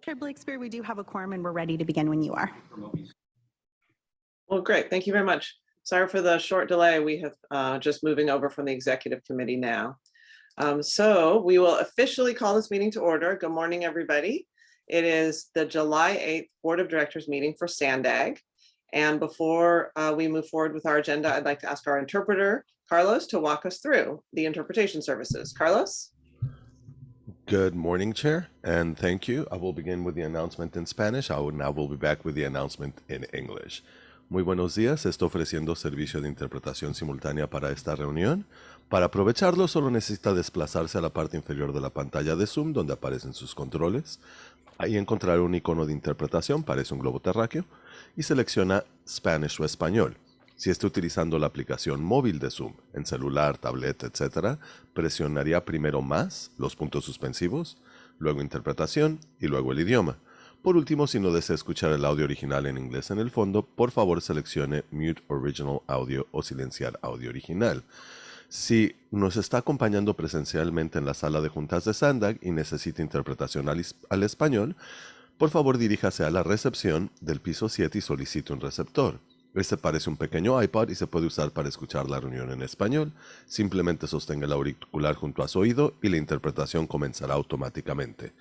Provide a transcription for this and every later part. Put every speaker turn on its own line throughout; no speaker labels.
Chair Blakespeare, we do have a quorum and we're ready to begin when you are.
Well, great. Thank you very much. Sorry for the short delay. We have just moving over from the executive committee now. So we will officially call this meeting to order. Good morning, everybody. It is the July 8th Board of Directors meeting for SANDAG. And before we move forward with our agenda, I'd like to ask our interpreter, Carlos, to walk us through the interpretation services. Carlos?
Good morning, Chair, and thank you. I will begin with the announcement in Spanish. I will be back with the announcement in English. Muy buenos días. Está ofreciendo servicio de interpretación simultánea para esta reunión. Para aprovecharlo, solo necesita desplazarse a la parte inferior de la pantalla de Zoom, donde aparecen sus controles. Ahí encontrará un icono de interpretación, parece un globo terráqueo, y selecciona Spanish o Español. Si está utilizando la aplicación móvil de Zoom, en celular, tableta, etc., presionaría primero más, los puntos suspensivos, luego interpretación y luego el idioma. Por último, si no desea escuchar el audio original en inglés en el fondo, por favor seleccione Mute Original Audio o silenciar audio original. Si nos está acompañando presencialmente en la sala de juntas de SANDAG y necesita interpretación al español, por favor diríjase a la recepción del piso 7 y solicite un receptor. Este parece un pequeño iPod y se puede usar para escuchar la reunión en español. Simplemente sostenga el auricular junto a su oído y la interpretación comenzará automáticamente.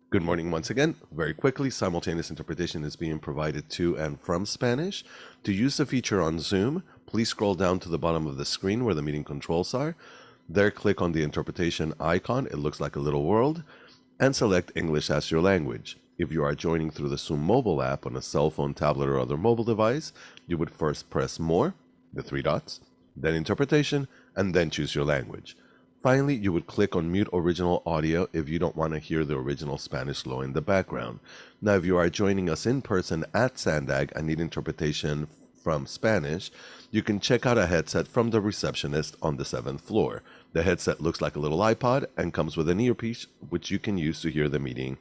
Good morning once again. Very quickly, simultaneous interpretation is being provided to and from Spanish. To use the feature on Zoom, please scroll down to the bottom of the screen where the meeting controls are. There, click on the interpretation icon. It looks like a little world. And select English as your language. If you are joining through the Zoom mobile app on a cell phone, tablet, or other mobile device, you would first press More, the three dots, then Interpretation, and then choose your language. Finally, you would click on Mute Original Audio if you don't want to hear the original Spanish flow in the background. Now, if you are joining us in person at SANDAG and need interpretation from Spanish, you can check out a headset from the receptionist on the 7th floor. The headset looks like a little iPod and comes with an earpiece, which you can use to hear the meeting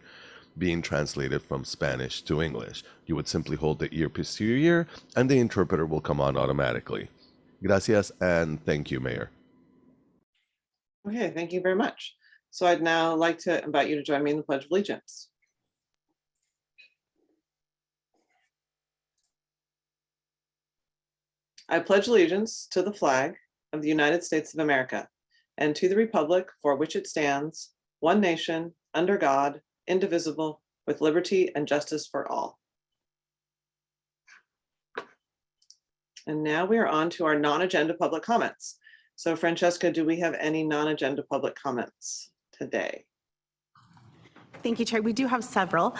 being translated from Spanish to English. You would simply hold the earpiece to your ear and the interpreter will come on automatically. Gracias and thank you, Mayor.
Okay, thank you very much. So I'd now like to invite you to join me in the Pledge of Allegiance. I pledge allegiance to the flag of the United States of America and to the republic for which it stands, one nation, under God, indivisible, with liberty and justice for all. And now we are on to our non-agenda public comments. So Francesca, do we have any non-agenda public comments today?
Thank you, Chair. We do have several.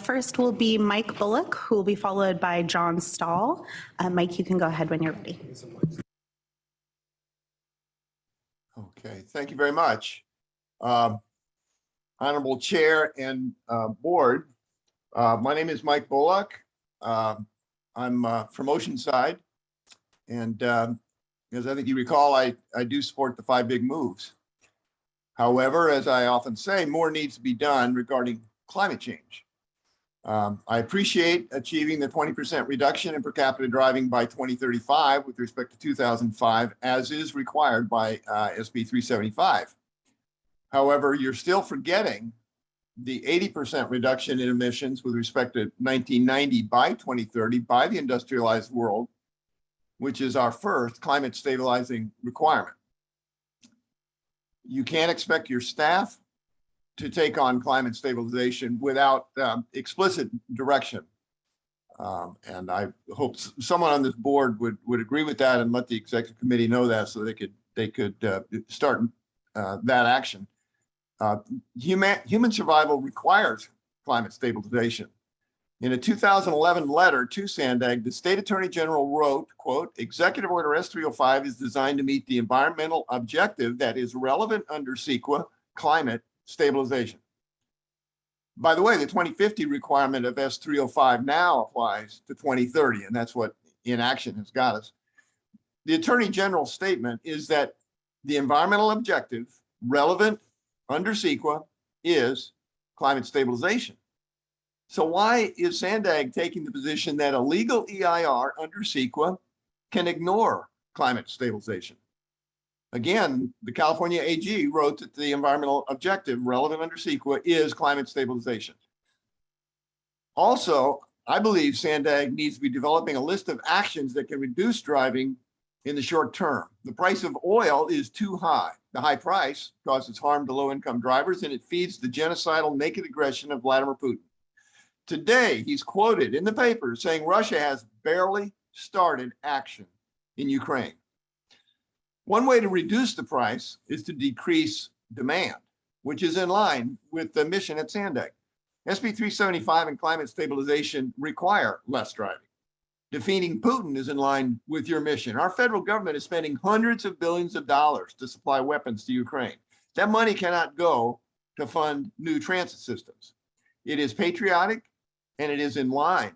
First will be Mike Bullock, who will be followed by John Stahl. Mike, you can go ahead when you're ready.
Okay, thank you very much. Honorable Chair and Board, my name is Mike Bullock. I'm from Oceanside, and as I think you recall, I do support the 5 big moves. However, as I often say, more needs to be done regarding climate change. I appreciate achieving the 20% reduction in per capita driving by 2035 with respect to 2005, as is required by SB 375. However, you're still forgetting the 80% reduction in emissions with respect to 1990 by 2030 by the industrialized world, which is our first climate stabilizing requirement. You can't expect your staff to take on climate stabilization without explicit direction. And I hope someone on this board would agree with that and let the executive committee know that so they could start that action. Human survival requires climate stabilization. In a 2011 letter to SANDAG, the State Attorney General wrote, quote, Executive Order S305 is designed to meet the environmental objective that is relevant under CEQA, climate stabilization. By the way, the 2050 requirement of S305 now applies to 2030, and that's what inaction has got us. The Attorney General's statement is that the environmental objective relevant under CEQA is climate stabilization. So why is SANDAG taking the position that a legal EIR under CEQA can ignore climate stabilization? Again, the California AG wrote that the environmental objective relevant under CEQA is climate stabilization. Also, I believe Sandag needs to be developing a list of actions that can reduce driving in the short term. The price of oil is too high. The high price causes harm to low-income drivers, and it feeds the genocidal naked aggression of Vladimir Putin. Today, he's quoted in the paper saying Russia has barely started action in Ukraine. One way to reduce the price is to decrease demand, which is in line with the mission at Sandag. SB 375 and climate stabilization require less driving. Defeating Putin is in line with your mission. Our federal government is spending hundreds of billions of dollars to supply weapons to Ukraine. That money cannot go to fund new transit systems. It is patriotic and it is in line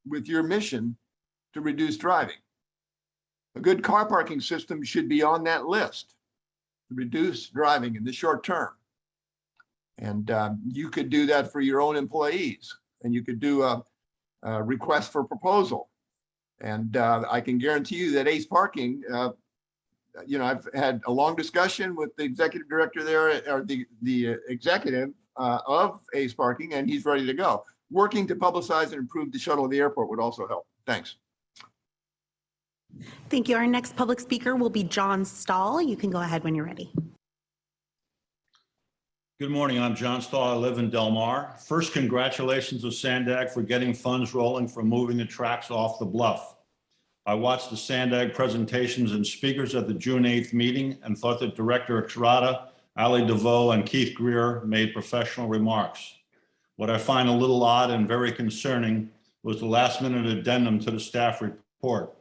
with your mission to reduce driving. A good car parking system should be on that list to reduce driving in the short term. And you could do that for your own employees, and you could do a request for proposal. And I can guarantee you that Ace Parking, I've had a long discussion with the executive director there, or the executive of Ace Parking, and he's ready to go. Working to publicize and improve the shuttle of the airport would also help. Thanks.
Thank you. Our next public speaker will be John Stahl. You can go ahead when you're ready.
Good morning. I'm John Stahl. I live in Del Mar. First, congratulations to Sandag for getting funds rolling for moving the tracks off the bluff. I watched the Sandag presentations and speakers at the June 8th meeting and thought that Director Exrada, Ali DeVoe, and Keith Greer made professional remarks. What I find a little odd and very concerning was the last-minute addendum to the staff report.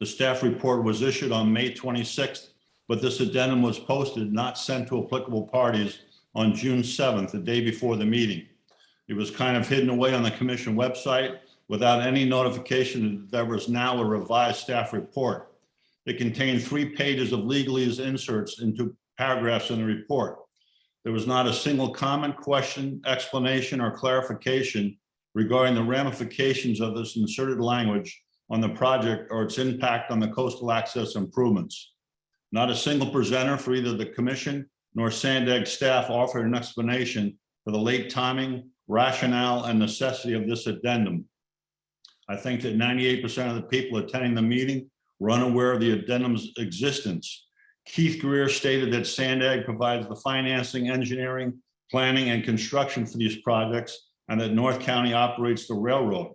The staff report was issued on May 26th, but this addendum was posted, not sent to applicable parties, on June 7th, the day before the meeting. It was kind of hidden away on the commission website without any notification that there was now a revised staff report. It contained 3 pages of legalese inserts into paragraphs in the report. There was not a single comment, question, explanation, or clarification regarding the ramifications of this inserted language on the project or its impact on the coastal access improvements. Not a single presenter for either the commission nor Sandag staff offered an explanation for the late timing, rationale, and necessity of this addendum. I think that 98% of the people attending the meeting were unaware of the addendum's existence. Keith Greer stated that Sandag provides the financing, engineering, planning, and construction for these projects, and that North County operates the railroad.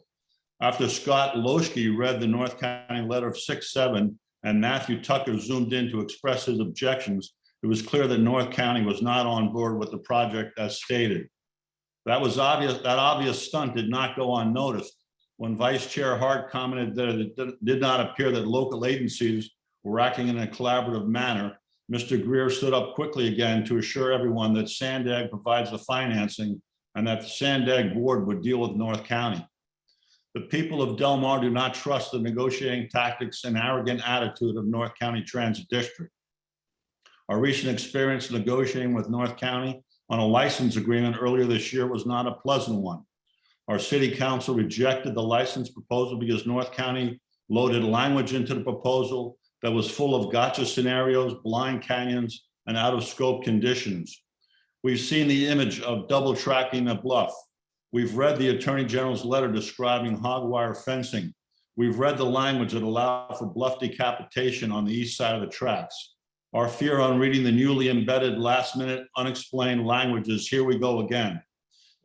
After Scott Loschke read the North County letter of 6-7 and Matthew Tucker zoomed in to express his objections, it was clear that North County was not on board with the project as stated. That obvious stunt did not go unnoticed when Vice Chair Hart commented that it did not appear that local agencies were acting in a collaborative manner. Mr. Greer stood up quickly again to assure everyone that Sandag provides the financing and that the Sandag board would deal with North County. The people of Del Mar do not trust the negotiating tactics and arrogant attitude of North County Transit District. Our recent experience negotiating with North County on a license agreement earlier this year was not a pleasant one. Our city council rejected the license proposal because North County loaded language into the proposal that was full of gotcha scenarios, blind canyons, and out of scope conditions. We've seen the image of double tracking the bluff. We've read the Attorney General's letter describing hog wire fencing. We've read the language that allowed for bluff decapitation on the east side of the tracks. Our fear on reading the newly embedded last-minute unexplained language is here we go again.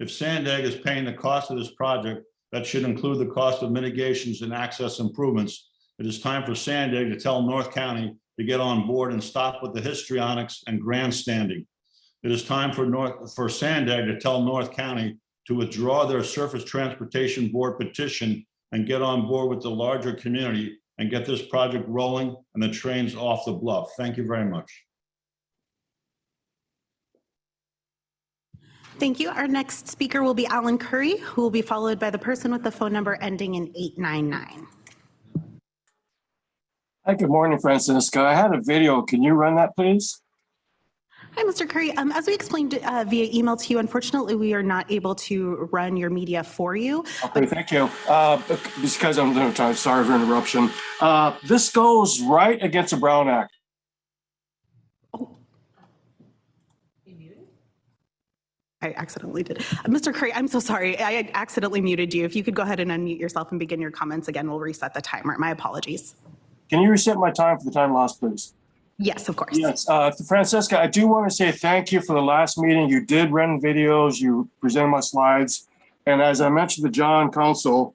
If Sandag is paying the cost of this project, that should include the cost of mitigations and access improvements. It is time for Sandag to tell North County to get on board and stop with the histrionics and grandstanding. It is time for Sandag to tell North County to withdraw their Surface Transportation Board petition and get on board with the larger community and get this project rolling and the trains off the bluff. Thank you very much.
Thank you. Our next speaker will be Alan Curry, who will be followed by the person with the phone number ending in 899.
Hi, good morning, Francisco. I had a video. Can you run that, please?
Hi, Mr. Curry. As we explained via email to you, unfortunately, we are not able to run your media for you.
Okay, thank you. Because I'm going to try, sorry for interruption. This goes right against the Brown Act.
I accidentally did. Mr. Curry, I'm so sorry. I accidentally muted you. If you could go ahead and unmute yourself and begin your comments again, we'll reset the timer. My apologies.
Can you reset my time for the time lost, please?
Yes, of course.
Yes, Francesca, I do want to say thank you for the last meeting. You did run videos, you presented my slides. And as I mentioned to John Council,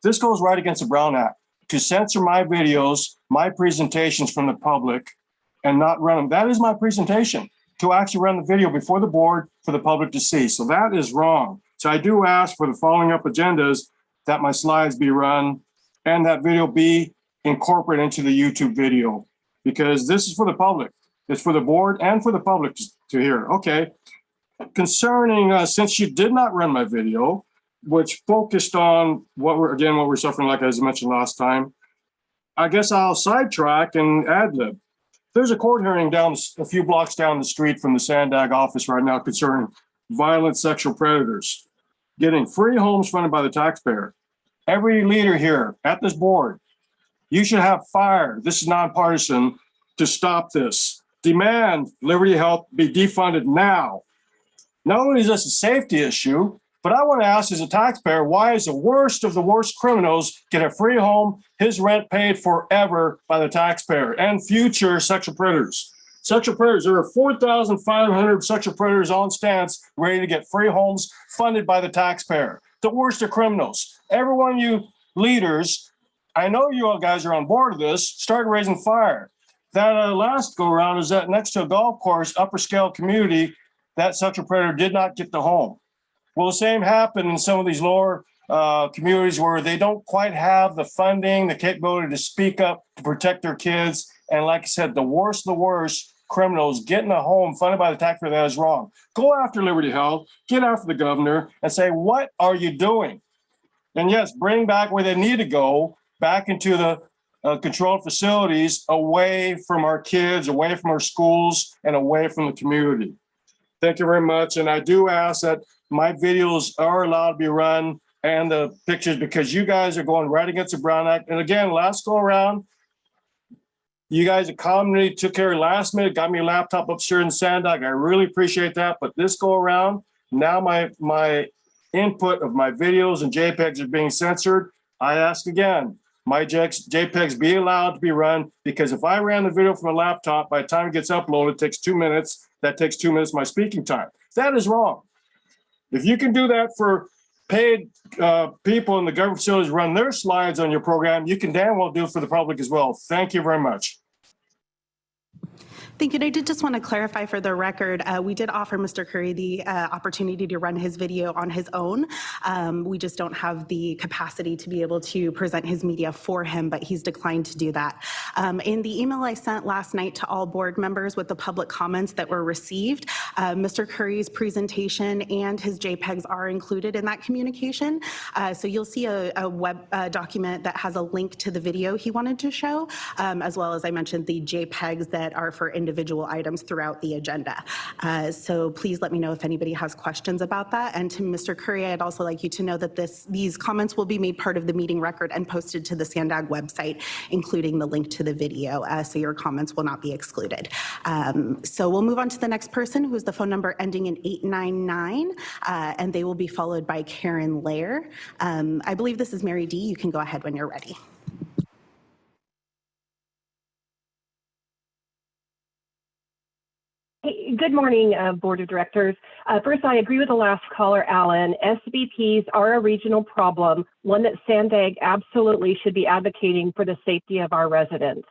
this goes right against the Brown Act. To censor my videos, my presentations from the public and not run them. That is my presentation, to actually run the video before the board for the public to see. So that is wrong. So I do ask for the following up agendas that my slides be run and that video be incorporated into the YouTube video, because this is for the public. It's for the board and for the public to hear. Okay. Concerning, since you did not run my video, which focused on what we're suffering, like as I mentioned last time, I guess I'll sidetrack and ad lib. There's a court hearing down a few blocks down the street from the Sandag office right now concerning violent sexual predators getting free homes funded by the taxpayer. Every leader here at this board, you should have fire. This is nonpartisan to stop this. Demand Liberty Health be defunded now. Not only is this a safety issue, but I want to ask as a taxpayer, why is the worst of the worst criminals get a free home, his rent paid forever by the taxpayer, and future sexual predators? Sexual predators, there are 4,500 sexual predators on stance ready to get free homes funded by the taxpayer. The worst of criminals. Every one of you leaders, I know you all guys are on board with this, start raising fire. That last go around is that next to a golf course, upper scale community, that sexual predator did not get the home. Well, the same happened in some of these lower communities where they don't quite have the funding, the capability to speak up, to protect their kids. And like I said, the worst of the worst criminals getting a home funded by the taxpayer, that is wrong. Go after Liberty Health, get after the governor and say, what are you doing? And yes, bring back where they need to go, back into the controlled facilities, away from our kids, away from our schools, and away from the community. Thank you very much. And I do ask that my videos are allowed to be run and the pictures, because you guys are going right against the Brown Act. And again, last go around, you guys accommodated, took care last minute, got me a laptop upstairs in Sandag. I really appreciate that. But this go around, now my input of my videos and JPEGs are being censored. I ask again, my JPEGs be allowed to be run, because if I ran the video from a laptop, by the time it gets uploaded, it takes 2 minutes. That takes 2 minutes of my speaking time. That is wrong. If you can do that for paid people in the government facilities run their slides on your program, you can damn well do it for the public as well. Thank you very much.
Thank you. And I did just want to clarify for the record, we did offer Mr. Curry the opportunity to run his video on his own. We just don't have the capacity to be able to present his media for him, but he's declined to do that. In the email I sent last night to all board members with the public comments that were received, Mr. Curry's presentation and his JPEGs are included in that communication. So you'll see a web document that has a link to the video he wanted to show, as well as I mentioned the JPEGs that are for individual items throughout the agenda. So please let me know if anybody has questions about that. And to Mr. Curry, I'd also like you to know that these comments will be made part of the meeting record and posted to the Sandag website, including the link to the video, so your comments will not be excluded. So we'll move on to the next person, who's the phone number ending in 899, and they will be followed by Karen Lair. I believe this is Mary D. You can go ahead when you're ready.
Hey, good morning, Board of Directors. First, I agree with the last caller, Alan. SBPs are a regional problem, one that Sandag absolutely should be advocating for the safety of our residents.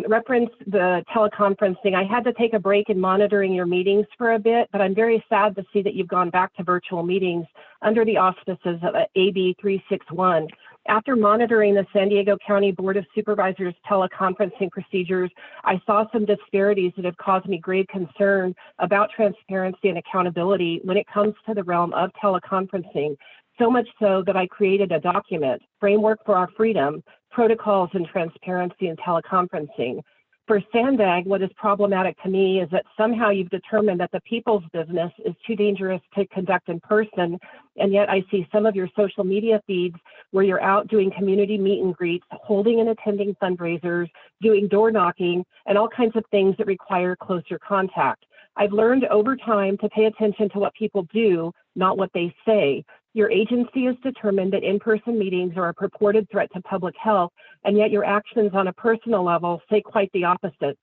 Reference the teleconferencing. I had to take a break in monitoring your meetings for a bit, but I'm very sad to see that you've gone back to virtual meetings under the auspices of AB 361. After monitoring the San Diego County Board of Supervisors teleconferencing procedures, I saw some disparities that have caused me grave concern about transparency and accountability when it comes to the realm of teleconferencing. So much so that I created a document, Framework for Our Freedom, Protocols and Transparency in Teleconferencing. For Sandag, what is problematic to me is that somehow you've determined that the people's business is too dangerous to conduct in person, and yet I see some of your social media feeds where you're out doing community meet and greets, holding and attending fundraisers, doing door knocking, and all kinds of things that require closer contact. I've learned over time to pay attention to what people do, not what they say. Your agency is determined that in-person meetings are a purported threat to public health, and yet your actions on a personal level say quite the opposite.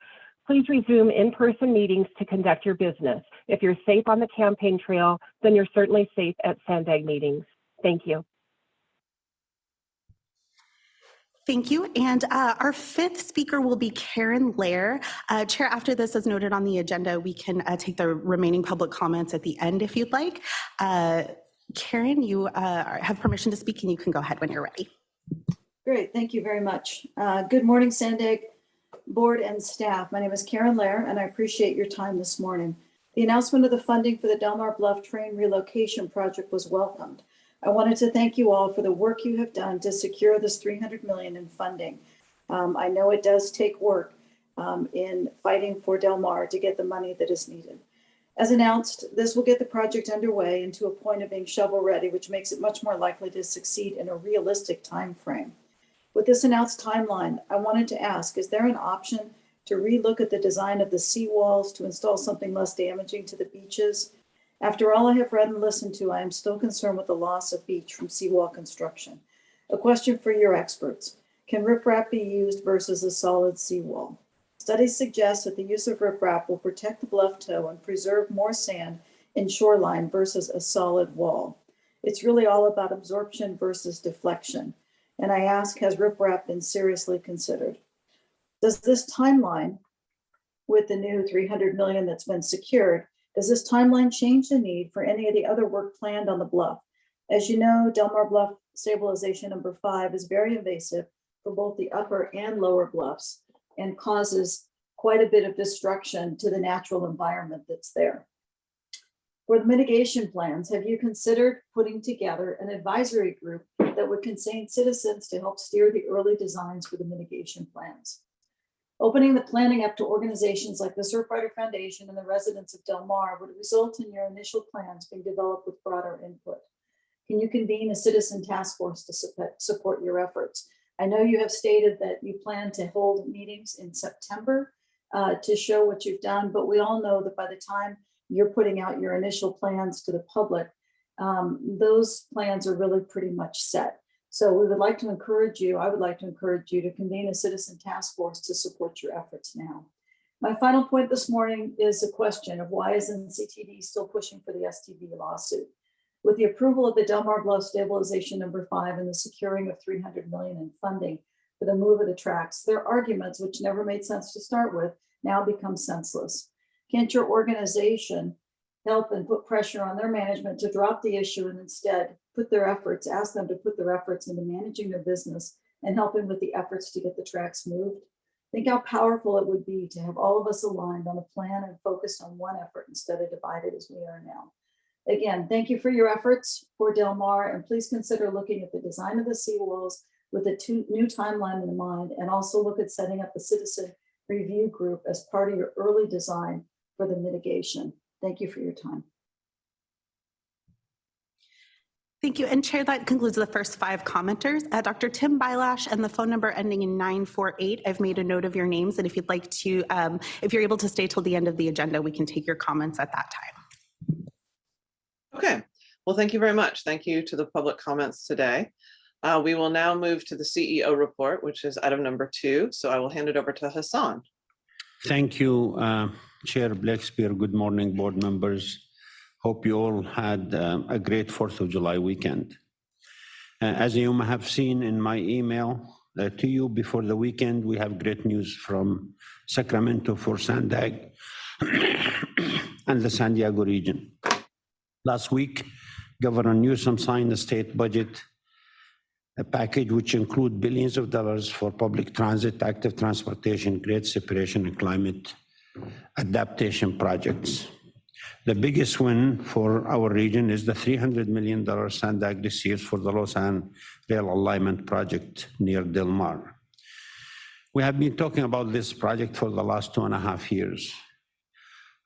Please resume in-person meetings to conduct your business. If you're safe on the campaign trail, then you're certainly safe at Sandag meetings. Thank you.
Thank you. And our fifth speaker will be Karen Lair. Chair, after this is noted on the agenda, we can take the remaining public comments at the end if you'd like. Karen, you have permission to speak and you can go ahead when you're ready.
Great, thank you very much. Good morning, Sandag Board and staff. My name is Karen Lair and I appreciate your time this morning. The announcement of the funding for the Delmar Bluff train relocation project was welcomed. I wanted to thank you all for the work you have done to secure this $300 million in funding. I know it does take work in fighting for Delmar to get the money that is needed. As announced, this will get the project underway and to a point of being shovel ready, which makes it much more likely to succeed in a realistic time frame. With this announced timeline, I wanted to ask, is there an option to relook at the design of the seawalls to install something less damaging to the beaches? After all I have read and listened to, I am still concerned with the loss of beach from seawall construction. A question for your experts. Can riprap be used versus a solid seawall? Studies suggest that the use of riprap will protect the bluff toe and preserve more sand in shoreline versus a solid wall. It's really all about absorption versus deflection. And I ask, has riprap been seriously considered? Does this timeline with the new $300 million that's been secured, does this timeline change the need for any of the other work planned on the bluff? As you know, Delmar Bluff Stabilization Number 5 is very invasive for both the upper and lower bluffs and causes quite a bit of destruction to the natural environment that's there. For the mitigation plans, have you considered putting together an advisory group that would contain citizens to help steer the early designs for the mitigation plans? Opening the planning up to organizations like the Surfrider Foundation and the residents of Del Mar would result in your initial plans being developed with broader input. Can you convene a citizen task force to support your efforts? I know you have stated that you plan to hold meetings in September to show what you've done, but we all know that by the time you're putting out your initial plans to the public, those plans are really pretty much set. So we would like to encourage you, I would like to encourage you to convene a citizen task force to support your efforts now. My final point this morning is a question of why is NCTD still pushing for the STB lawsuit? With the approval of the Delmar Bluff Stabilization Number 5 and the securing of $300 million in funding for the move of the tracks, their arguments, which never made sense to start with, now become senseless. Can't your organization help and put pressure on their management to drop the issue and instead put their efforts, ask them to put their efforts into managing their business and helping with the efforts to get the tracks moved? Think how powerful it would be to have all of us aligned on a plan and focused on one effort instead of divided as we are now. Again, thank you for your efforts for Del Mar, and please consider looking at the design of the seawalls with a new timeline in mind, and also look at setting up a citizen review group as part of your early design for the mitigation. Thank you for your time.
Thank you. And Chair, that concludes the first 5 commenters. Dr. Tim Bylash and the phone number ending in 948. I've made a note of your names, and if you'd like to, if you're able to stay till the end of the agenda, we can take your comments at that time.
Okay, well, thank you very much. Thank you to the public comments today. We will now move to the CEO report, which is item number 2. So I will hand it over to Hassan.
Thank you, Chair Blakespear. Good morning, board members. Hope you all had a great 4th of July weekend. As you may have seen in my email to you before the weekend, we have great news from Sacramento for Sandag and the San Diego region. Last week, Governor Newsom signed a state budget, a package which includes billions of dollars for public transit, active transportation, great separation, and climate adaptation projects. The biggest win for our region is the $300 million Sandag receives for the Lausanne Rail Alignment Project near Del Mar. We have been talking about this project for the last 2.5 years.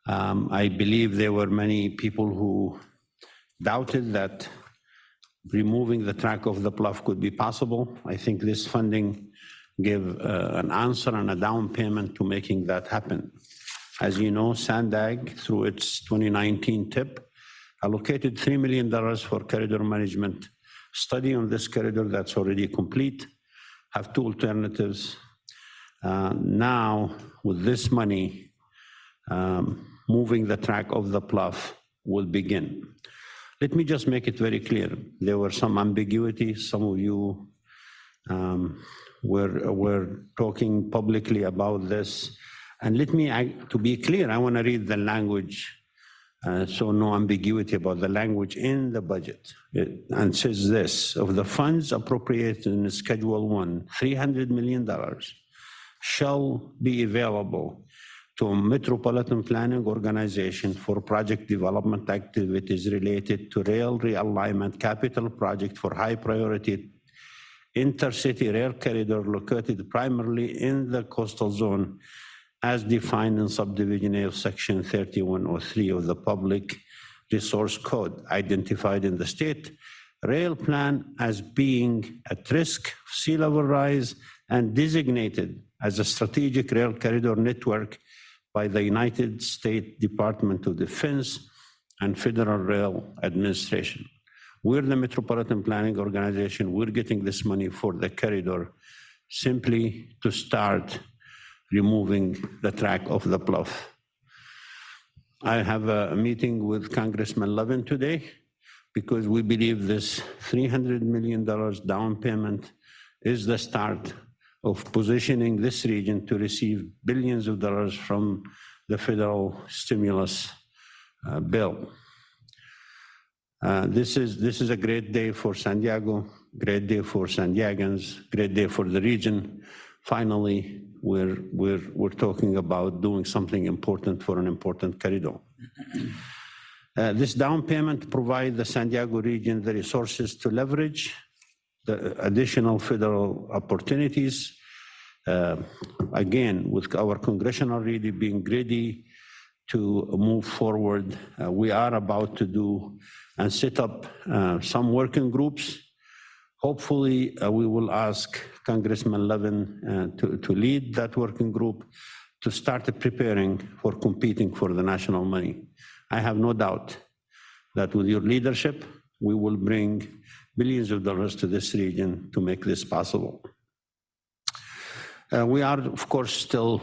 I believe there were many people who doubted that removing the track of the bluff could be possible. I think this funding gave an answer and a down payment to making that happen. As you know, Sandag, through its 2019 TIP, allocated $3 million for corridor management study on this corridor that's already complete, have two alternatives. Now, with this money, moving the track of the Bluff will begin. Let me just make it very clear. There were some ambiguity. Some of you were talking publicly about this. And let me, to be clear, I want to read the language, so no ambiguity about the language in the budget. And says this: of the funds appropriated in Schedule 1, $300 million shall be available to a metropolitan planning organization for project development activities related to rail realignment capital project for high priority intercity rail corridor located primarily in the coastal zone as defined in subdivision A of section 3103 of the Public Resource Code, identified in the state rail plan as being at risk of sea level rise and designated as a strategic rail corridor network by the United States Department of Defense and Federal Rail Administration. We're the Metropolitan Planning Organization. We're getting this money for the corridor simply to start removing the track of the Bluff. I have a meeting with Congressman Levin today because we believe this $300 million down payment is the start of positioning this region to receive billions of dollars from the federal stimulus bill. This is a great day for San Diego, great day for San Diegans, great day for the region. Finally, we're talking about doing something important for an important corridor. This down payment provides the San Diego region the resources to leverage the additional federal opportunities. Again, with our congressional really being ready to move forward, we are about to do and set up some working groups. Hopefully, we will ask Congressman Levin to lead that working group to start preparing for competing for the national money. I have no doubt that with your leadership, we will bring billions of dollars to this region to make this possible. We are, of course, still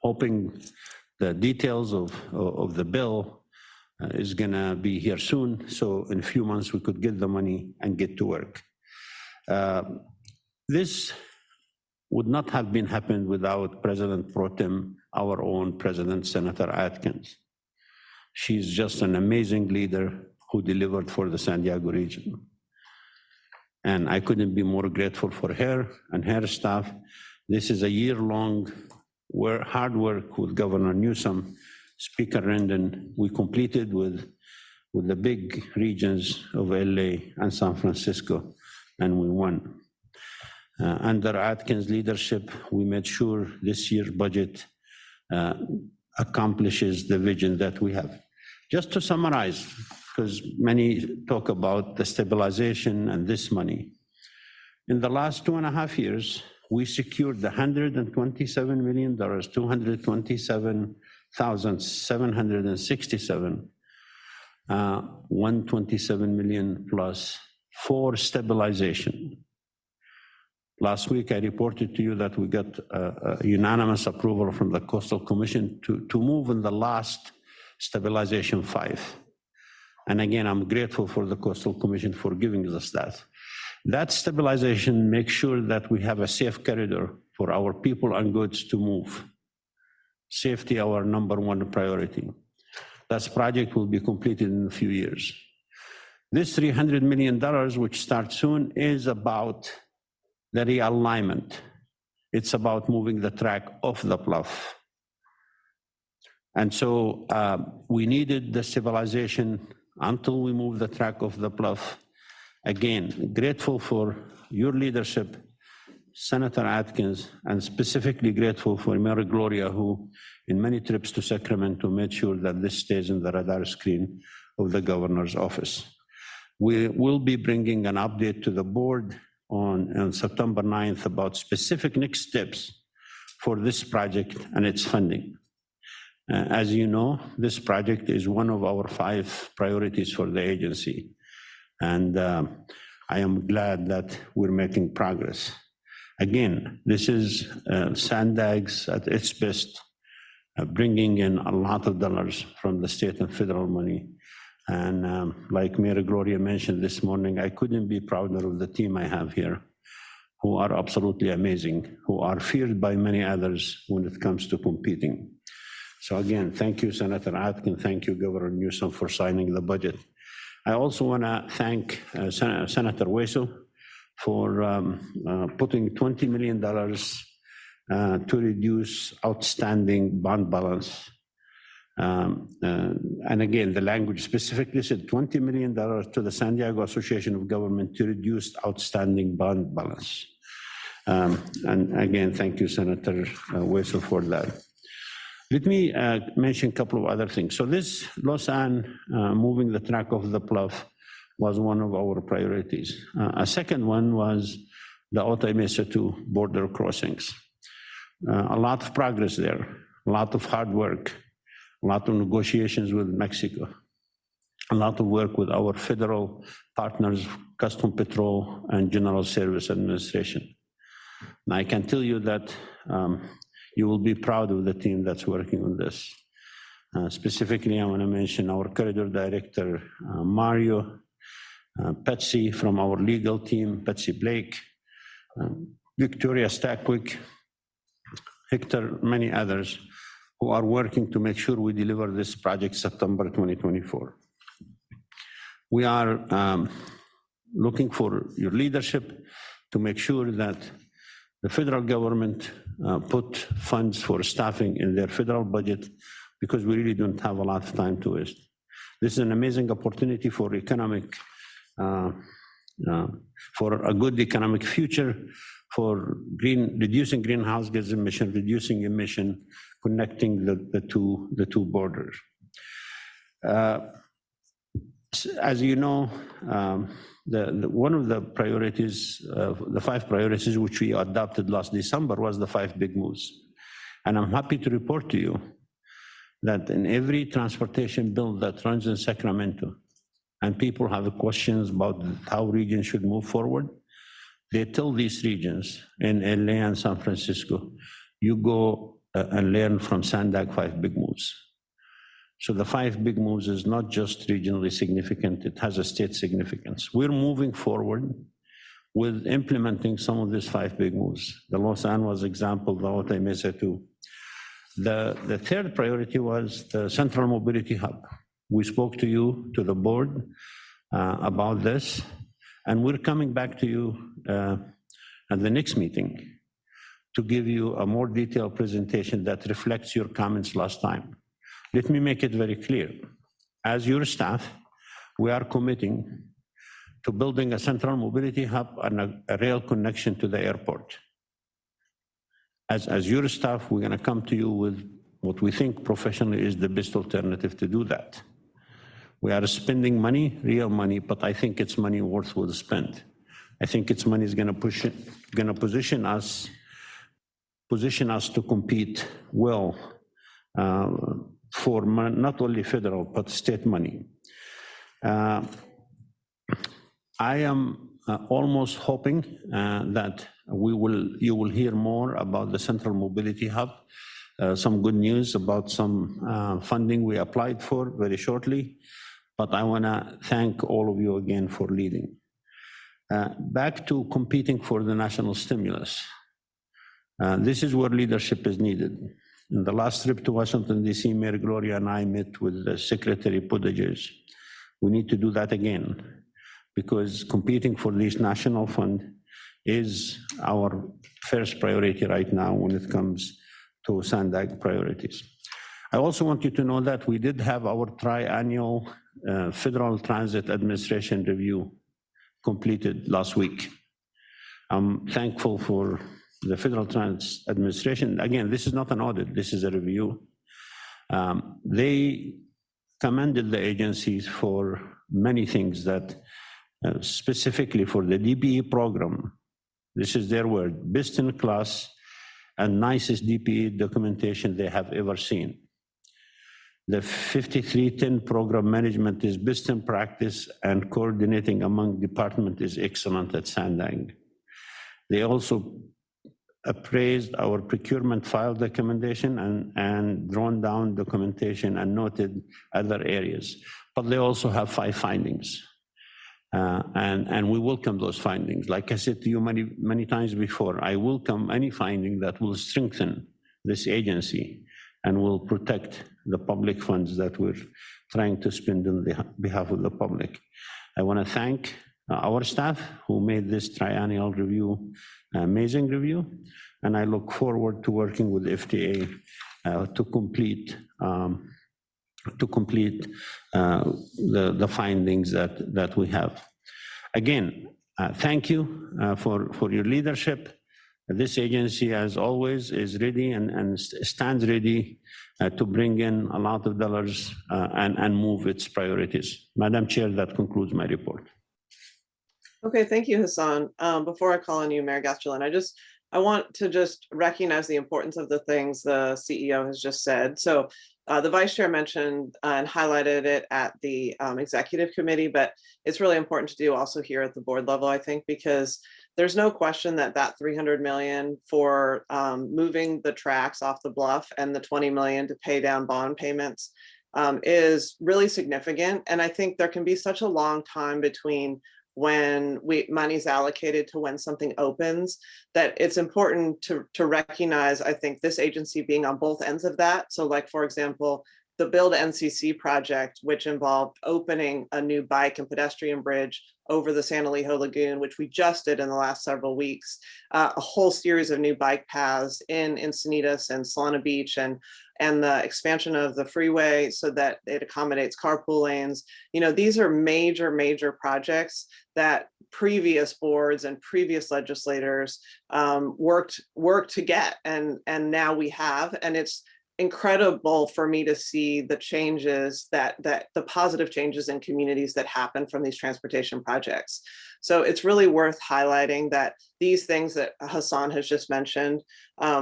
hoping the details of the bill is gonna be here soon. So in a few months, we could get the money and get to work. This would not have been happened without President Pro Tem, our own President, Senator Atkins. She's just an amazing leader who delivered for the San Diego region. And I couldn't be more grateful for her and her staff. This is a year-long hard work with Governor Newsom, Speaker Rendon. We completed with the big regions of LA and San Francisco, and we won. Under Atkins' leadership, we made sure this year's budget accomplishes the vision that we have. Just to summarize, because many talk about the stabilization and this money. In the last 2.5 years, we secured the $127 million, 227,767, 127 million plus for stabilization. Last week, I reported to you that we got a unanimous approval from the Coastal Commission to move in the last stabilization 5. And again, I'm grateful for the Coastal Commission for giving us that. That stabilization makes sure that we have a safe corridor for our people and goods to move. Safety, our #1 priority. That project will be completed in a few years. This $300 million, which starts soon, is about the realignment. It's about moving the track off the Bluff. And so we needed the stabilization until we move the track off the Bluff. Again, grateful for your leadership, Senator Atkins, and specifically grateful for Mayor Gloria, who in many trips to Sacramento made sure that this stays in the radar screen of the governor's office. We will be bringing an update to the board on September 9th about specific next steps for this project and its funding. As you know, this project is one of our 5 priorities for the agency. And I am glad that we're making progress. Again, this is Sandag's at its best, bringing in a lot of dollars from the state and federal money. And like Mayor Gloria mentioned this morning, I couldn't be prouder of the team I have here, who are absolutely amazing, who are feared by many others when it comes to competing. So again, thank you, Senator Atkin. Thank you, Governor Newsom, for signing the budget. I also want to thank Senator Weso for putting $20 million to reduce outstanding bond balance. And again, the language specifically said $20 million to the San Diego Association of Government to reduce outstanding bond balance. And again, thank you, Senator Weso, for that. Let me mention a couple of other things. So this Lausanne moving the track of the bluff was one of our priorities. A second one was the Otay Mesa 2 border crossings. A lot of progress there, a lot of hard work, a lot of negotiations with Mexico, a lot of work with our federal partners, Custom Patrol and General Service Administration. And I can tell you that you will be proud of the team that's working on this. Specifically, I want to mention our corridor director, Mario, Patsy from our legal team, Patsy Blake, Victoria Stackwick, Hector, many others who are working to make sure we deliver this project September 2024. We are looking for your leadership to make sure that the federal government put funds for staffing in their federal budget, because we really don't have a lot of time to waste. This is an amazing opportunity for economic, for a good economic future, for reducing greenhouse gas emission, reducing emission, connecting the two borders. As you know, one of the priorities, the 5 priorities which we adopted last December was the 5 big moves. And I'm happy to report to you that in every transportation bill that runs in Sacramento, and people have questions about how regions should move forward, they tell these regions in LA and San Francisco, you go and learn from Sandag 5 big moves. So the 5 big moves is not just regionally significant, it has a state significance. We're moving forward with implementing some of these 5 big moves. The Lausanne was example, the Otay Mesa 2. The third priority was the Central Mobility Hub. We spoke to you, to the board, about this, and we're coming back to you at the next meeting to give you a more detailed presentation that reflects your comments last time. Let me make it very clear. As your staff, we are committing to building a central mobility hub and a rail connection to the airport. As your staff, we're going to come to you with what we think professionally is the best alternative to do that. We are spending money, real money, but I think it's money worth to spend. I think it's money is going to position us to compete well for not only federal but state money. I am almost hoping that you will hear more about the Central Mobility Hub. Some good news about some funding we applied for very shortly. But I want to thank all of you again for leading. Back to competing for the national stimulus. This is where leadership is needed. In the last trip to Washington, D.C., Mayor Gloria and I met with Secretary Buttigieg. We need to do that again, because competing for this national fund is our first priority right now when it comes to Sandag priorities. I also want you to know that we did have our triennial Federal Transit Administration review completed last week. I'm thankful for the Federal Transit Administration. Again, this is not an audit, this is a review. They commended the agencies for many things that, specifically for the DPE program, this is their word, best in class and nicest DPE documentation they have ever seen. The 5310 program management is best in practice, and coordinating among departments is excellent at Sandag. They also appraised our procurement file documentation and drawn down documentation and noted other areas. But they also have 5 findings. And we welcome those findings. Like I said to you many times before, I welcome any finding that will strengthen this agency and will protect the public funds that we're trying to spend on behalf of the public. I want to thank our staff who made this triennial review amazing review, and I look forward to working with FTA to complete the findings that we have. Again, thank you for your leadership. This agency, as always, is ready and stands ready to bring in a lot of dollars and move its priorities. Madam Chair, that concludes my report.
Okay, thank you, Hassan. Before I call on you, Mayor Gastelan, I want to just recognize the importance of the things the CEO has just said. So the Vice Chair mentioned and highlighted it at the Executive Committee, but it's really important to do also here at the board level, I think, because there's no question that $300 million for moving the tracks off the bluff and the $20 million to pay down bond payments is really significant. And I think there can be such a long time between when money's allocated to when something opens, that it's important to recognize, I think, this agency being on both ends of that. So like, for example, the Build NCC project, which involved opening a new bike and pedestrian bridge over the San Elijo Lagoon, which we just did in the last several weeks, a whole series of new bike paths in Encinitas and Solana Beach, and the expansion of the freeway so that it accommodates carpool lanes. You know, these are major, major projects that previous boards and previous legislators worked to get, and now we have, and it's incredible for me to see the changes that the positive changes in communities that happen from these transportation projects. So it's really worth highlighting that these things that Hassan has just mentioned,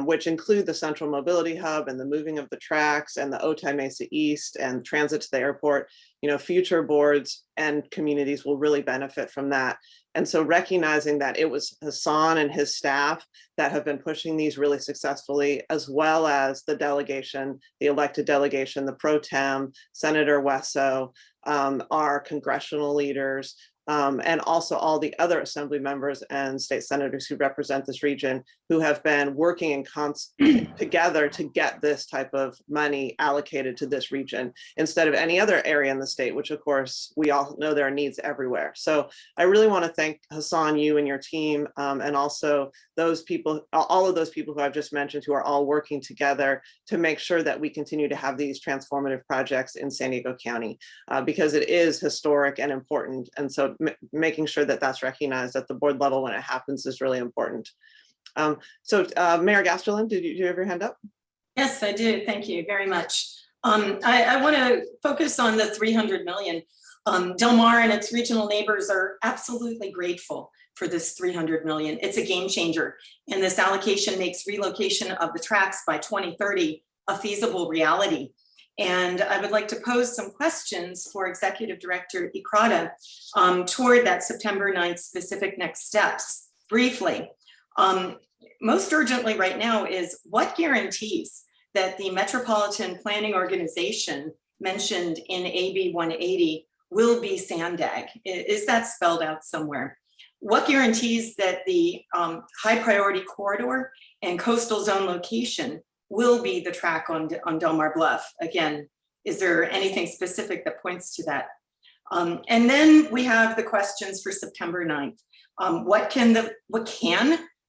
which include the Central Mobility Hub and the moving of the tracks and the Otay Mesa East and transit to the airport, you know, future boards and communities will really benefit from that. And so recognizing that it was Hassan and his staff that have been pushing these really successfully, as well as the delegation, the elected delegation, the pro tem, Senator Wesso, our congressional leaders, and also all the other assembly members and state senators who represent this region, who have been working in together to get this type of money allocated to this region instead of any other area in the state, which of course we all know there are needs everywhere. So I really want to thank Hassan, you and your team, and also those people, all of those people who I've just mentioned, who are all working together to make sure that we continue to have these transformative projects in San Diego County, because it is historic and important. And so making sure that that's recognized at the board level when it happens is really important. Mayor Gastelan, did you have your hand up?
Yes, I do. Thank you very much. I want to focus on the 300 million. Del Mar and its regional neighbors are absolutely grateful for this 300 million. It's a game changer, and this allocation makes relocation of the tracks by 2030 a feasible reality. And I would like to pose some questions for Executive Director Ekrada toward that September 9th specific next steps. Briefly, most urgently right now is what guarantees that the Metropolitan Planning Organization mentioned in AB 180 will be Sandag? Is that spelled out somewhere? What guarantees that the high priority corridor and coastal zone location will be the track on Del Mar Bluff? Again, is there anything specific that points to that? And then we have the questions for September 9th. What can the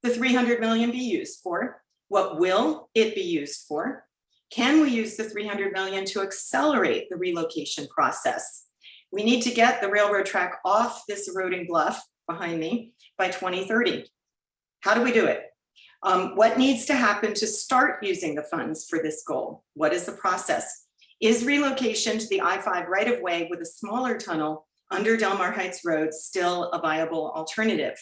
300 million be used for? What will it be used for? Can we use the 300 million to accelerate the relocation process? We need to get the railroad track off this eroding bluff behind me by 2030. How do we do it? What needs to happen to start using the funds for this goal? What is the process? Is relocation to the I-5 right-of-way with a smaller tunnel under Del Mar Heights Road still a viable alternative?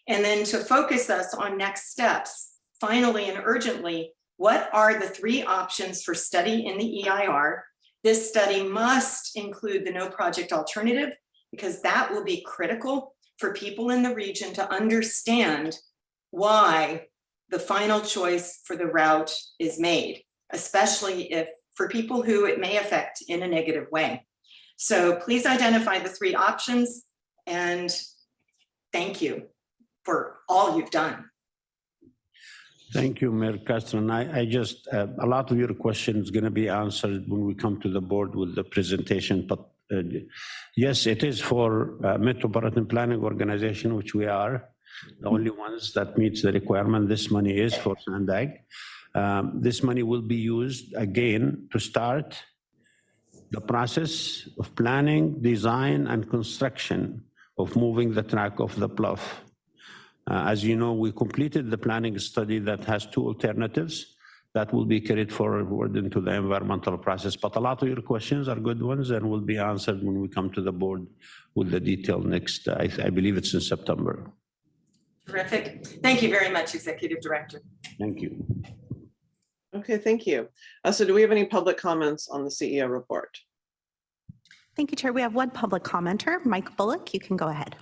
And then to focus us on next steps, finally and urgently, what are the 3 options for study in the EIR This study must include the no project alternative because that will be critical for people in the region to understand why the final choice for the route is made, especially if for people who it may affect in a negative way. So please identify the 3 options and thank you for all you've done.
Thank you, Mayor Castro. And I just, a lot of your questions going to be answered when we come to the board with the presentation. But yes, it is for Metropolitan Planning Organization, which we are the only ones that meets the requirement. This money is for Sandag. This money will be used again to start the process of planning, design, and construction of moving the track off the bluff. As you know, we completed the planning study that has 2 alternatives that will be carried forward into the environmental process. But a lot of your questions are good ones and will be answered when we come to the board with the detail next, I believe it's in September.
Terrific. Thank you very much, Executive Director.
Thank you.
Okay, thank you. So do we have any public comments on the CEO report?
Thank you, Chair. We have one public commenter, Mike Bullock. You can go ahead.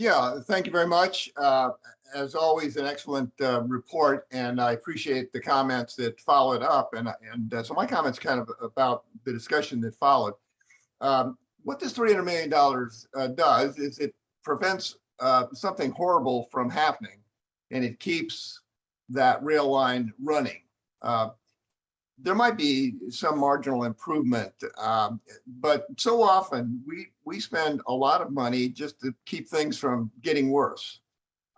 Yeah, thank you very much. As always, an excellent report, and I appreciate the comments that followed up. And so my comments kind of about the discussion that followed. What this $300 million does is it prevents something horrible from happening, and it keeps that rail line running. There might be some marginal improvement, but so often we spend a lot of money just to keep things from getting worse.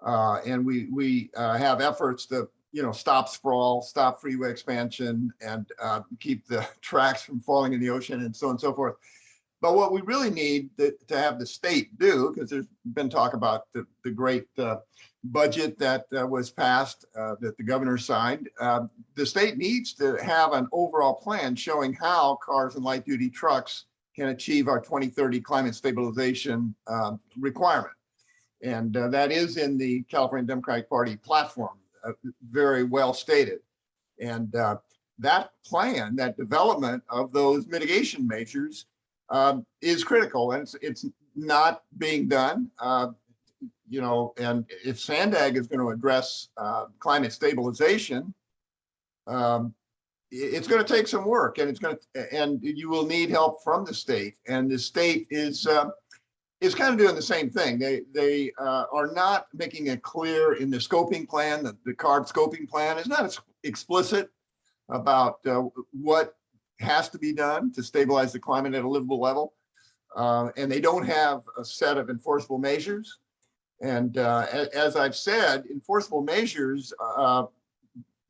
And we have efforts to, stop sprawl, stop freeway expansion, and keep the tracks from falling in the ocean and so on and so forth. But what we really need to have the state do, because there's been talk about the great budget that was passed, that the governor signed, the state needs to have an overall plan showing how cars and light duty trucks can achieve our 2030 climate stabilization requirement. And that is in the California Democratic Party platform, very well stated. And that plan, that development of those mitigation measures is critical, and it's not being done. And if Sandag is going to address climate stabilization, it's going to take some work, and you will need help from the state. And the state is kind of doing the same thing. They are not making it clear in the scoping plan. The CARB scoping plan is not explicit about what has to be done to stabilize the climate at a livable level. And they don't have a set of enforceable measures. And as I've said, enforceable measures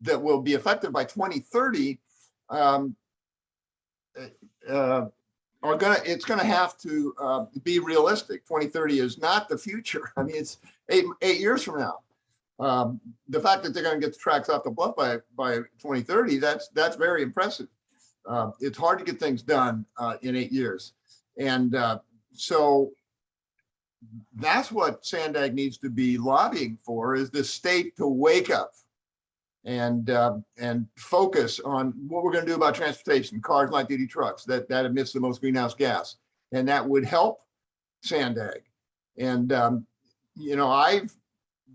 that will be effective by 2030 it's going to have to be realistic. 2030 is not the future. I mean, it's eight years from now. The fact that they're going to get the tracks off the bluff by 2030, that's very impressive. It's hard to get things done in 8 years. And so that's what Sandag needs to be lobbying for, is the state to wake up and focus on what we're going to do about transportation, cars, light duty trucks, that emits the most greenhouse gas. And that would help Sandag. And, I've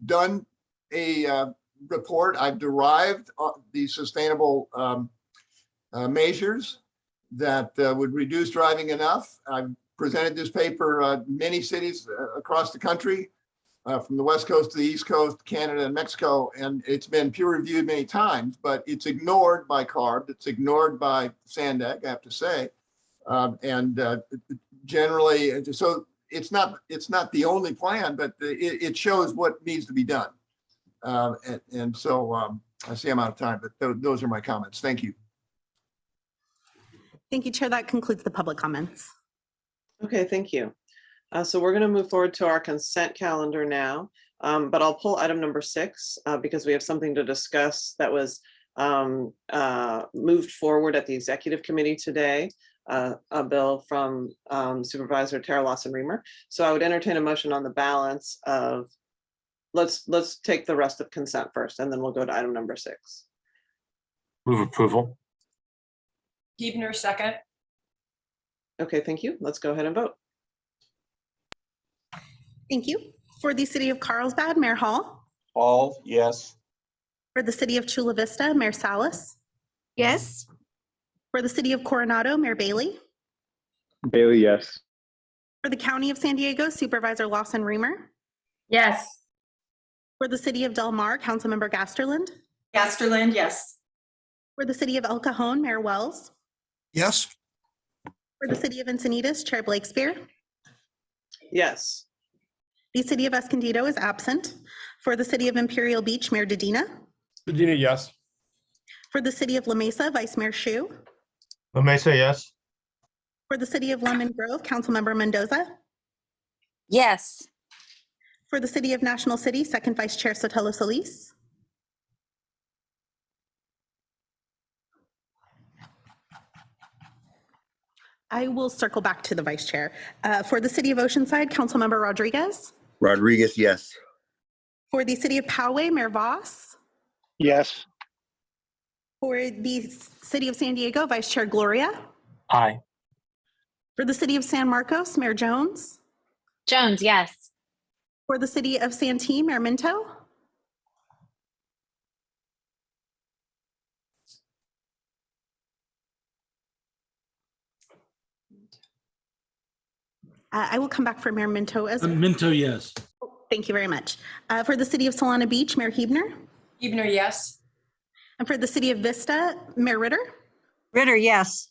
done a report. I've derived the sustainable measures that would reduce driving enough. I've presented this paper many cities across the country, from the West Coast to the East Coast, Canada and Mexico, and it's been peer reviewed many times, but it's ignored by CARB, it's ignored by Sandag, I have to say. Generally, so it's not the only plan, but it shows what needs to be done. So I see I'm out of time, but those are my comments. Thank you.
Thank you, Chair. That concludes the public comments.
Okay, thank you. So we're going to move forward to our consent calendar now, but I'll pull item number 6 because we have something to discuss that was moved forward at the executive committee today, a bill from Supervisor Tara Lawson-Remer. So I would entertain a motion on the balance of, let's take the rest of consent first, and then we'll go to item number 6.
Move approval.
Huebner, second.
Okay, thank you. Let's go ahead and vote.
Thank you. For the city of Carlsbad, Mayor Hall.
All, yes.
For the city of Chula Vista, Mayor Salas.
Yes.
For the city of Coronado, Mayor Bailey.
Bailey, yes.
For the county of San Diego, Supervisor Lawson Reamer.
Yes.
For the city of Del Mar, Councilmember Gasterland.
Gasterland, yes.
For the city of El Cajon, Mayor Wells.
Yes.
For the city of Encinitas, Chair Blakespear.
Yes.
The city of Escondido is absent. For the city of Imperial Beach, Mayor Dedina.
Medina, yes.
For the city of La Mesa, Vice Mayor Shu.
La Mesa, yes.
For the city of Lemon Grove, Councilmember Mendoza.
Yes.
For the city of National City, Second Vice Chair Sotelo Solis. I will circle back to the vice chair. For the city of Oceanside, Councilmember Rodriguez.
Rodriguez, yes.
For the city of Poway, Mayor Voss.
Yes.
For the city of San Diego, Vice Chair Gloria.
Aye.
For the city of San Marcos, Mayor Jones.
Jones, yes.
For the city of Santee, Mayor Minto. I will come back for Mayor Minto as well.
Minto, yes.
Thank you very much. For the city of Solana Beach, Mayor Huebner.
Huebner, yes.
And for the city of Vista, Mayor Ritter.
Ritter, yes.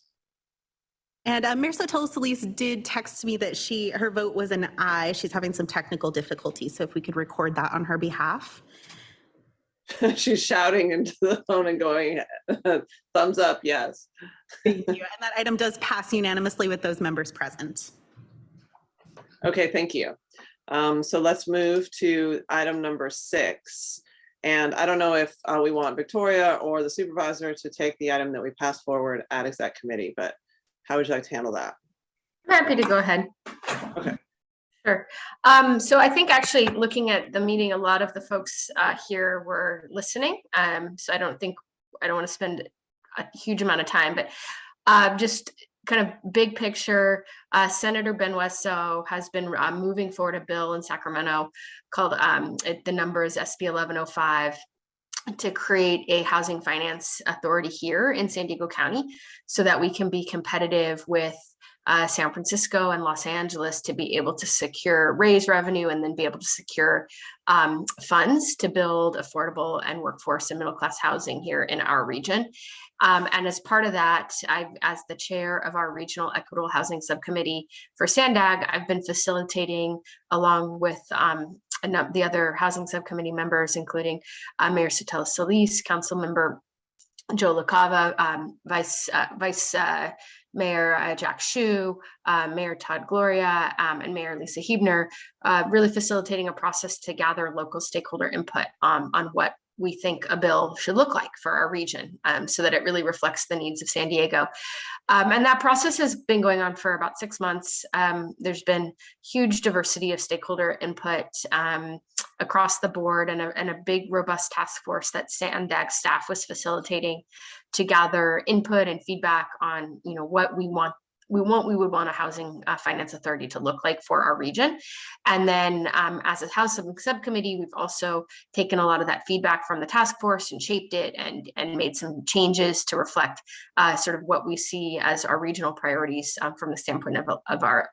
And Mayor Sotelo Solis did text me that her vote was an aye. She's having some technical difficulties, so if we could record that on her behalf.
She's shouting into the phone and going, thumbs up, yes.
Thank you. And that item does pass unanimously with those members present.
Okay, thank you. So let's move to item number 6. And I don't know if we want Victoria or the supervisor to take the item that we passed forward at exec committee, but how would you like to handle that?
I'm happy to go ahead.
Okay.
Sure. So I think actually looking at the meeting, a lot of the folks here were listening. So I don't want to spend a huge amount of time, but just kind of big picture, Senator Ben Wesso has been moving forward a bill in Sacramento called, the number is SB 1105, to create a housing finance authority here in San Diego County so that we can be competitive with San Francisco and Los Angeles to be able to raise revenue and then be able to secure funds to build affordable and workforce and middle-class housing here in our region. And as part of that, as the chair of our regional equitable housing subcommittee for SANDAG, I've been facilitating along with the other housing subcommittee members, including Mayor Sotelo Solis, Council Member Joe LaCava, Vice Mayor Jack Hsu, Mayor Todd Gloria, and Mayor Lisa Huebner, really facilitating a process to gather local stakeholder input on what we think a bill should look like for our region, so that it really reflects the needs of San Diego. And that process has been going on for about 6 months. There's been huge diversity of stakeholder input across the board, and a big, robust task force that SANDAG staff was facilitating to gather input and feedback on, what we would want a housing finance authority to look like for our region. And then as a housing subcommittee, we've also taken a lot of that feedback from the task force and shaped it and made some changes to reflect sort of what we see as our regional priorities from the standpoint of our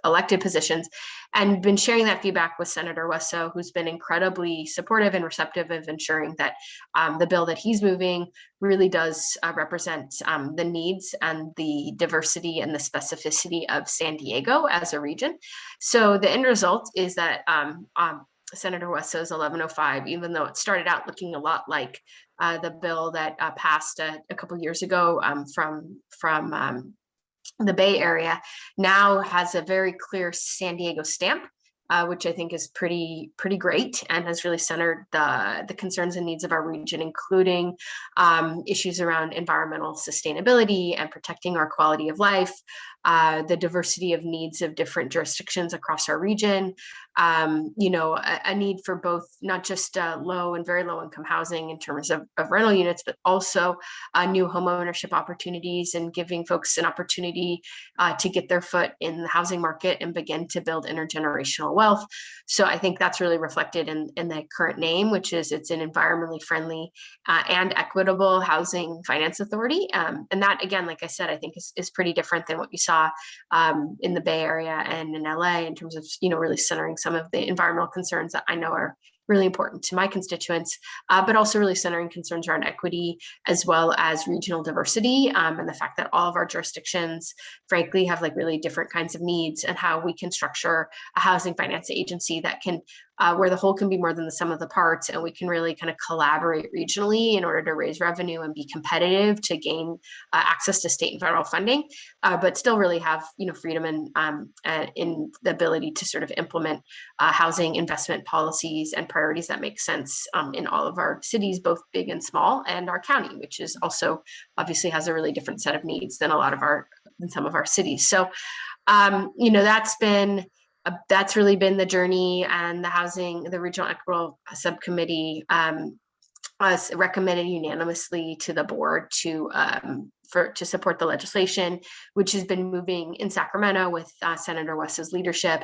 elected positions, and been sharing that feedback with Senator Wesso, who's been incredibly supportive and receptive of ensuring that the bill that he's moving really does represent the needs and the diversity and the specificity of San Diego as a region. So the end result is that Senator Wesso's 1105, even though it started out looking a lot like the bill that passed a couple of years ago from the Bay Area, now has a very clear San Diego stamp, which I think is pretty great, and has really centered the concerns and needs of our region, including issues around environmental sustainability and protecting our quality of life, the diversity of needs of different jurisdictions across our region, a need for both, not just low and very low income housing in terms of rental units, but also new home ownership opportunities and giving folks an opportunity to get their foot in the housing market and begin to build intergenerational wealth. So I think that's really reflected in the current name, which is it's an environmentally friendly and equitable housing finance authority. And that, again, like I said, I think is pretty different than what you saw in the Bay Area and in LA in terms of, really centering some of the environmental concerns that I know are really important to my constituents, but also really centering concerns around equity as well as regional diversity, and the fact that all of our jurisdictions, frankly, have like really different kinds of needs, and how we can structure a housing finance agency that can, where the whole can be more than the sum of the parts, and we can really kind of collaborate regionally in order to raise revenue and be competitive to gain access to state and federal funding, but still really have, freedom and in the ability to sort of implement housing investment policies and priorities that make sense in all of our cities, both big and small, and our county, which is also obviously has a really different set of needs than some of our cities. So, that's really been the journey, and the Regional Equitable Subcommittee was recommended unanimously to the board to support the legislation, which has been moving in Sacramento with Senator West's leadership,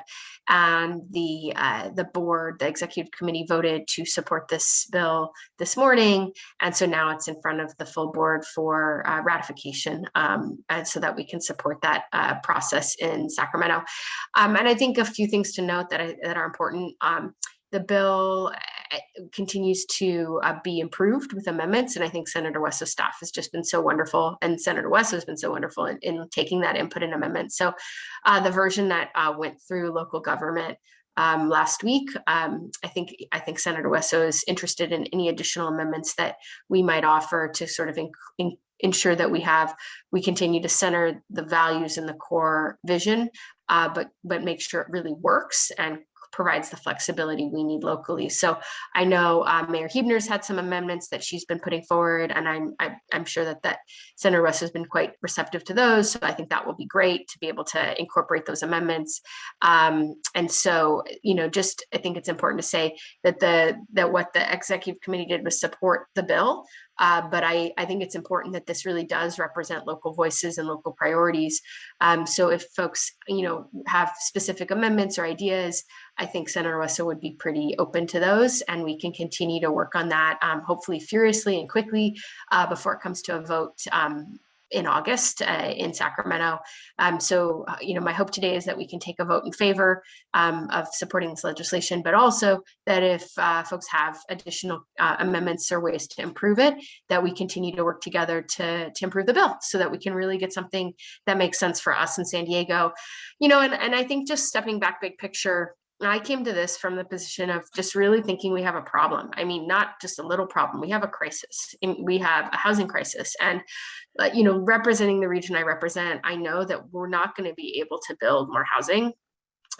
and the executive committee voted to support this bill this morning, and so now it's in front of the full board for ratification, and so that we can support that process in Sacramento. And I think a few things to note that are important. The bill continues to be improved with amendments, and I think Senator West's staff has just been so wonderful, and Senator West has been so wonderful in taking that input and amendments. So the version that went through local government last week, I think Senator West is interested in any additional amendments that we might offer to sort of ensure that we continue to center the values in the core vision, but make sure it really works and provides the flexibility we need locally. So I know Mayor Huebner's had some amendments that she's been putting forward, and I'm sure that Senator West has been quite receptive to those. So I think that will be great to be able to incorporate those amendments. And so, I think it's important to say that what the executive committee did was support the bill. But I think it's important that this really does represent local voices and local priorities. So if folks, have specific amendments or ideas, I think Senator Wessa would be pretty open to those, and we can continue to work on that, hopefully furiously and quickly before it comes to a vote in August in Sacramento. So, my hope today is that we can take a vote in favor of supporting this legislation, but also that if folks have additional amendments or ways to improve it, that we continue to work together to improve the bill so that we can really get something that makes sense for us in San Diego. And I think just stepping back big picture, I came to this from the position of just really thinking we have a problem. I mean, not just a little problem, we have a crisis. We have a housing crisis. And, representing the region I represent, I know that we're not going to be able to build more housing,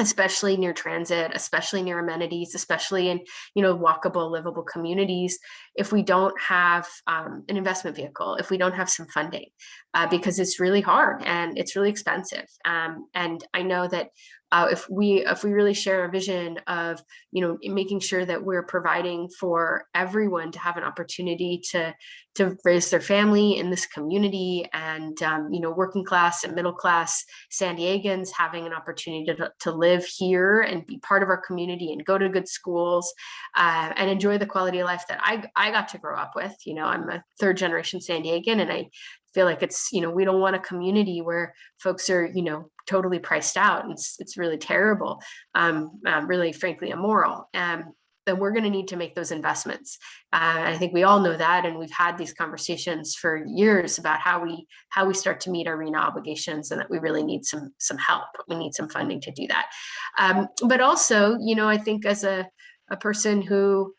especially near transit, especially near amenities, especially in, walkable, livable communities, if we don't have an investment vehicle, if we don't have some funding, because it's really hard and it's really expensive. And I know that if we really share a vision of, making sure that we're providing for everyone to have an opportunity to raise their family in this community, and, working class and middle class San Diegans having an opportunity to live here and be part of our community and go to good schools, and enjoy the quality of life that I got to grow up with. I'm a third generation San Diegan, and I feel like it's, we don't want a community where folks are, totally priced out. And it's really terrible, really, frankly, immoral. Then we're going to need to make those investments. I think we all know that, and we've had these conversations for years about how we start to meet our RENA obligations, and that we really need some help. We need some funding to do that. But also, I think as a person who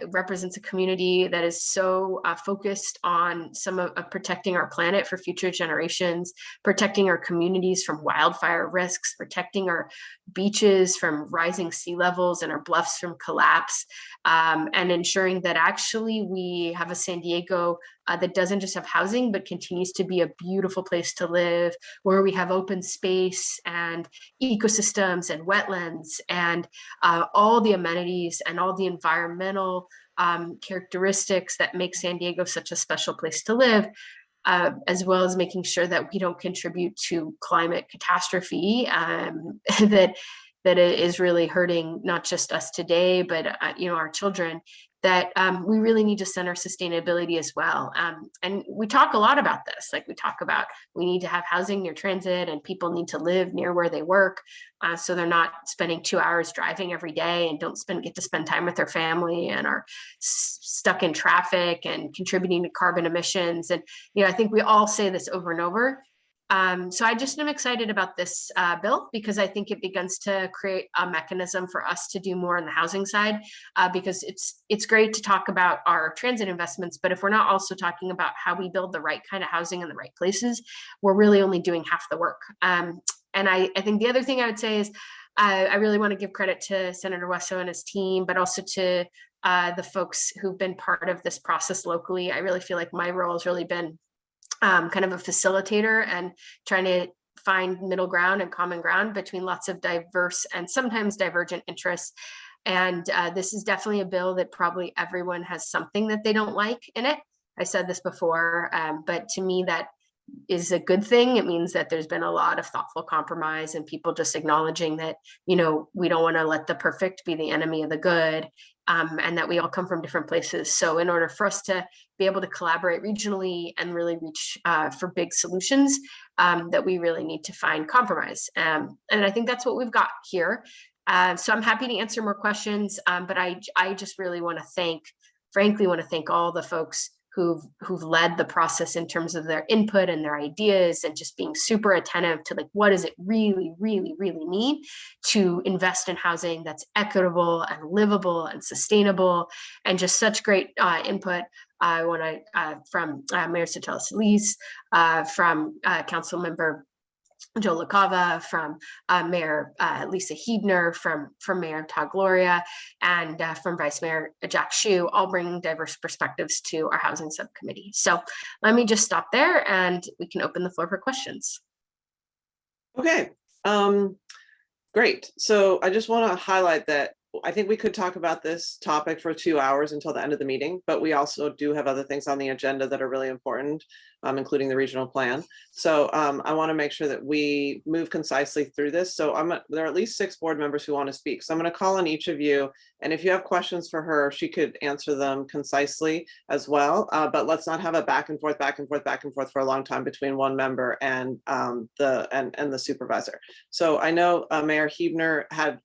represents a community that is so focused on some of protecting our planet for future generations, protecting our communities from wildfire risks, protecting our beaches from rising sea levels and our bluffs from collapse, and ensuring that actually we have a San Diego that doesn't just have housing, but continues to be a beautiful place to live, where we have open space and ecosystems and wetlands and all the amenities and all the environmental characteristics that make San Diego such a special place to live, as well as making sure that we don't contribute to climate catastrophe that it is really hurting not just us today, but our children, that we really need to center sustainability as well. And we talk a lot about this, like we talk about we need to have housing near transit and people need to live near where they work, so they're not spending 2 hours driving every day and don't get to spend time with their family and are stuck in traffic and contributing to carbon emissions. And I think we all say this over and over. So I just am excited about this bill because I think it begins to create a mechanism for us to do more on the housing side, because it's great to talk about our transit investments, but if we're not also talking about how we build the right kind of housing in the right places, we're really only doing half the work. And I think the other thing I would say is I really want to give credit to Senator Wesso and his team, but also to the folks who've been part of this process locally. I really feel like my role has really been kind of a facilitator and trying to find middle ground and common ground between lots of diverse and sometimes divergent interests. And this is definitely a bill that probably everyone has something that they don't like in it. I said this before, but to me that is a good thing. It means that there's been a lot of thoughtful compromise and people just acknowledging that, we don't want to let the perfect be the enemy of the good, and that we all come from different places. So in order for us to be able to collaborate regionally and really reach for big solutions, that we really need to find compromise. And I think that's what we've got here. So I'm happy to answer more questions, but I just really want to frankly want to thank all the folks who've led the process in terms of their input and their ideas and just being super attentive to what does it really, really, really mean to invest in housing that's equitable and livable and sustainable, and just such great input. I want to from Mayor Sotelo Solis, from Council Member Joe LaCava, from Mayor Lisa Huebner, from Mayor Todd Gloria, and from Vice Mayor Jack Hsu, all bringing diverse perspectives to our housing subcommittee. So let me just stop there and we can open the floor for questions.
Okay, great. So I just want to highlight that I think we could talk about this topic for 2 hours until the end of the meeting, but we also do have other things on the agenda that are really important, including the regional plan. So I want to make sure that we move concisely through this. So there are at least 6 board members who want to speak. So I'm going to call on each of you. And if you have questions for her, she could answer them concisely as well. But let's not have a back and forth for a long time between one member and the supervisor. So I know Mayor Huebner had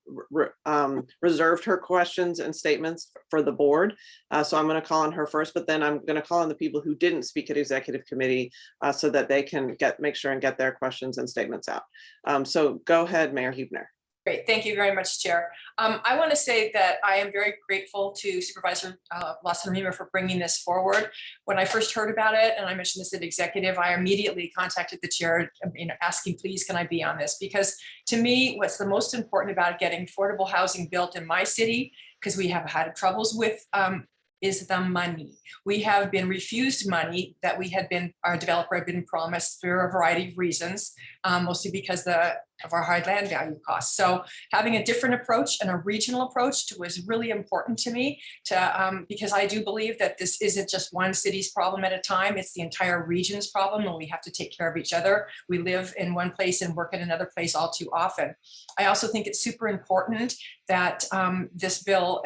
reserved her questions and statements for the board. So I'm going to call on her first, but then I'm going to call on the people who didn't speak at executive committee so that they can make sure and get their questions and statements out. So go ahead, Mayor Huebner.
Great, thank you very much, Chair. I want to say that I am very grateful to Supervisor Wasserman for bringing this forward. When I first heard about it, and I mentioned this at executive, I immediately contacted the chair, asking, please, can I be on this? Because to me, what's the most important about getting affordable housing built in my city, because we have had troubles with, is the money. We have been refused money that our developer had been promised for a variety of reasons, mostly because of our high land value costs. So having a different approach and a regional approach was really important to me because I do believe that this isn't just one city's problem at a time, it's the entire region's problem, and we have to take care of each other. We live in one place and work in another place all too often. I also think it's super important that this bill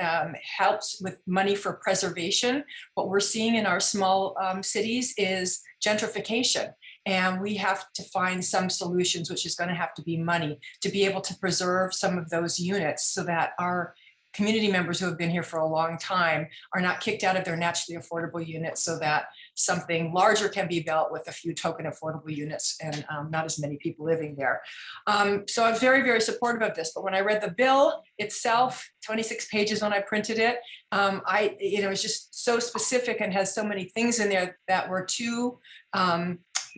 helps with money for preservation. What we're seeing in our small cities is gentrification. And we have to find some solutions, which is going to have to be money, to be able to preserve some of those units so that our community members who have been here for a long time are not kicked out of their naturally affordable units, so that something larger can be built with a few token affordable units and not as many people living there. So I'm very, very supportive of this. But when I read the bill itself, 26 pages when I printed it, it's just so specific and has so many things in there that were too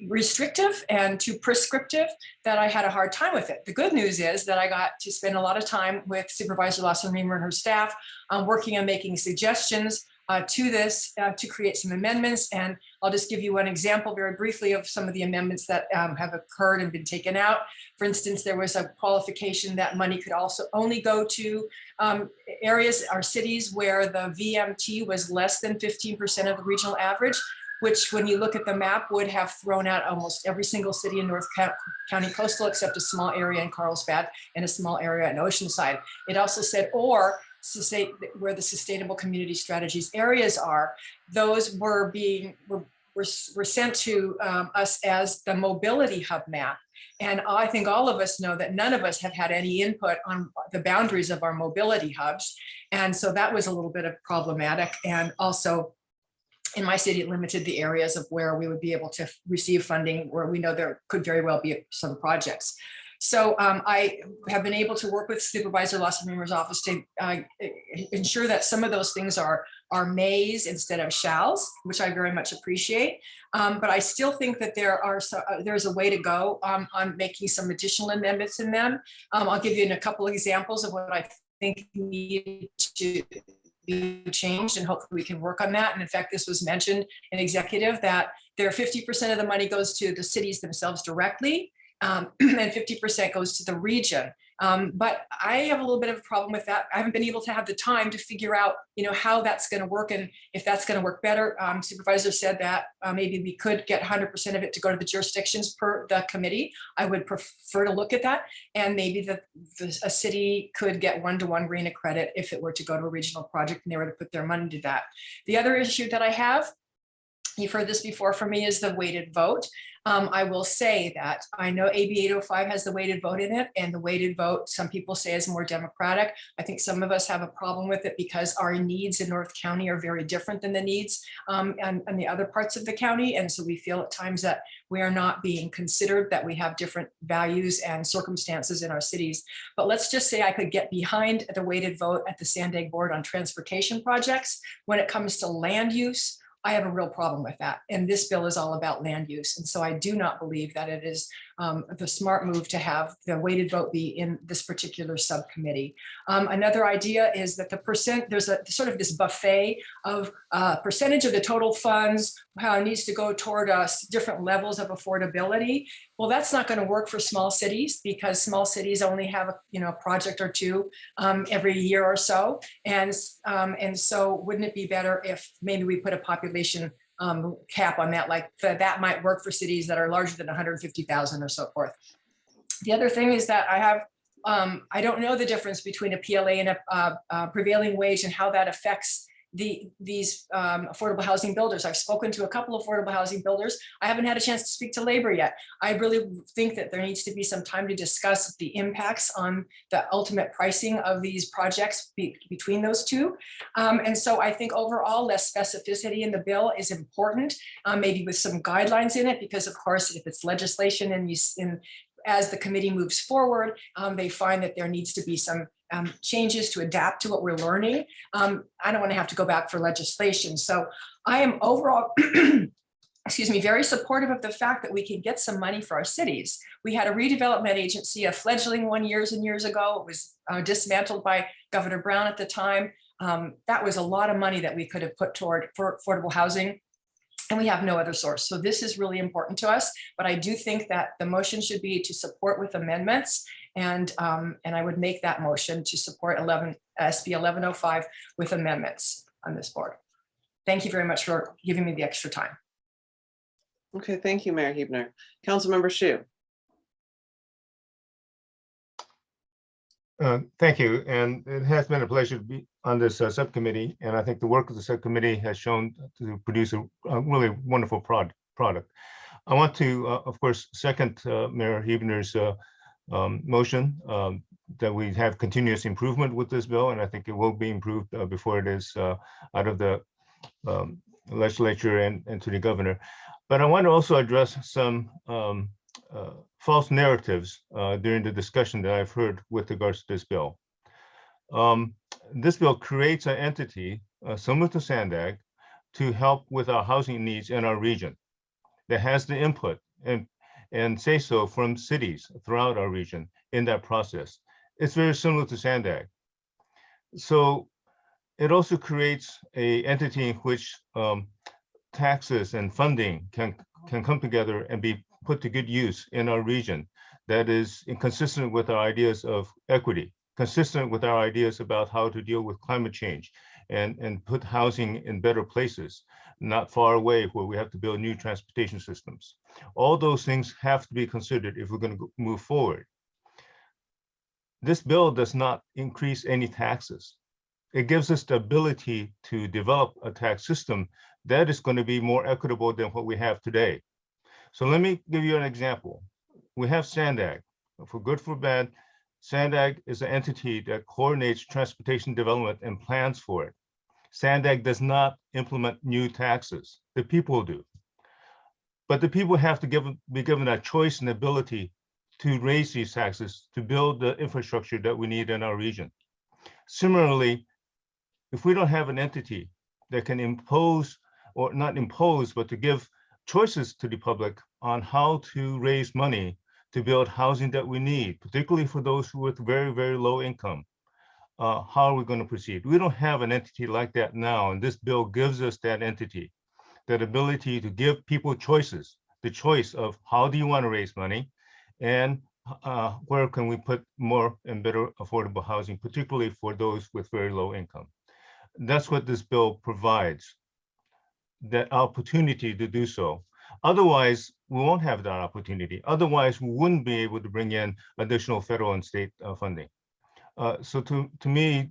restrictive and too prescriptive that I had a hard time with it. The good news is that I got to spend a lot of time with Supervisor Wasserman and her staff working on making suggestions to this to create some amendments. And I'll just give you one example very briefly of some of the amendments that have occurred and been taken out. For instance, there was a qualification that money could also only go to areas or cities where the VMT was less than 15% of the regional average, which when you look at the map would have thrown out almost every single city in North County Coastal except a small area in Carlsbad and a small area in Oceanside. It also said, or where the sustainable community strategies areas are, those were sent to us as the mobility hub map. And I think all of us know that none of us have had any input on the boundaries of our mobility hubs. And so that was a little bit of problematic. And also, in my city, it limited the areas of where we would be able to receive funding where we know there could very well be some projects. So I have been able to work with Supervisor Lasser-Memer's office to ensure that some of those things are mays instead of shalls, which I very much appreciate. But I still think that there's a way to go on making some additional amendments in them. I'll give you a couple of examples of what I think needed to be changed, and hopefully we can work on that. And in fact, this was mentioned in executive that there 50% of the money goes to the cities themselves directly, and 50% goes to the region. But I have a little bit of a problem with that. I haven't been able to have the time to figure out, how that's going to work and if that's going to work better. Supervisor said that maybe we could get 100% of it to go to the jurisdictions per the committee. I would prefer to look at that, and maybe a city could get one-to-one RENA credit if it were to go to a regional project and they were to put their money to that. The other issue that I have, you've heard this before for me, is the weighted vote. I will say that I know AB 805 has the weighted vote in it, and the weighted vote, some people say, is more democratic. I think some of us have a problem with it because our needs in North County are very different than the needs and the other parts of the county. And so we feel at times that we are not being considered, that we have different values and circumstances in our cities. But let's just say I could get behind the weighted vote at the Sandag Board on transportation projects. When it comes to land use, I have a real problem with that. And this bill is all about land use. And so I do not believe that it is the smart move to have the weighted vote be in this particular subcommittee. Another idea is that there's a sort of this buffet of percentage of the total funds, how it needs to go toward different levels of affordability. Well, that's not going to work for small cities because small cities only have a project or two every year or so. And so wouldn't it be better if maybe we put a population cap on that, like that might work for cities that are larger than 150,000 or so forth. The other thing is that I don't know the difference between a PLA and a prevailing wage and how that affects these affordable housing builders. I've spoken to a couple of affordable housing builders. I haven't had a chance to speak to labor yet. I really think that there needs to be some time to discuss the impacts on the ultimate pricing of these projects between those two. And so I think overall less specificity in the bill is important, maybe with some guidelines in it, because of course, if it's legislation and as the committee moves forward, they find that there needs to be some changes to adapt to what we're learning. I don't want to have to go back for legislation. So I am overall, very supportive of the fact that we can get some money for our cities. We had a redevelopment agency, a fledgling one years and years ago. It was dismantled by Governor Brown at the time. That was a lot of money that we could have put toward for affordable housing. And we have no other source. So this is really important to us, but I do think that the motion should be to support with amendments. And I would make that motion to support SB 1105 with amendments on this board. Thank you very much for giving me the extra time.
Okay, thank you, Mayor Huebner. Councilmember Shu.
Thank you. And it has been a pleasure to be on this subcommittee. And I think the work of the subcommittee has shown to produce a really wonderful product. I want to, of course, second Mayor Huebner's motion that we have continuous improvement with this bill. And I think it will be improved before it is out of the legislature and to the governor. But I want to also address some false narratives during the discussion that I've heard with regards to this bill. This bill creates an entity similar to Sandag to help with our housing needs in our region that has the input and say so from cities throughout our region in that process. It's very similar to Sandag. So It also creates a entity in which taxes and funding can come together and be put to good use in our region that is consistent with our ideas of equity, consistent with our ideas about how to deal with climate change and put housing in better places, not far away where we have to build new transportation systems. All those things have to be considered if we're going to move forward. This bill does not increase any taxes. It gives us the ability to develop a tax system that is going to be more equitable than what we have today. So let me give you an example. We have SANDAG. For good, for bad, SANDAG is an entity that coordinates transportation development and plans for it. SANDAG does not implement new taxes. The people do. But the people have to be given a choice and ability to raise these taxes to build the infrastructure that we need in our region. Similarly, if we don't have an entity that can impose, or not impose, but to give choices to the public on how to raise money to build housing that we need, particularly for those who with very, very low income, how are we going to proceed? We don't have an entity like that now, and this bill gives us that entity, that ability to give people choices, the choice of how do you want to raise money, and where can we put more and better affordable housing, particularly for those with very low income. That's what this bill provides, that opportunity to do so. Otherwise, we won't have that opportunity. Otherwise, we wouldn't be able to bring in additional federal and state funding. So to me,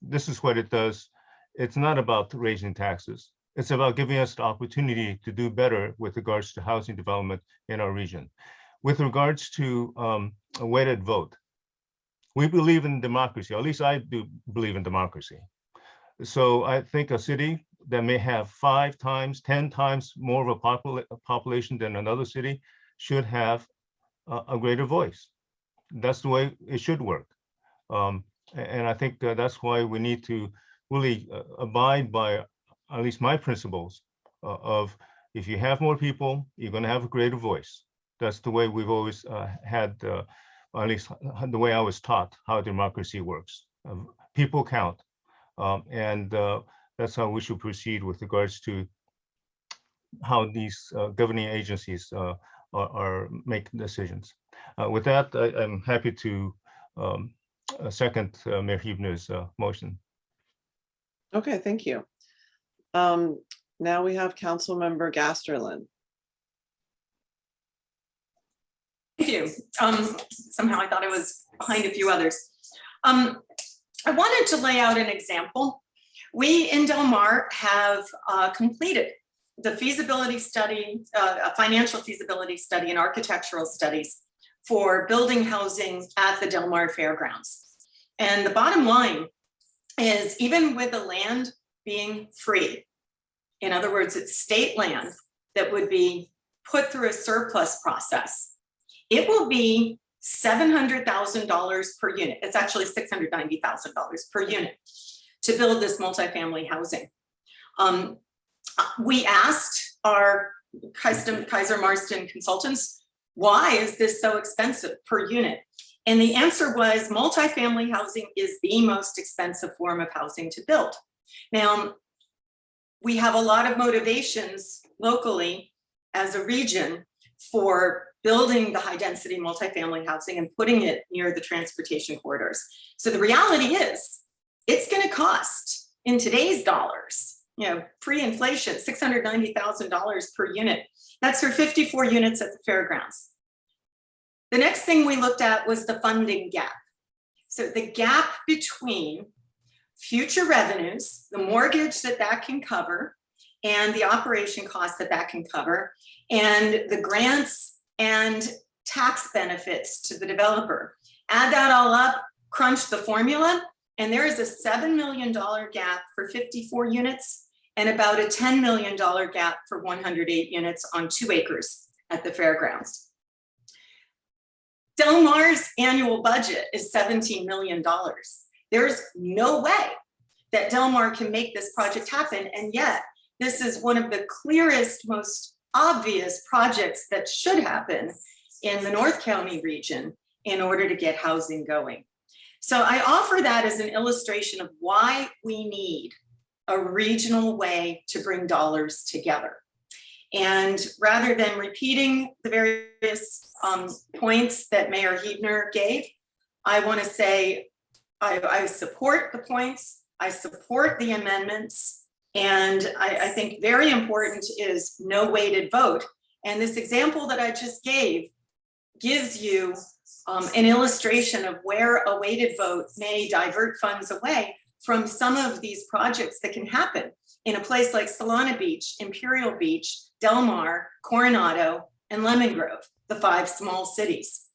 this is what it does. It's not about raising taxes. It's about giving us the opportunity to do better with regards to housing development in our region. With regards to a weighted vote, we believe in democracy, or at least I do believe in democracy. So I think a city that may have 5 times, 10 times more of a population than another city should have a greater voice. That's the way it should work. And I think that's why we need to really abide by at least my principles of if you have more people, you're going to have a greater voice. That's the way we've always had, at least the way I was taught how democracy works. People count. And that's how we should proceed with regards to how these governing agencies are making decisions. With that, I'm happy to second Mayor Huebner's motion.
Okay, thank you. Now we have Councilmember Gasterlin.
Thank you. Somehow I thought I was behind a few others. I wanted to lay out an example. We in Del Mar have completed the feasibility study, a financial feasibility study and architectural studies for building housing at the Del Mar Fairgrounds. And the bottom line is, even with the land being free, in other words, it's state land that would be put through a surplus process, it will be $700,000 per unit. It's actually $690,000 per unit to build this multifamily housing. We asked our Kaiser Marston consultants, why is this so expensive per unit? And the answer was multifamily housing is the most expensive form of housing to build. Now, we have a lot of motivations locally as a region for building the high density multifamily housing and putting it near the transportation corridors. So the reality is it's going to cost in today's dollars, pre-inflation, $690,000 per unit. That's for 54 units at the fairgrounds. The next thing we looked at was the funding gap. So the gap between future revenues, the mortgage that can cover, and the operation costs that can cover, and the grants and tax benefits to the developer. Add that all up, crunch the formula, and there is a $7 million gap for 54 units and about a $10 million gap for 108 units on 2 acres at the fairgrounds. Del Mar's annual budget is $17 million. There's no way that Del Mar can make this project happen, and yet this is one of the clearest, most obvious projects that should happen in the North County region in order to get housing going. So I offer that as an illustration of why we need a regional way to bring dollars together. And rather than repeating the various points that Mayor Huebner gave, I want to say I support the points, I support the amendments, and I think very important is no weighted vote. And this example that I just gave gives you an illustration of where a weighted vote may divert funds away from some of these projects that can happen in a place like Solana Beach, Imperial Beach, Del Mar, Coronado, and Lemon Grove, the 5 small cities.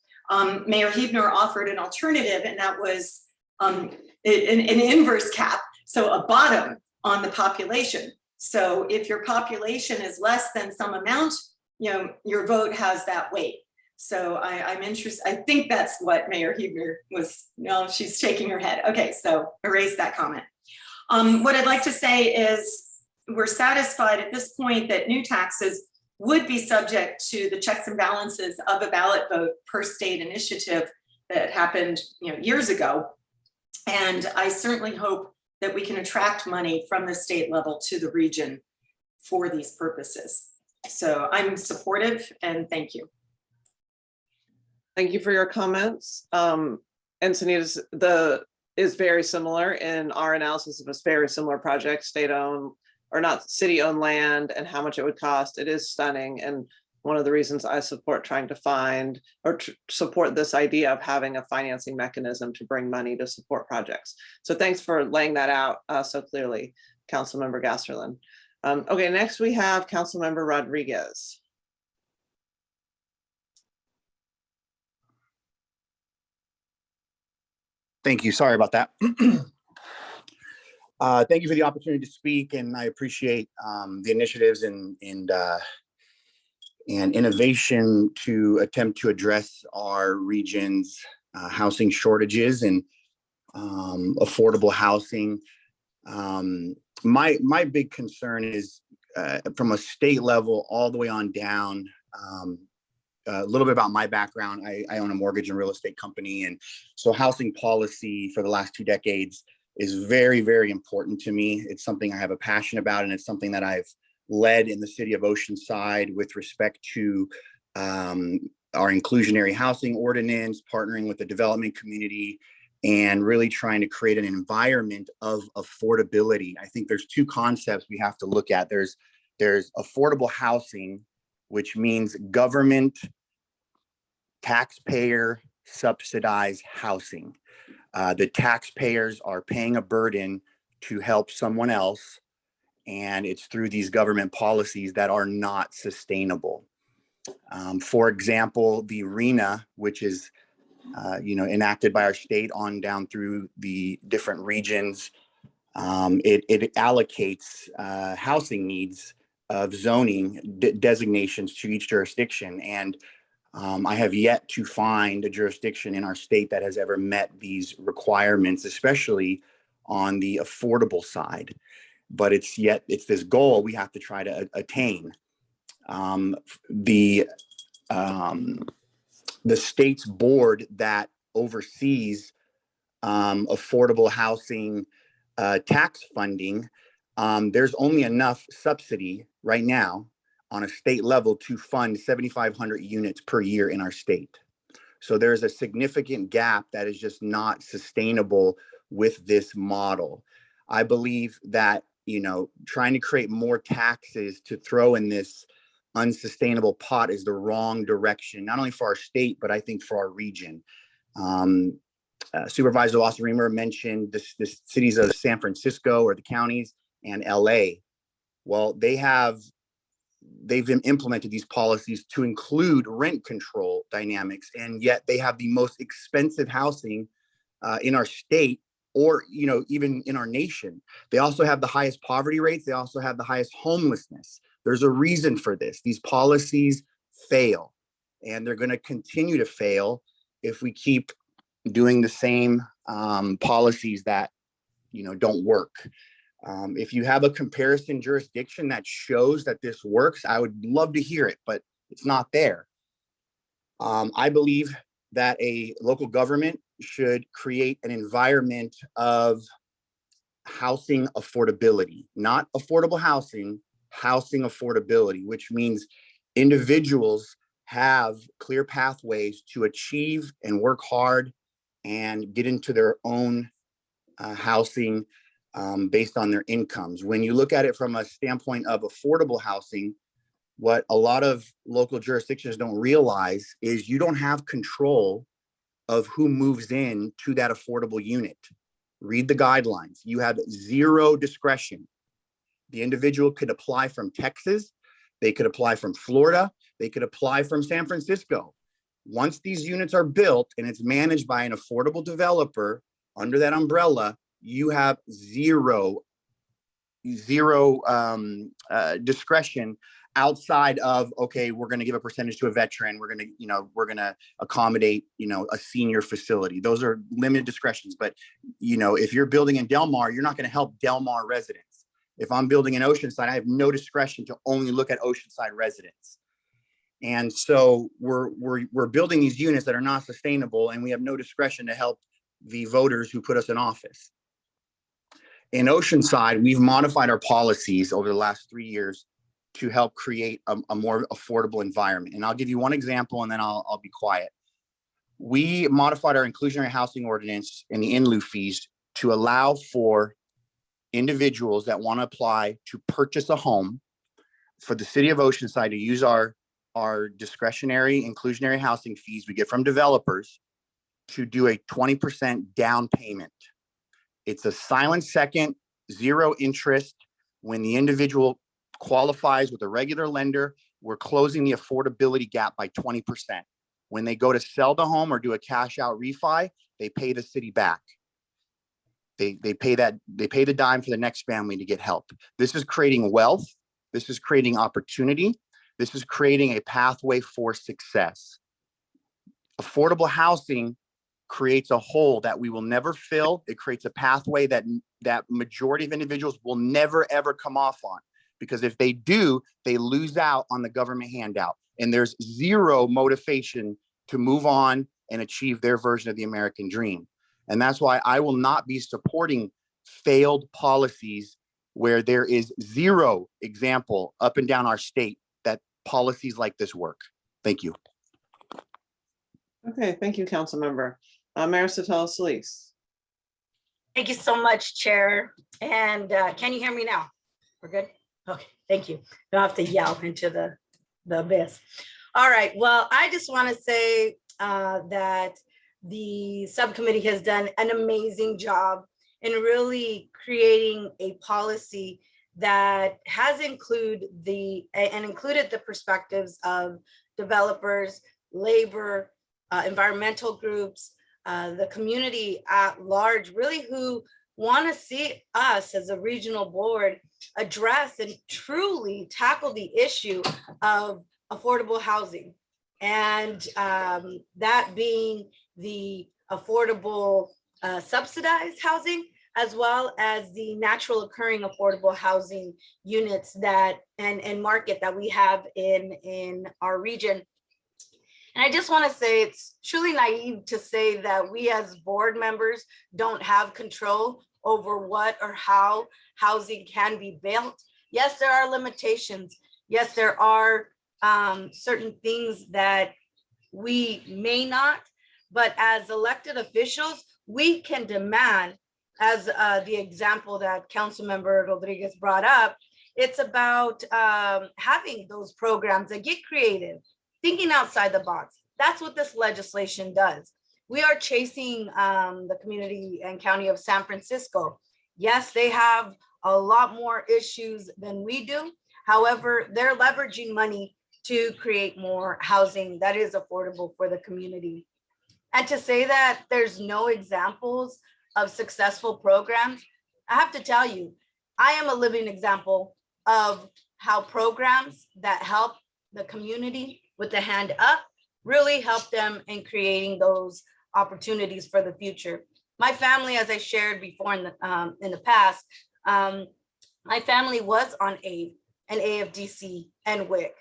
Mayor Huebner offered an alternative, and that was an inverse cap, so a bottom on the population. So if your population is less than some amount, your vote has that weight. So I'm interested, I think that's what Mayor Huebner was, no, she's shaking her head. Okay, so erase that comment. What I'd like to say is we're satisfied at this point that new taxes would be subject to the checks and balances of a ballot vote per state initiative that happened years ago. And I certainly hope that we can attract money from the state level to the region for these purposes. So I'm supportive and thank you.
Thank you for your comments. Encinitas is very similar in our analysis of a very similar project, state-owned or not city-owned land, and how much it would cost. It is stunning, and one of the reasons I support trying to find or support this idea of having a financing mechanism to bring money to support projects. So thanks for laying that out so clearly, Councilmember Gasterlin. Okay, next we have Councilmember Rodriguez.
Thank you. Sorry about that. Thank you for the opportunity to speak, and I appreciate the initiatives and innovation to attempt to address our region's housing shortages and affordable housing. My big concern is from a state level all the way on down. A little bit about my background. I own a mortgage and real estate company, and so housing policy for the last 2 decades is very, very important to me. It's something I have a passion about, and it's something that I've led in the city of Oceanside with respect to our inclusionary housing ordinance, partnering with the development community, and really trying to create an environment of affordability. I think there's 2 concepts we have to look at. There's affordable housing, which means government, taxpayer subsidized housing. The taxpayers are paying a burden to help someone else, and it's through these government policies that are not sustainable. For example, the RENA, which is enacted by our state on down through the different regions, it allocates housing needs of zoning designations to each jurisdiction. And I have yet to find a jurisdiction in our state that has ever met these requirements, especially on the affordable side. But it's this goal we have to try to attain. The state's board that oversees affordable housing tax funding, there's only enough subsidy right now on a state level to fund 7,500 units per year in our state. So there's a significant gap that is just not sustainable with this model. I believe that, trying to create more taxes to throw in this unsustainable pot is the wrong direction, not only for our state, but I think for our region. Supervisor Wasserreimer mentioned the cities of San Francisco or the counties and LA. Well, they've implemented these policies to include rent control dynamics, and yet they have the most expensive housing in our state, or even in our nation. They also have the highest poverty rates. They also have the highest homelessness. There's a reason for this. These policies fail, and they're going to continue to fail if we keep doing the same policies that don't work. If you have a comparison jurisdiction that shows that this works, I would love to hear it, but it's not there. I believe that a local government should create an environment of housing affordability, not affordable housing, housing affordability, which means individuals have clear pathways to achieve and work hard and get into their own housing based on their incomes. When you look at it from a standpoint of affordable housing, what a lot of local jurisdictions don't realize is you don't have control of who moves in to that affordable unit. Read the guidelines. You have zero discretion. The individual could apply from Texas. They could apply from Florida. They could apply from San Francisco. Once these units are built and it's managed by an affordable developer under that umbrella, you have zero discretion outside of, okay, we're going to give a percentage to a veteran. We're going to accommodate, a senior facility. Those are limited discretions. But, if you're building in Del Mar, you're not going to help Del Mar residents. If I'm building in Oceanside, I have no discretion to only look at Oceanside residents. And so we're building these units that are not sustainable, and we have no discretion to help the voters who put us in office. In Oceanside, we've modified our policies over the last 3 years to help create a more affordable environment. And I'll give you one example, and then I'll be quiet. We modified our inclusionary housing ordinance and the in-lieu fees to allow for individuals that want to apply to purchase a home for the city of Oceanside to use our discretionary inclusionary housing fees we get from developers to do a 20% down payment. It's a silent second, zero interest. When the individual qualifies with a regular lender, we're closing the affordability gap by 20%. When they go to sell the home or do a cash out refi, they pay the city back. They pay the dime for the next family to get help. This is creating wealth. This is creating opportunity. This is creating a pathway for success. Affordable housing creates a hole that we will never fill. It creates a pathway that majority of individuals will never, ever come off on. Because if they do, they lose out on the government handout. And there's zero motivation to move on and achieve their version of the American dream. And that's why I will not be supporting failed policies where there is zero example up and down our state that policies like this work. Thank you.
Okay, thank you, council member. Mayor Sotelo Solis.
Thank you so much, Chair. And can you hear me now? We're good? Okay, thank you. Don't have to yell into the abyss. All right, well, I just want to say that the subcommittee has done an amazing job in really creating a policy that has included the perspectives of developers, labor, environmental groups, the community at large, really who want to see us as a regional board address and truly tackle the issue of affordable housing. And that being the affordable subsidized housing, as well as the natural occurring affordable housing units that and market that we have in our region. And I just want to say it's truly naive to say that we as board members don't have control over what or how housing can be built. Yes, there are limitations. Yes, there are certain things that we may not, but as elected officials, we can demand, as the example that Councilmember Rodriguez brought up, it's about having those programs that get creative, thinking outside the box. That's what this legislation does. We are chasing the community and county of San Francisco. Yes, they have a lot more issues than we do. However, they're leveraging money to create more housing that is affordable for the community. And to say that there's no examples of successful programs, I have to tell you, I am a living example of how programs that help the community with the hand up really help them in creating those opportunities for the future. My family, as I shared before in the past, my family was on AID and AFDC and WIC.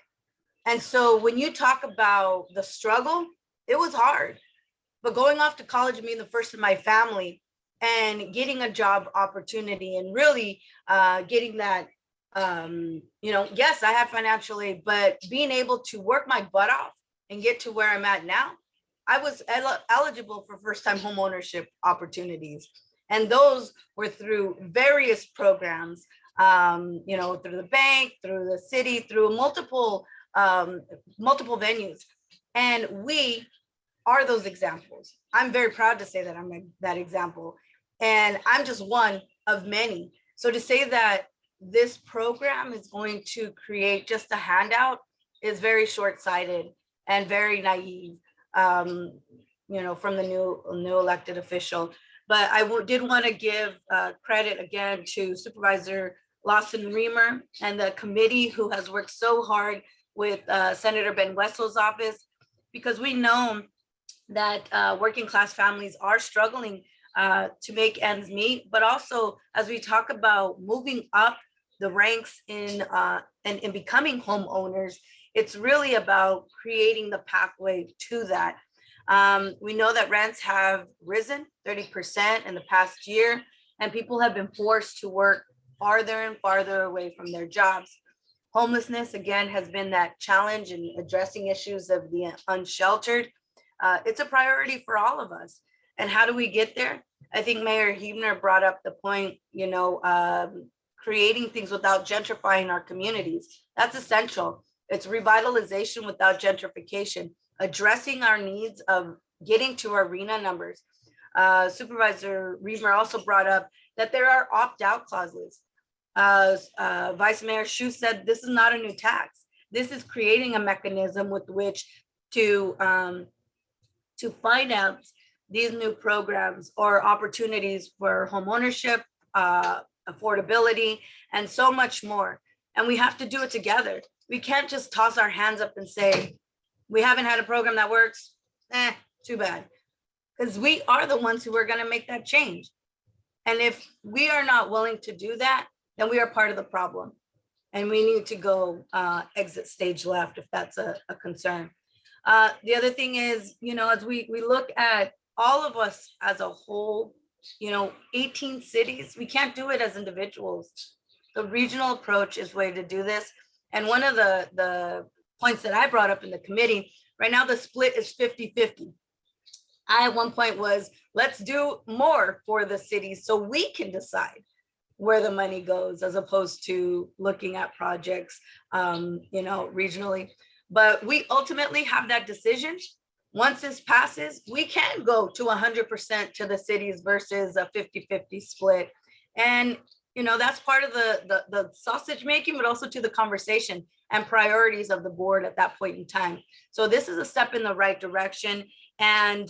And so when you talk about the struggle, it was hard. but going off to college and being the first in my family and getting a job opportunity and really getting that, yes, I had financial aid, but being able to work my butt off and get to where I'm at now, I was eligible for first-time home ownership opportunities. And those were through various programs, through the bank, through the city, through multiple venues. And we are those examples. I'm very proud to say that I'm that example. And I'm just one of many. So to say that this program is going to create just a handout is very short-sighted and very naive, from the new elected official. But I did want to give credit again to Supervisor Lawson Reamer and the committee who has worked so hard with Senator Ben Wessel's office, because we know that working class families are struggling to make ends meet, but also as we talk about moving up the ranks in and becoming homeowners, it's really about creating the pathway to that. We know that rents have risen 30% in the past year, and people have been forced to work farther and farther away from their jobs. Homelessness, again, has been that challenge in addressing issues of the unsheltered. It's a priority for all of us. And how do we get there? I think Mayor Huebner brought up the point, creating things without gentrifying our communities. That's essential. It's revitalization without gentrification, addressing our needs of getting to our RHNA numbers. Supervisor Reamer also brought up that there are opt-out clauses. Vice Mayor Shu said this is not a new tax. This is creating a mechanism with which to finance these new programs or opportunities for homeownership, affordability, and so much more. And we have to do it together. We can't just toss our hands up and say, we haven't had a program that works, too bad. Because we are the ones who are gonna make that change. And if we are not willing to do that, then we are part of the problem. And we need to go exit stage left if that's a concern. The other thing is, as we look at all of us as a whole, 18 cities, we can't do it as individuals. The regional approach is way to do this. And one of the points that I brought up in the committee, right now the split is 50-50. I at one point was, let's do more for the cities so we can decide where the money goes as opposed to looking at projects, regionally. But we ultimately have that decision. Once this passes, we can go to 100% to the cities versus a 50-50 split. And, that's part of the sausage making, but also to the conversation and priorities of the board at that point in time. So this is a step in the right direction. And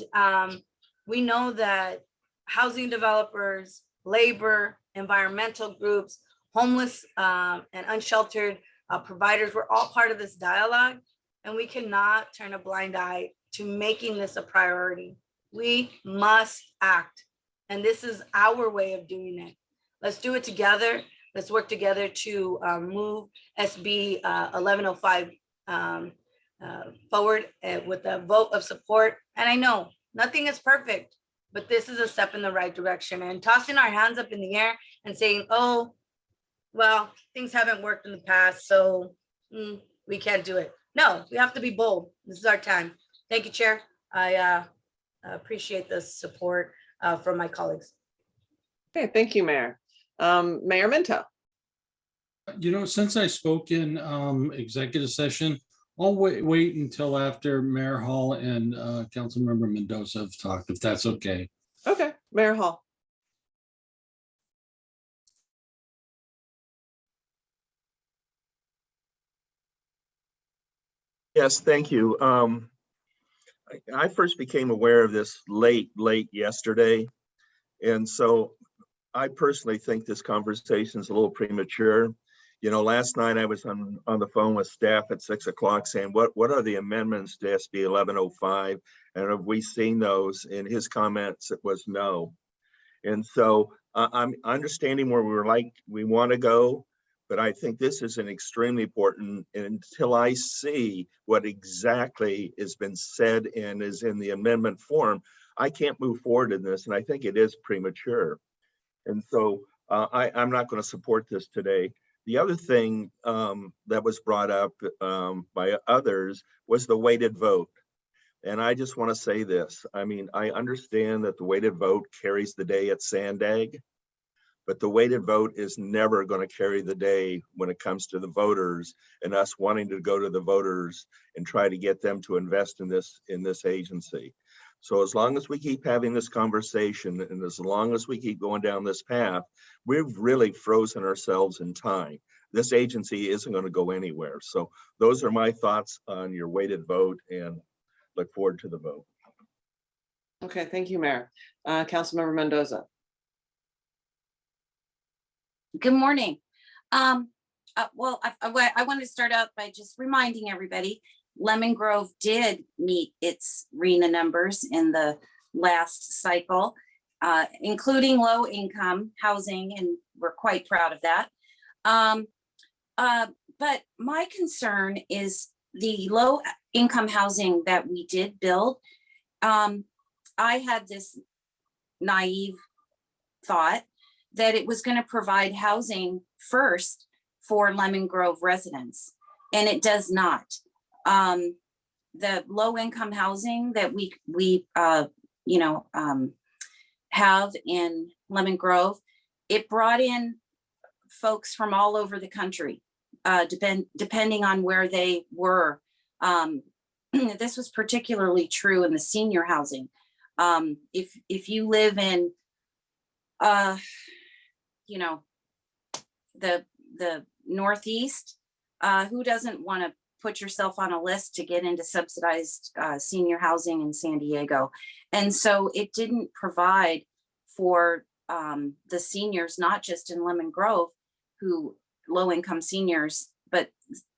we know that housing developers, labor, environmental groups, homeless and unsheltered providers, we're all part of this dialogue. And we cannot turn a blind eye to making this a priority. We must act. And this is our way of doing it. Let's do it together. Let's work together to move SB 1105 forward with a vote of support. And I know nothing is perfect, but this is a step in the right direction. And tossing our hands up in the air and saying, oh, well, things haven't worked in the past, so we can't do it. No, we have to be bold. This is our time. Thank you, Chair. I appreciate the support from my colleagues.
Okay, thank you, Mayor. Mayor Minto.
Since I spoke in executive session, I'll wait until after Mayor Hall and Councilmember Mendoza have talked, if that's okay.
Okay, Mayor Hall.
Yes, thank you. I first became aware of this late yesterday. And so I personally think this conversation is a little premature. Last night I was on the phone with staff at 6 o'clock saying, what are the amendments to SB 1105? And have we seen those? In his comments, it was no. And so I'm understanding where we want to go, but I think this is an extremely important, until I see what exactly has been said and is in the amendment form, I can't move forward in this, and I think it is premature. And so I'm not going to support this today. The other thing that was brought up by others was the weighted vote. And I just want to say this. I mean, I understand that the weighted vote carries the day at Sandag, but the weighted vote is never going to carry the day when it comes to the voters and us wanting to go to the voters and try to get them to invest in this agency. So as long as we keep having this conversation and as long as we keep going down this path, we've really frozen ourselves in time. This agency isn't going to go anywhere. So those are my thoughts on your weighted vote, and look forward to the vote.
Okay, thank you, Mayor. Councilmember Mendoza.
Good morning. Well, I wanted to start out by just reminding everybody, Lemon Grove did meet its RENA numbers in the last cycle, including low income housing, and we're quite proud of that. But my concern is the low income housing that we did build. I had this naive thought that it was going to provide housing first for Lemon Grove residents, and it does not. The low income housing that we have in Lemon Grove, it brought in folks from all over the country, depending on where they were. This was particularly true in the senior housing. If you live in the Northeast, who doesn't want to put yourself on a list to get into subsidized senior housing in San Diego? And so it didn't provide for the seniors, not just in Lemon Grove, who low-income seniors, but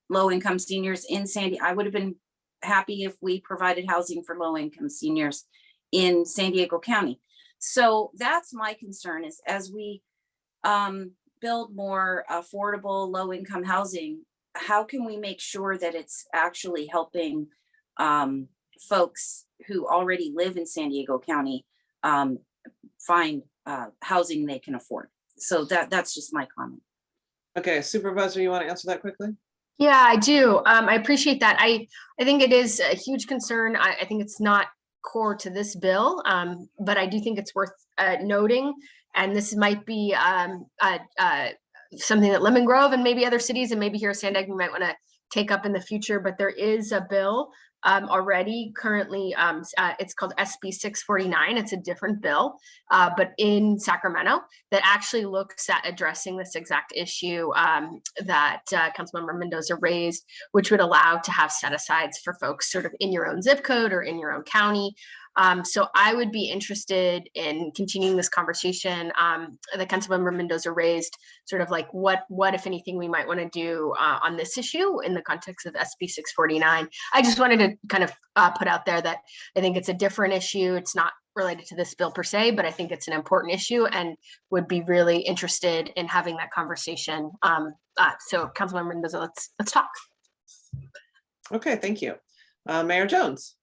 low-income seniors in San Diego. I would have been happy if we provided housing for low-income seniors in San Diego County. So that's my concern, is as we build more affordable low-income housing, how can we make sure that it's actually helping folks who already live in San Diego County find housing they can afford? So that's just my comment.
Okay, Supervisor, you want to answer that quickly?
Yeah, I do. I appreciate that. I think it is a huge concern. I think it's not core to this bill, but I do think it's worth noting. And this might be something that Lemon Grove and maybe other cities and maybe here at Sandag we might want to take up in the future. But there is a bill already currently, it's called SB 649. It's a different bill, but in Sacramento, that actually looks at addressing this exact issue that Councilmember Mendoza raised, which would allow to have set asides for folks sort of in your own zip code or in your own county. So I would be interested in continuing this conversation that Councilmember Mendoza raised, sort of like what if anything we might want to do on this issue in the context of SB 649. I just wanted to kind of put out there that I think it's a different issue. It's not related to this bill per se, but I think it's an important issue and would be really interested in having that conversation. So Councilmember Mendoza, let's talk.
Okay, thank you. Mayor Jones.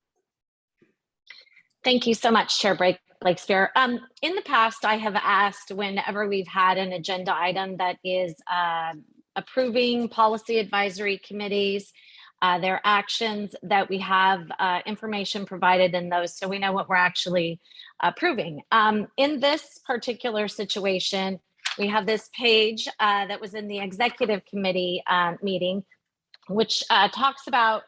Thank you so much, Chair Blakespear. In the past, I have asked whenever we've had an agenda item that is approving policy advisory committees, their actions, that we have information provided in those so we know what we're actually approving. In this particular situation, we have this page that was in the executive committee meeting, which talks about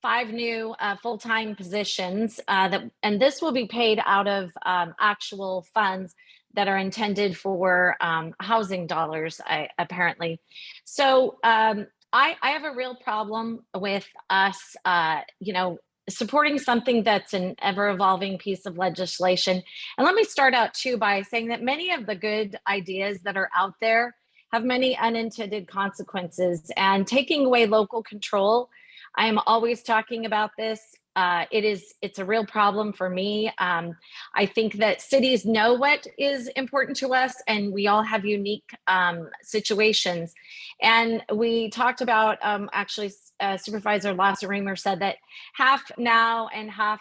5 new full-time positions and this will be paid out of actual funds that are intended for housing dollars, apparently. So I have a real problem with us, supporting something that's an ever-evolving piece of legislation. And let me start out too by saying that many of the good ideas that are out there have many unintended consequences, and taking away local control, I am always talking about this. It's a real problem for me. I think that cities know what is important to us, and we all have unique situations. And we talked about actually Supervisor Lasser-Remer said that half now and half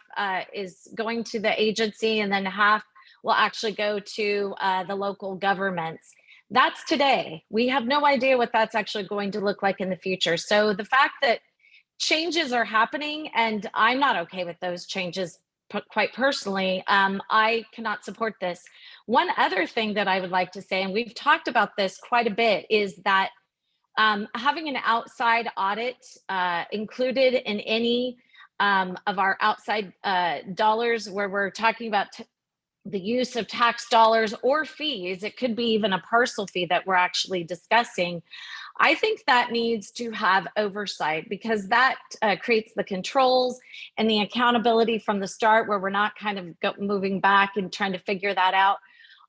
is going to the agency, and then half will actually go to the local governments. That's today. We have no idea what that's actually going to look like in the future. So the fact that changes are happening, and I'm not okay with those changes quite personally, I cannot support this. One other thing that I would like to say, and we've talked about this quite a bit, is that having an outside audit included in any of our outside dollars where we're talking about the use of tax dollars or fees, it could be even a parcel fee that we're actually discussing. I think that needs to have oversight, because that creates the controls and the accountability from the start, where we're not kind of moving back and trying to figure that out.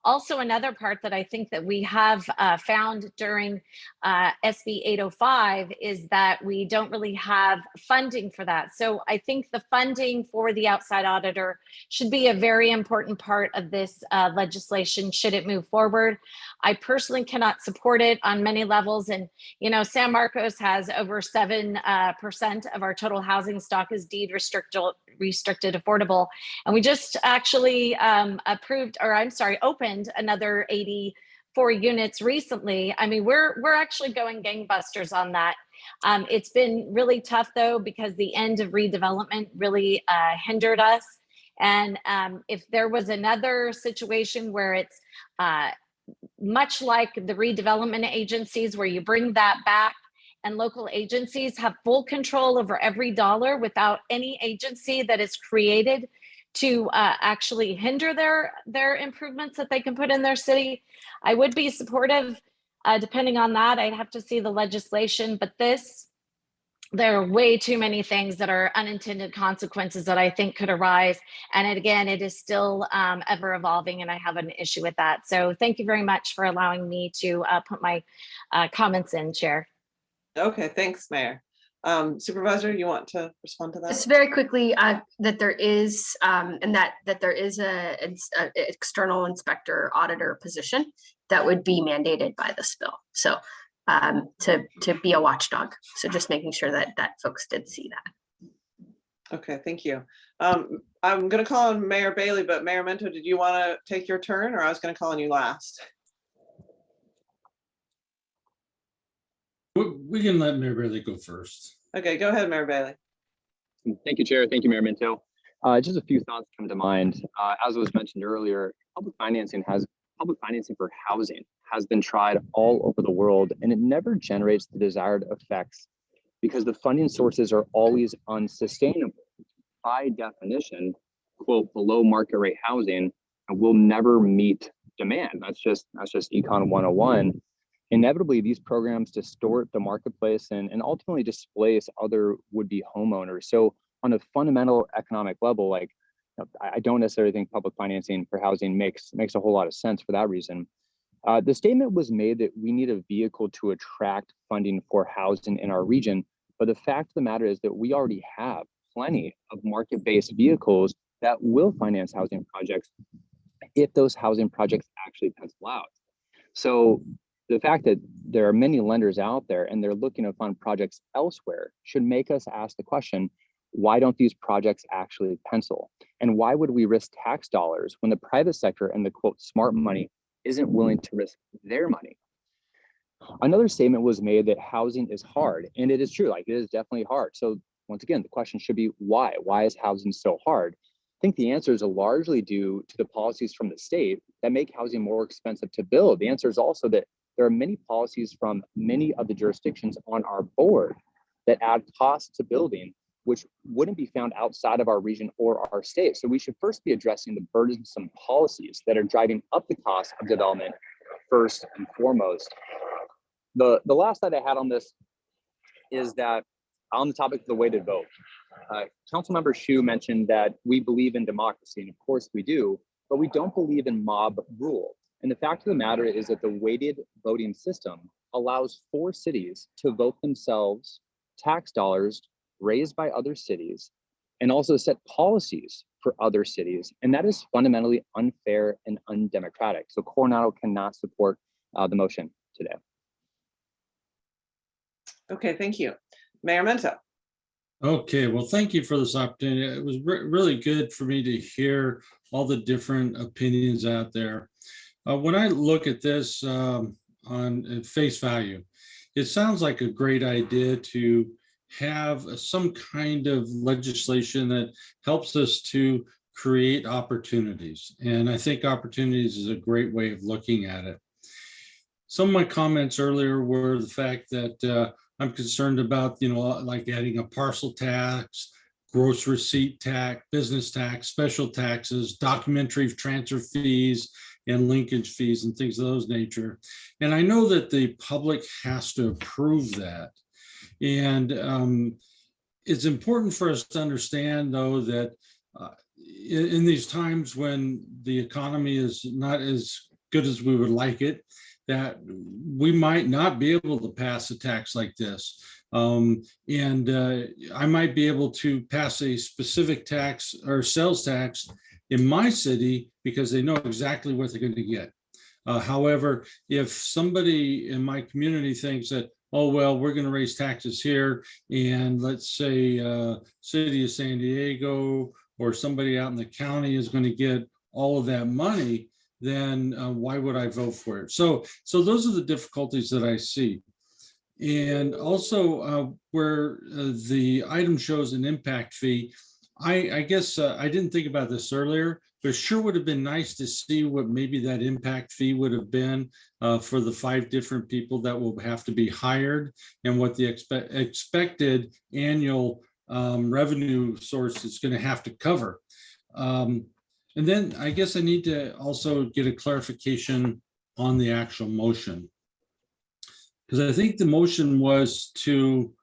Also, another part that I think that we have found during SB 805 is that we don't really have funding for that. So I think the funding for the outside auditor should be a very important part of this legislation should it move forward. I personally cannot support it on many levels. And, you know, San Marcos has over 7% of our total housing stock is deed restricted affordable. And we just actually opened another 84 units recently. I mean, we're actually going gangbusters on that. It's been really tough though, because the end of redevelopment really hindered us. And if there was another situation where it's much like the redevelopment agencies, where you bring that back and local agencies have full control over every dollar without any agency that is created to actually hinder their improvements that they can put in their city, I would be supportive. Depending on that, I'd have to see the legislation, but there are way too many things that are unintended consequences that I think could arise. And again, it is still ever evolving, and I have an issue with that. So thank you very much for allowing me to put my comments in, Chair.
Okay, thanks, Mayor. Supervisor, you want to respond to that?
Just very quickly, that there is there is a external inspector auditor position that would be mandated by this bill. So to be a watchdog. So just making sure that folks did see that.
Okay, thank you. I'm going to call on Mayor Bailey, but Mayor Mento, did you want to take your turn, or I was going to call on you last?
We can let Mayor Bailey go first.
Okay, go ahead, Mayor Bailey.
Thank you, Chair. Thank you, Mayor Minto. Just a few thoughts come to mind. As was mentioned earlier, public financing for housing has been tried all over the world, and it never generates the desired effects because the funding sources are always unsustainable. By definition, quote, below market rate housing will never meet demand. That's just Econ 101. Inevitably, these programs distort the marketplace and ultimately displace other would-be homeowners. So on a fundamental economic level, like, I don't necessarily think public financing for housing makes a whole lot of sense for that reason. The statement was made that we need a vehicle to attract funding for housing in our region. But the fact of the matter is that we already have plenty of market-based vehicles that will finance housing projects if those housing projects actually pencil out. So the fact that there are many lenders out there and they're looking to fund projects elsewhere should make us ask the question, why don't these projects actually pencil? And why would we risk tax dollars when the private sector and the quote smart money isn't willing to risk their money? Another statement was made that housing is hard, and it is true, like it is definitely hard. So once again, the question should be why? Why is housing so hard? I think the answer is largely due to the policies from the state that make housing more expensive to build. The answer is also that there are many policies from many of the jurisdictions on our board that add costs to building, which wouldn't be found outside of our region or our state. So we should first be addressing the burdensome policies that are driving up the cost of development first and foremost. The last thought I had on this is that on the topic of the weighted vote, Councilmember Shu mentioned that we believe in democracy, and of course we do, but we don't believe in mob rule. And the fact of the matter is that the weighted voting system allows 4 cities to vote themselves tax dollars raised by other cities and also set policies for other cities. And that is fundamentally unfair and undemocratic. So Coronado cannot support the motion today.
Okay, thank you. Mayor Mento.
Okay, well, thank you for this opportunity. It was really good for me to hear all the different opinions out there. When I look at this on face value, it sounds like a great idea to have some kind of legislation that helps us to create opportunities. And I think opportunities is a great way of looking at it. Some of my comments earlier were the fact that I'm concerned about, like adding a parcel tax, gross receipt tax, business tax, special taxes, documentary transfer fees, and linkage fees and things of those nature. And I know that the public has to approve that. And it's important for us to understand, though, that in these times when the economy is not as good as we would like it, that we might not be able to pass a tax like this. I might be able to pass a specific tax or sales tax in my city because they know exactly what they're going to get. However, if somebody in my community thinks that, oh, well, we're going to raise taxes here, and let's say City of San Diego or somebody out in the county is going to get all of that money, then why would I vote for it? So those are the difficulties that I see. And also where the item shows an impact fee, I guess I didn't think about this earlier, but it sure would have been nice to see what maybe that impact fee would have been for the 5 different people that will have to be hired and what the expected annual revenue source is going to have to cover. And then I guess I need to also get a clarification on the actual motion, because I think the motion was to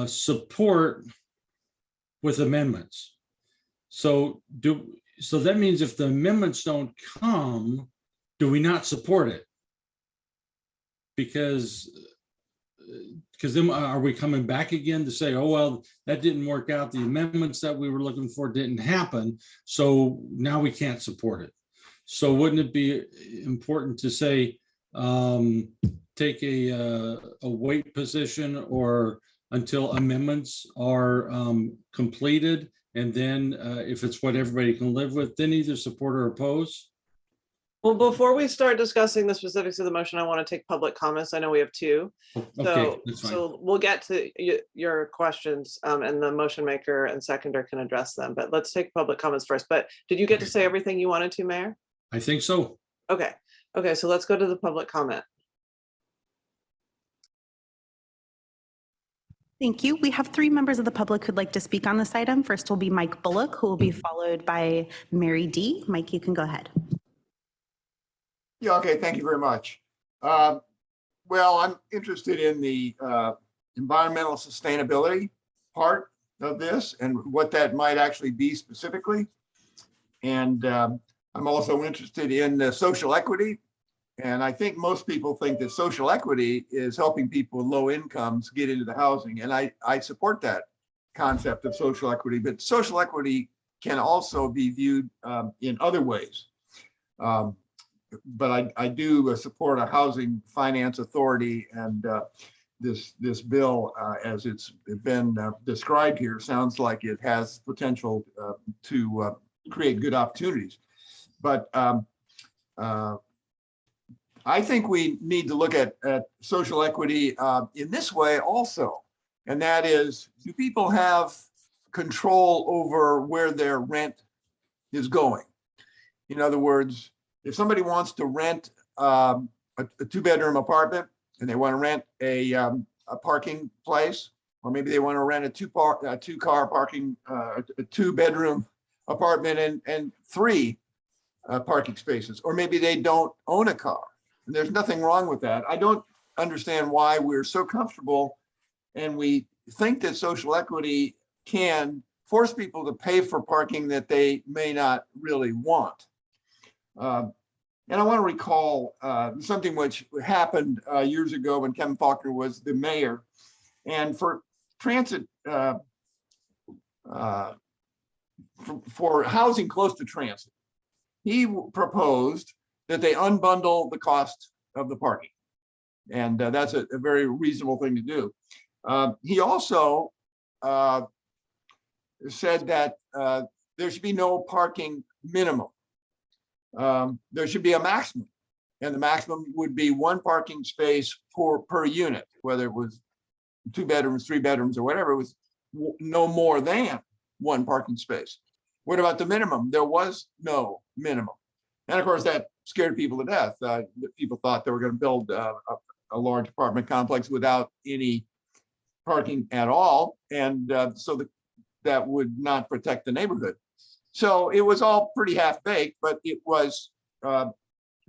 support with amendments. So that means if the amendments don't come, do we not support it? Because then are we coming back again to say, oh, well, that didn't work out. The amendments that we were looking for didn't happen. So now we can't support it. So wouldn't it be important to say, take a wait position or until amendments are completed? And then if it's what everybody can live with, then either support or oppose?
Well, before we start discussing the specifics of the motion, I want to take public comments. I know we have 2.
Okay, that's fine.
So we'll get to your questions and the motion maker and seconder can address them, but let's take public comments first. But did you get to say everything you wanted to, Mayor?
I think so.
Okay, so let's go to the public comment.
Thank you. We have 3 members of the public who'd like to speak on this item. First will be Mike Bullock, who will be followed by Mary D. Mike, you can go ahead.
Yeah, okay, thank you very much. Well, I'm interested in the environmental sustainability part of this and what that might actually be specifically. And I'm also interested in the social equity. And I think most people think that social equity is helping people with low incomes get into the housing. And I support that concept of social equity, but social equity can also be viewed in other ways. But I do support a housing finance authority, and this bill, as it's been described here, sounds like it has potential to create good opportunities. But I think we need to look at social equity in this way also, and that is, do people have control over where their rent is going? In other words, if somebody wants to rent a 2-bedroom apartment and they want to rent a parking place, or maybe they want to rent a 2-car parking, a 2-bedroom apartment and 3 parking spaces, or maybe they don't own a car. And there's nothing wrong with that. I don't understand why we're so comfortable and we think that social equity can force people to pay for parking that they may not really want. And I want to recall something which happened years ago when Kevin Faulkner was the mayor. And for transit for housing close to transit. He proposed that they unbundle the cost of the parking. And that's a very reasonable thing to do. He also said that there should be no parking minimum. There should be a maximum. And the maximum would be one parking space per unit, whether it was 2 bedrooms, 3 bedrooms, or whatever. It was no more than one parking space. What about the minimum? There was no minimum. And of course, that scared people to death. People thought they were going to build a large apartment complex without any parking at all. And so that would not protect the neighborhood. So it was all pretty half-baked, but it was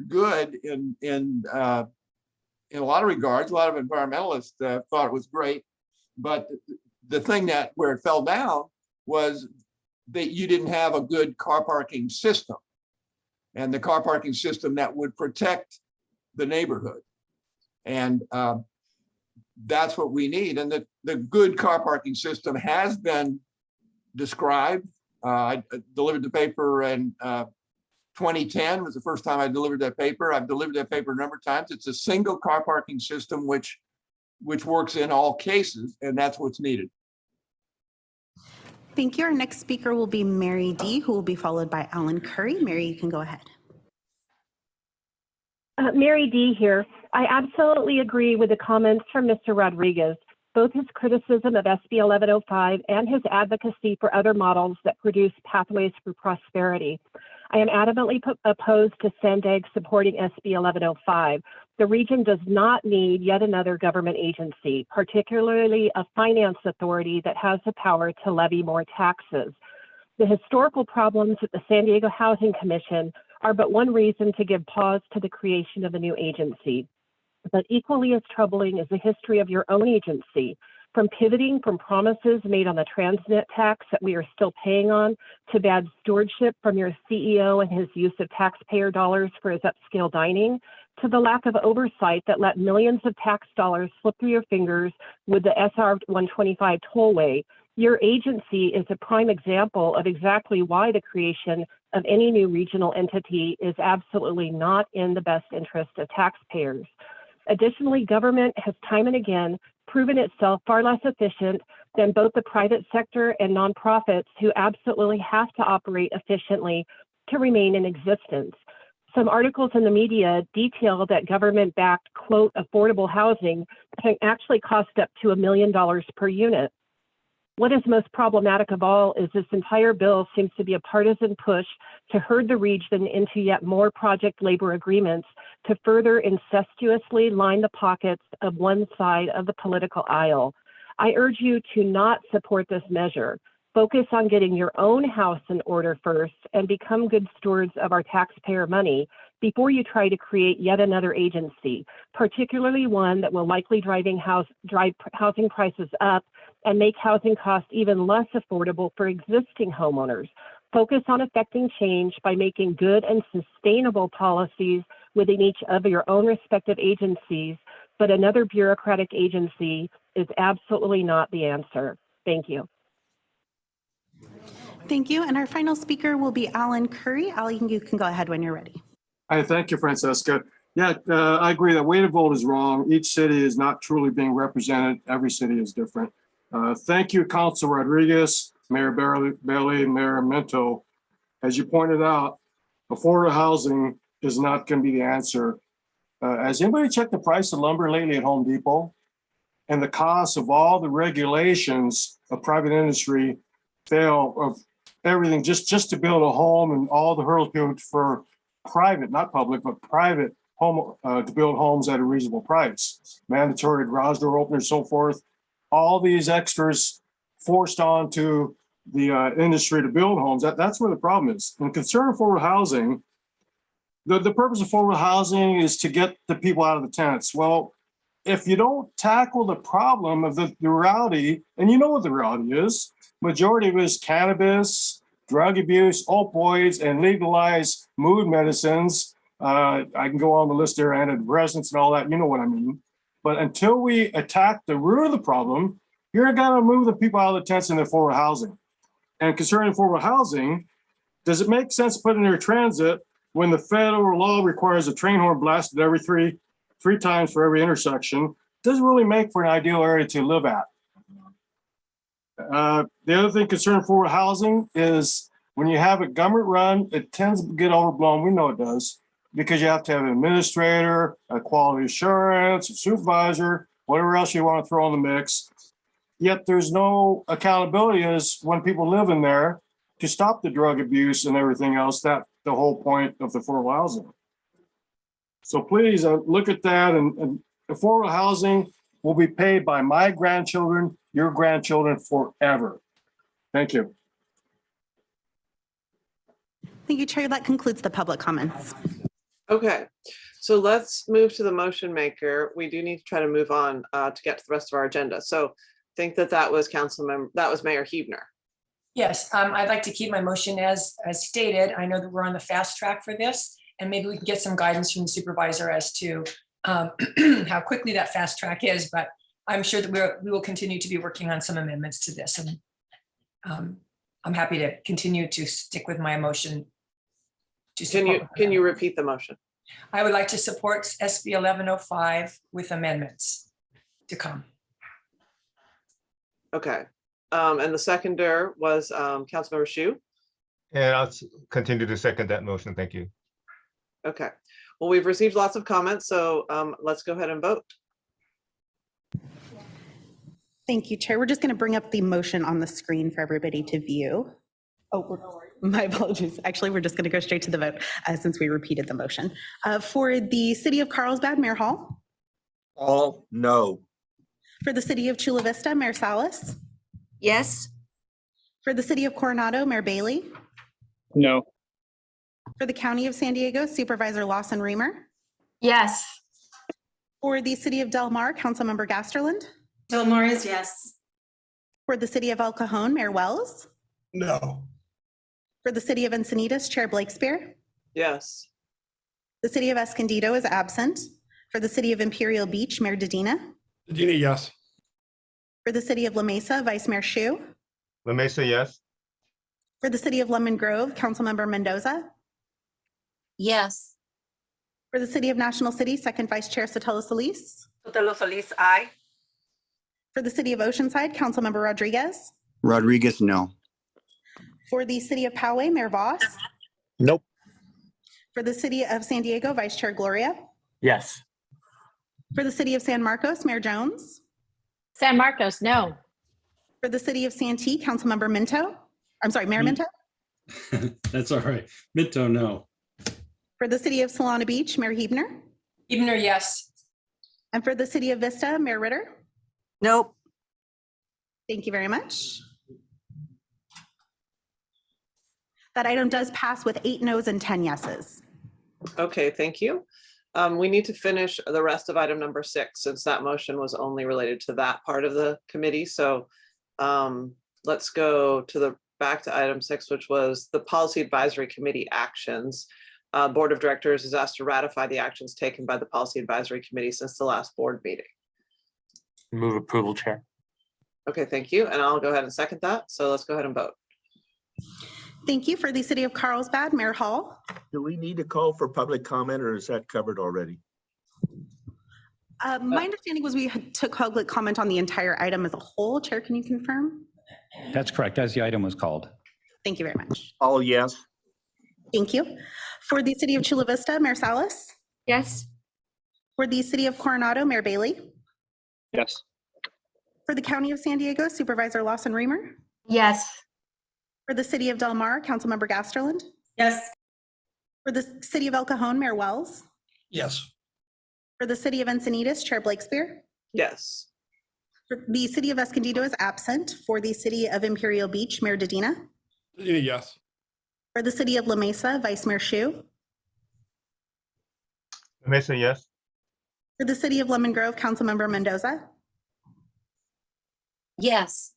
good in a lot of regards. A lot of environmentalists thought it was great. But the thing where it fell down was that you didn't have a good car parking system, and the car parking system that would protect the neighborhood. And that's what we need. And the good car parking system has been described. I delivered the paper in 2010 was the first time I delivered that paper. I've delivered that paper a number of times. It's a single car parking system which works in all cases, and that's what's needed.
Thank you. Our next speaker will be Mary D., who will be followed by Alan Curry. Mary, you can go ahead.
Mary D. here. I absolutely agree with the comments from Mr. Rodriguez, both his criticism of SB 1105 and his advocacy for other models that produce pathways for prosperity. I am adamantly opposed to Sandag supporting SB 1105. The region does not need yet another government agency, particularly a finance authority that has the power to levy more taxes. The historical problems at the San Diego Housing Commission are but one reason to give pause to the creation of a new agency. But equally as troubling is the history of your own agency, from pivoting from promises made on the Transnet tax that we are still paying on to bad stewardship from your CEO and his use of taxpayer dollars for his upscale dining, to the lack of oversight that let millions of tax dollars slip through your fingers with the SR 125 tollway. Your agency is a prime example of exactly why the creation of any new regional entity is absolutely not in the best interest of taxpayers. Additionally, government has time and again proven itself far less efficient than both the private sector and nonprofits who absolutely have to operate efficiently to remain in existence. Some articles in the media detail that government-backed, quote, affordable housing can actually cost up to $1 million per unit. What is most problematic of all is this entire bill seems to be a partisan push to herd the region into yet more project labor agreements to further incestuously line the pockets of one side of the political aisle. I urge you to not support this measure. Focus on getting your own house in order first and become good stewards of our taxpayer money before you try to create yet another agency, particularly one that will likely drive housing prices up and make housing costs even less affordable for existing homeowners. Focus on effecting change by making good and sustainable policies within each of your own respective agencies, but another bureaucratic agency is absolutely not the answer. Thank you.
Thank you. And our final speaker will be Alan Curry. Alan, you can go ahead when you're ready.
Hi, thank you, Francesca. Yeah, I agree that way to vote is wrong. Each city is not truly being represented. Every city is different. Thank you, Council Rodriguez, Mayor Bailey, Mayor Minto. As you pointed out, affordable housing is not going to be the answer. Has anybody checked the price of lumber lately at Home Depot? And the cost of all the regulations of private industry fail of everything just to build a home and all the hurdles built for private, not public, but private home to build homes at a reasonable price. Mandatory garage door openers, so forth. All these extras forced onto the industry to build homes. That's where the problem is. And concern affordable housing, the purpose of affordable housing is to get the people out of the tents. Well, if you don't tackle the problem of the reality, and you know what the reality is, majority of it is cannabis, drug abuse, opioids, and legalized mood medicines. I can go on the list there, antidepressants and all that, you know what I mean. But until we attack the root of the problem, you're gonna move the people out of the tents in affordable housing. And concerning affordable housing, does it make sense to put in their transit when the federal law requires a train horn blasted every three times for every intersection? Doesn't really make for an ideal area to live at. The other thing concerning affordable housing is when you have a government run, it tends to get overblown. We know it does, because you have to have an administrator, a quality assurance, a supervisor, whatever else you want to throw in the mix. Yet there's no accountability as when people live in there to stop the drug abuse and everything else. That's the whole point of the affordable housing. So please look at that, and affordable housing will be paid by my grandchildren, your grandchildren forever. Thank you.
Thank you, Chair. That concludes the public comments.
Okay, so let's move to the motion maker. We do need to try to move on to get to the rest of our agenda. So I think that was Mayor Huebner.
Yes, I'd like to keep my motion as stated. I know that we're on the fast track for this, and maybe we can get some guidance from the supervisor as to how quickly that fast track is, but I'm sure that we will continue to be working on some amendments to this, and I'm happy to continue to stick with my motion.
Can you repeat the motion?
I would like to support SB 1105 with amendments to come.
Okay, and the seconder was Councilmember Shu.
And I'll continue to second that motion. Thank you.
Okay, well, we've received lots of comments, so let's go ahead and vote.
Thank you, Chair. We're just going to bring up the motion on the screen for everybody to view. My apologies. Actually, we're just going to go straight to the vote since we repeated the motion. For the City of Carlsbad, Mayor Hall.
All no.
For the City of Chula Vista, Mayor Salas.
Yes.
For the City of Coronado, Mayor Bailey.
No.
For the County of San Diego, Supervisor Lawson Reamer.
Yes.
For the City of Del Mar, Councilmember Gasterland.
Del Mar is yes.
For the City of El Cajon, Mayor Wells.
No.
For the City of Encinitas, Chair Blakespear.
Yes.
The City of Escondido is absent. For the City of Imperial Beach, Mayor Dedina.
Dedina, yes.
For the City of La Mesa, Vice Mayor Shu.
La Mesa, yes.
For the City of Lemon Grove, Councilmember Mendoza.
Yes.
For the City of National City, Second Vice Chair Sotelo Solis.
Sotelo Solis, aye.
For the City of Oceanside, Councilmember Rodriguez.
Rodriguez, no.
For the City of Poway, Mayor Voss.
Nope.
For the City of San Diego, Vice Chair Gloria.
Yes.
For the City of San Marcos, Mayor Jones.
San Marcos, no.
For the City of Santee, Councilmember Minto. I'm sorry, Mayor Minto.
That's all right. Minto, no.
For the City of Solana Beach, Mayor Huebner.
Huebner, yes.
And for the City of Vista, Mayor Ritter.
Nope.
Thank you very much. That item does pass with 8 noes and 10 yeses.
Okay, thank you. We need to finish the rest of item number 6, since that motion was only related to that part of the committee. So let's go back to item 6, which was the Policy Advisory Committee actions. Board of Directors is asked to ratify the actions taken by the Policy Advisory Committee since the last board meeting.
Move approval, Chair.
Okay, thank you. And I'll go ahead and second that. So let's go ahead and vote.
Thank you. For the City of Carlsbad, Mayor Hall.
Do we need to call for public comment, or is that covered already?
My understanding was we took public comment on the entire item as a whole. Chair, can you confirm?
That's correct, as the item was called.
Thank you very much.
All yes.
Thank you. For the City of Chula Vista, Mayor Salas.
Yes.
For the City of Coronado, Mayor Bailey.
Yes.
For the County of San Diego, Supervisor Lawson Reamer.
Yes.
For the City of Del Mar, Councilmember Gasterland.
Yes.
For the City of El Cajon, Mayor Wells.
Yes.
For the City of Encinitas, Chair Blakespear.
Yes.
For the City of Escondido is absent. For the City of Imperial Beach, Mayor Dedina.
Dedina, yes.
For the City of La Mesa, Vice Mayor Shu.
La Mesa, yes.
For the City of Lemon Grove, Councilmember Mendoza.
Yes.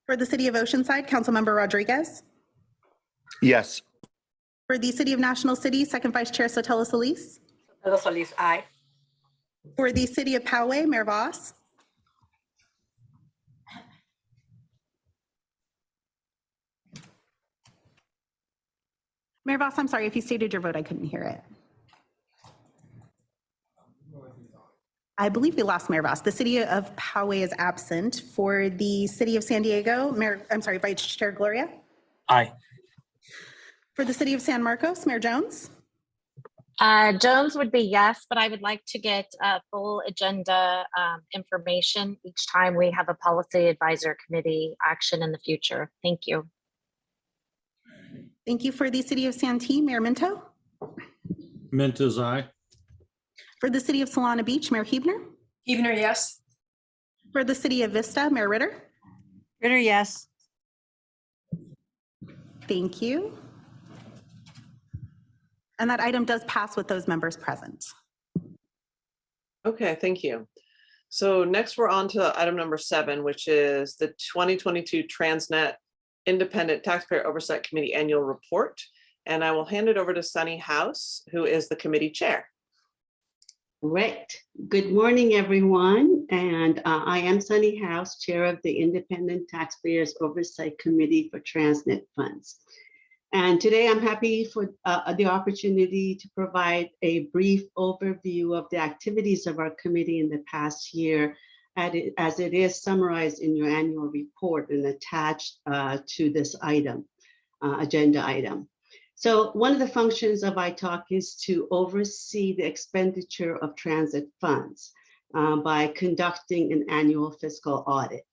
For the City of Oceanside, Councilmember Rodriguez.
Yes.
For the City of National City, Second Vice Chair Sotelo Solis.
Sotelo Solis, aye.
For the City of Poway, Mayor Voss. Mayor Voss, I'm sorry, if you stated your vote, I couldn't hear it. I believe we lost Mayor Voss. The city of Poway is absent. For the city of San Diego, Vice Chair Gloria.
Aye.
For the city of San Marcos, Mayor Jones.
Jones would be yes, but I would like to get full agenda information each time we have a policy advisor committee action in the future. Thank you.
Thank you. For the city of Santee, Mayor Minto.
Minto's aye.
For the city of Solana Beach, Mayor Huebner.
Huebner, yes.
For the city of Vista, Mayor Ritter.
Ritter, yes.
Thank you. And that item does pass with those members present.
Okay, thank you. So next we're on to item number 7, which is the 2022 Transnet Independent Taxpayer Oversight Committee Annual Report. And I will hand it over to Sunny House, who is the committee chair.
Right. Good morning, everyone. And I am Sunny House, Chair of the Independent Taxpayers Oversight Committee for Transnet Funds. And today I'm happy for the opportunity to provide a brief overview of the activities of our committee in the past year, as it is summarized in your annual report and attached to this item, agenda item. So one of the functions of ITALK is to oversee the expenditure of transit funds by conducting an annual fiscal audit.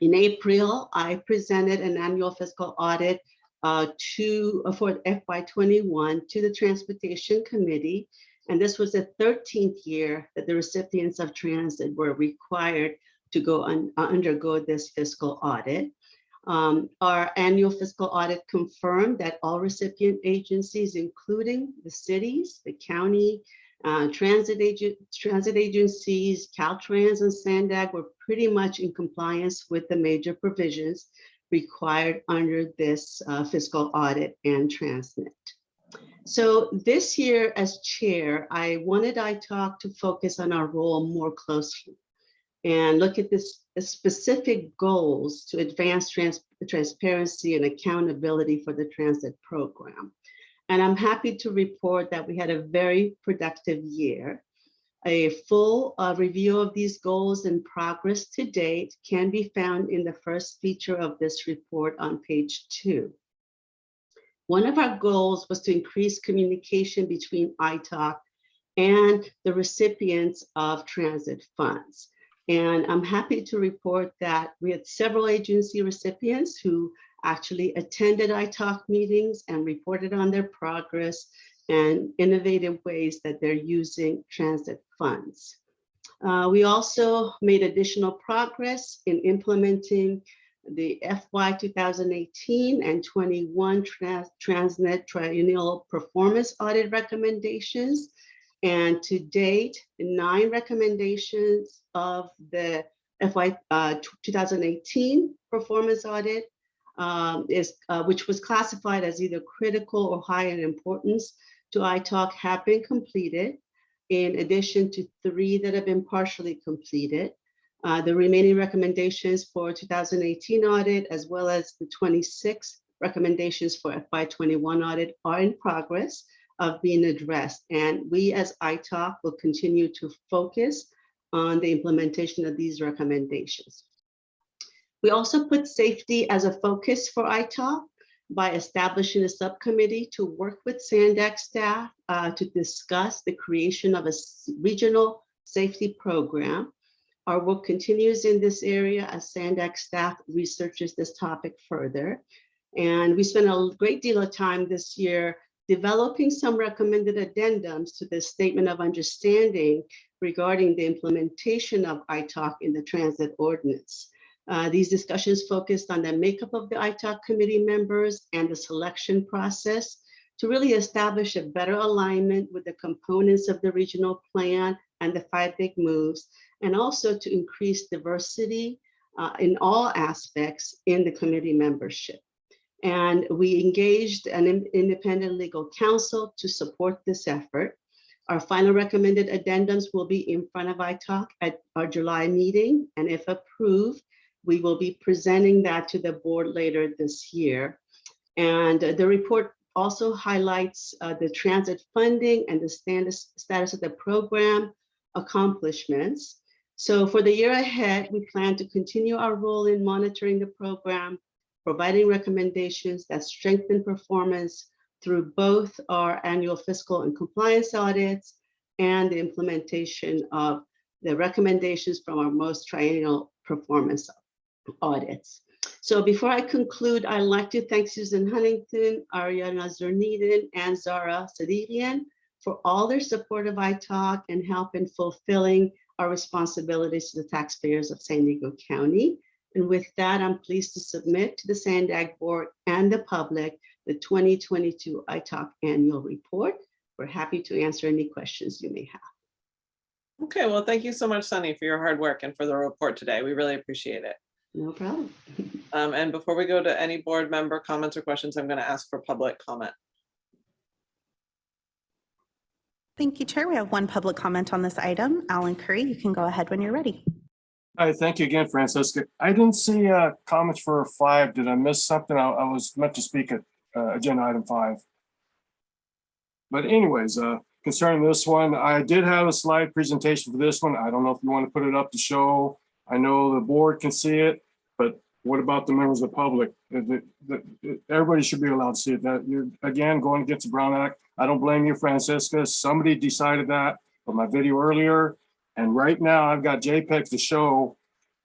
In April, I presented an annual fiscal audit for FY21 to the Transportation Committee, and this was the 13th year that the recipients of transit were required to go undergo this fiscal audit. Our annual fiscal audit confirmed that all recipient agencies, including the cities, the county, transit agencies, Caltrans and Sandag, were pretty much in compliance with the major provisions required under this fiscal audit and Transnet. So this year as chair, I wanted ITALK to focus on our role more closely and look at this specific goals to advance transparency and accountability for the transit program. And I'm happy to report that we had a very productive year. A full review of these goals and progress to date can be found in the first feature of this report on page 2. One of our goals was to increase communication between ITALK and the recipients of transit funds. And I'm happy to report that we had several agency recipients who actually attended ITALK meetings and reported on their progress and innovative ways that they're using transit funds. We also made additional progress in implementing the FY 2018 and 21 Transnet Triennial Performance Audit recommendations. And to date, 9 recommendations of the FY 2018 performance audit which was classified as either critical or high in importance to ITALK have been completed, in addition to 3 that have been partially completed. The remaining recommendations for 2018 audit, as well as the 26 recommendations for FY21 audit, are in progress of being addressed. And we as ITALK will continue to focus on the implementation of these recommendations. We also put safety as a focus for ITALK by establishing a subcommittee to work with Sandag staff to discuss the creation of a regional safety program. Our work continues in this area as Sandag staff researches this topic further. And we spent a great deal of time this year developing some recommended addendums to the Statement of Understanding regarding the implementation of ITALK in the Transit Ordinance. These discussions focused on the makeup of the ITALK committee members and the selection process to really establish a better alignment with the components of the regional plan and the 5 big moves, and also to increase diversity in all aspects in the committee membership. And we engaged an independent legal counsel to support this effort. Our final recommended addendums will be in front of ITALK at our July meeting, and if approved, we will be presenting that to the board later this year. And the report also highlights the transit funding and the status of the program accomplishments. So for the year ahead, we plan to continue our role in monitoring the program, providing recommendations that strengthen performance through both our annual fiscal and compliance audits and the implementation of the recommendations from our most triennial performance audits. So before I conclude, I'd like to thank Susan Huntington, Ariana Zerniden, and Zara Sadidian for all their support of iTalk and help in fulfilling our responsibilities to the taxpayers of San Diego County. And with that, I'm pleased to submit to the SANDAG board and the public the 2022 iTalk annual report. We're happy to answer any questions you may have.
Okay, well, thank you so much, Sunny, for your hard work and for the report today. We really appreciate it.
No problem.
And before we go to any board member comments or questions, I'm going to ask for public comment.
Thank you, Chair. We have one public comment on this item. Alan Curry, you can go ahead when you're ready.
Hi, thank you again, Francisca. I didn't see comments for 5. Did I miss something? I was meant to speak at agenda item 5. But anyways, concerning this one, I did have a slide presentation for this one. I don't know if you want to put it up to show. I know the board can see it, but what about the members of the public? Everybody should be allowed to see it. That you're, again, going against the Brown Act. I don't blame you, Francisca. Somebody decided that from my video earlier. And right now I've got JPEGs to show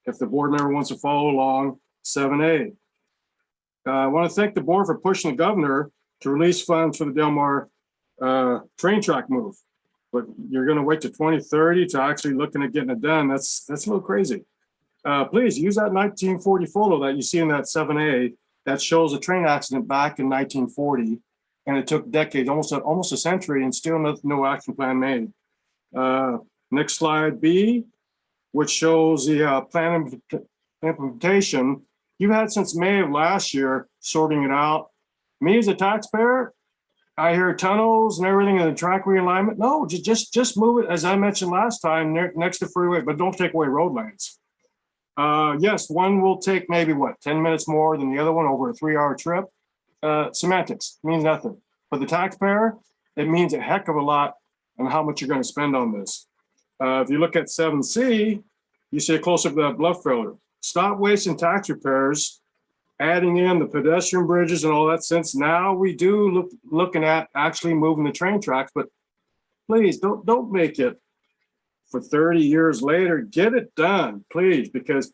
if the board member wants to follow along 7A. I want to thank the board for pushing the governor to release funds for the Del Mar train track move. But you're going to wait to 2030 to actually looking at getting it done. That's a little crazy. Please use that 1940 photo that you see in that 7A that shows a train accident back in 1940. And it took decades, almost a century, and still no action plan made. Next slide, B, which shows the plan implementation. You've had since May of last year sorting it out. Me as a taxpayer, I hear tunnels and everything in the track realignment. No, just move it, as I mentioned last time, next to freeway, but don't take away road lanes. Yes, one will take maybe 10 minutes more than the other one over a 3-hour trip. Semantics means nothing. For the taxpayer, it means a heck of a lot on how much you're going to spend on this. If you look at 7C, you see a close-up of that bluff failure. Stop wasting tax repairs, adding in the pedestrian bridges and all that, since now we do looking at actually moving the train tracks, but please don't make it for 30 years later. Get it done, please, because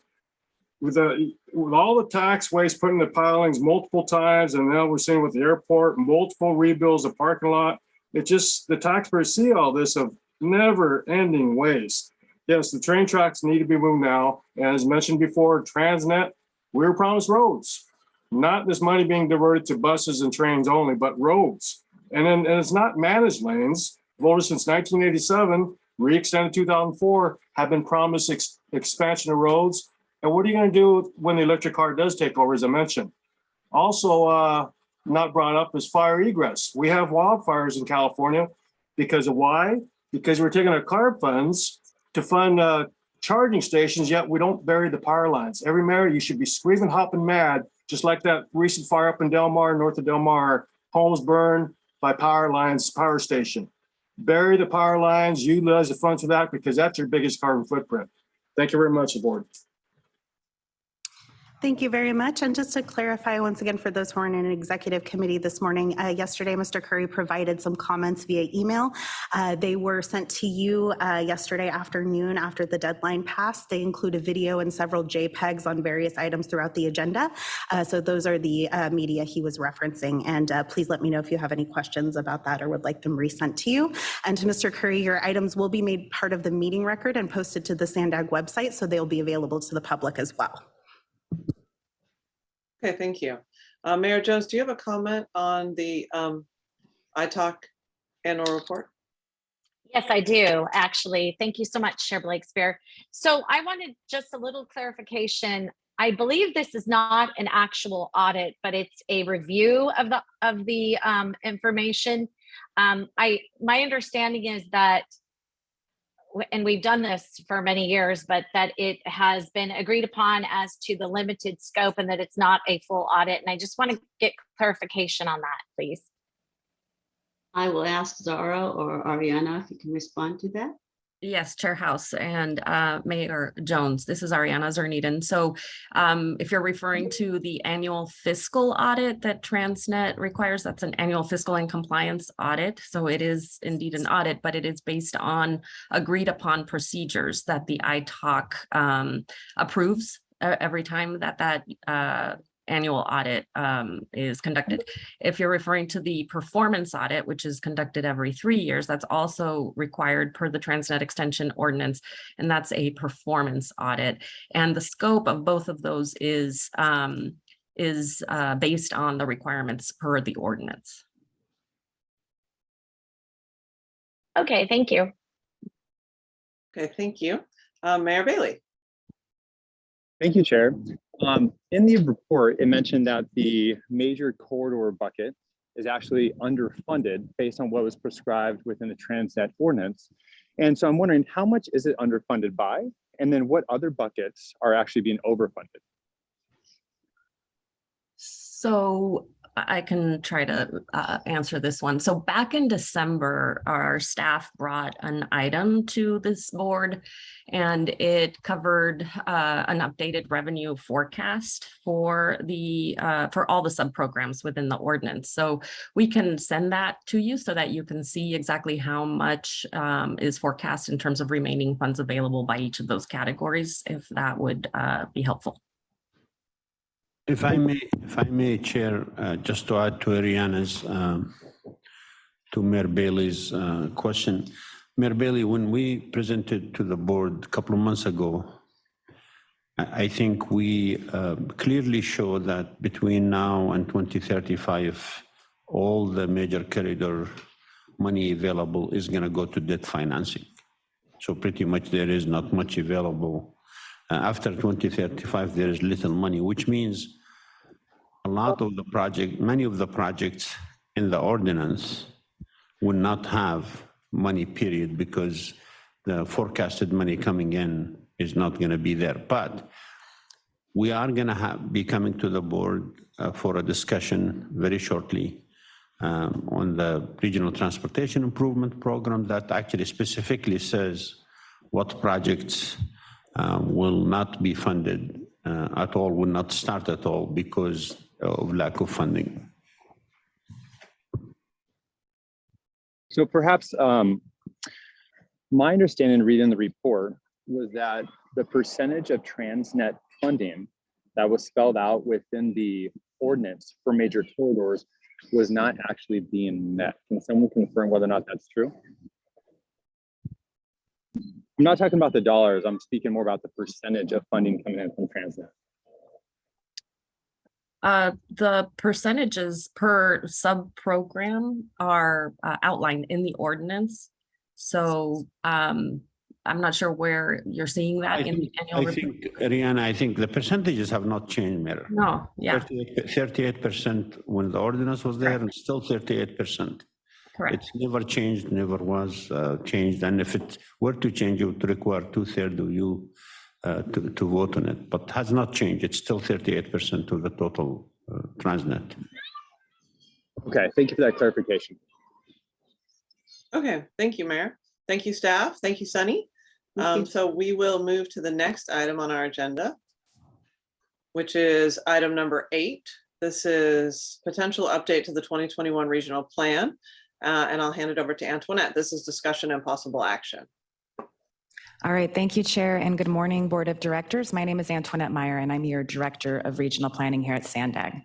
with all the tax waste put in the pilings multiple times, and now we're seeing with the airport, multiple rebuilds of parking lot, it just, the taxpayers see all this of never ending waste. Yes, the train tracks need to be moved now. As mentioned before, Transnet, we were promised roads, not this money being diverted to buses and trains only, but roads. And it's not managed lanes. Voters since 1987, re-extended 2004, have been promised expansion of roads. And what are you going to do when the electric car does take over, as I mentioned? Also, not brought up is fire egress. We have wildfires in California because of why? Because we're taking our CARB funds to fund charging stations, yet we don't bury the power lines. Every mayor, you should be screaming, hopping mad, just like that recent fire up in Del Mar, north of Del Mar, homes burned by power lines, power station. Bury the power lines, utilize the funds for that, because that's your biggest carbon footprint. Thank you very much, the board.
Thank you very much. And just to clarify once again, for those who aren't in an executive committee this morning, yesterday, Mr. Curry provided some comments via email. They were sent to you yesterday afternoon after the deadline passed. They include a video and several JPEGs on various items throughout the agenda. So those are the media he was referencing. And please let me know if you have any questions about that or would like them resent to you. And to Mr. Curry, your items will be made part of the meeting record and posted to the SANDAG website, so they'll be available to the public as well.
Okay, thank you. Mayor Jones, do you have a comment on the iTalk annual report?
Yes, I do, actually. Thank you so much, Chair Blakespear. So I wanted just a little clarification. I believe this is not an actual audit, but it's a review of the information. My understanding is that, and we've done this for many years, but that it has been agreed upon as to the limited scope and that it's not a full audit. And I just want to get clarification on that, please.
I will ask Zara or Ariana if you can respond to that.
Yes, Chair House and Mayor Jones, this is Ariana Zerneden. So if you're referring to the annual fiscal audit that Transnet requires, that's an annual fiscal and compliance audit. So it is indeed an audit, but it is based on agreed upon procedures that the ITOC approves every time that annual audit is conducted. If you're referring to the performance audit, which is conducted every 3 years, that's also required per the Transnet Extension Ordinance, and that's a performance audit. And the scope of both of those is based on the requirements per the ordinance.
Okay, thank you.
Okay, thank you. Mayor Bailey.
Thank you, Chair. In the report, it mentioned that the major corridor bucket is actually underfunded based on what was prescribed within the Transnet ordinance. And so I'm wondering, how much is it underfunded by? And then what other buckets are actually being overfunded?
So I can try to answer this one. So back in December, our staff brought an item to this board, and it covered an updated revenue forecast for the for all the subprograms within the ordinance. So we can send that to you so that you can see exactly how much is forecast in terms of remaining funds available by each of those categories, if that would be helpful.
If I may, Chair, just to add to Ariana's, to Mayor Bailey's question. Mayor Bailey, when we presented to the board a couple of months ago, I think we clearly show that between now and 2035, all the major corridor money available is going to go to debt financing. So pretty much there is not much available. After 2035, there is little money, which means a lot of the project, many of the projects in the ordinance will not have money, period, because the forecasted money coming in is not going to be there. But we are going to be coming to the board for a discussion very shortly on the Regional Transportation Improvement Program that actually specifically says what projects will not be funded at all, will not start at all because of lack of funding.
So perhaps my understanding reading the report was that the percentage of Transnet funding that was spelled out within the ordinance for major corridors was not actually being met. Can someone confirm whether or not that's true? I'm not talking about the dollars. I'm speaking more about the percentage of funding coming in from Transnet.
The percentages per sub-program are outlined in the ordinance. So I'm not sure where you're seeing that in the annual report.
think, Ariana, I think the percentages have not changed, Mayor.
No, yeah.
38% when the ordinance was there, and still 38%.
Correct.
It's never changed, never was changed. And if it were to change, it would require 2/3 of you to vote on it, but has not changed. It's still 38% of the total Transnet.
Okay, thank you for that clarification.
Okay, thank you, Mayor. Thank you, staff. Thank you, Sunny. So we will move to the next item on our agenda, which is item number 8. This is potential update to the 2021 regional plan. And I'll hand it over to Antoinette. This is discussion and possible action.
All right, thank you, Chair, and good morning, Board of Directors. My name is Antoinette Meyer, and I'm your Director of Regional Planning here at Sandag.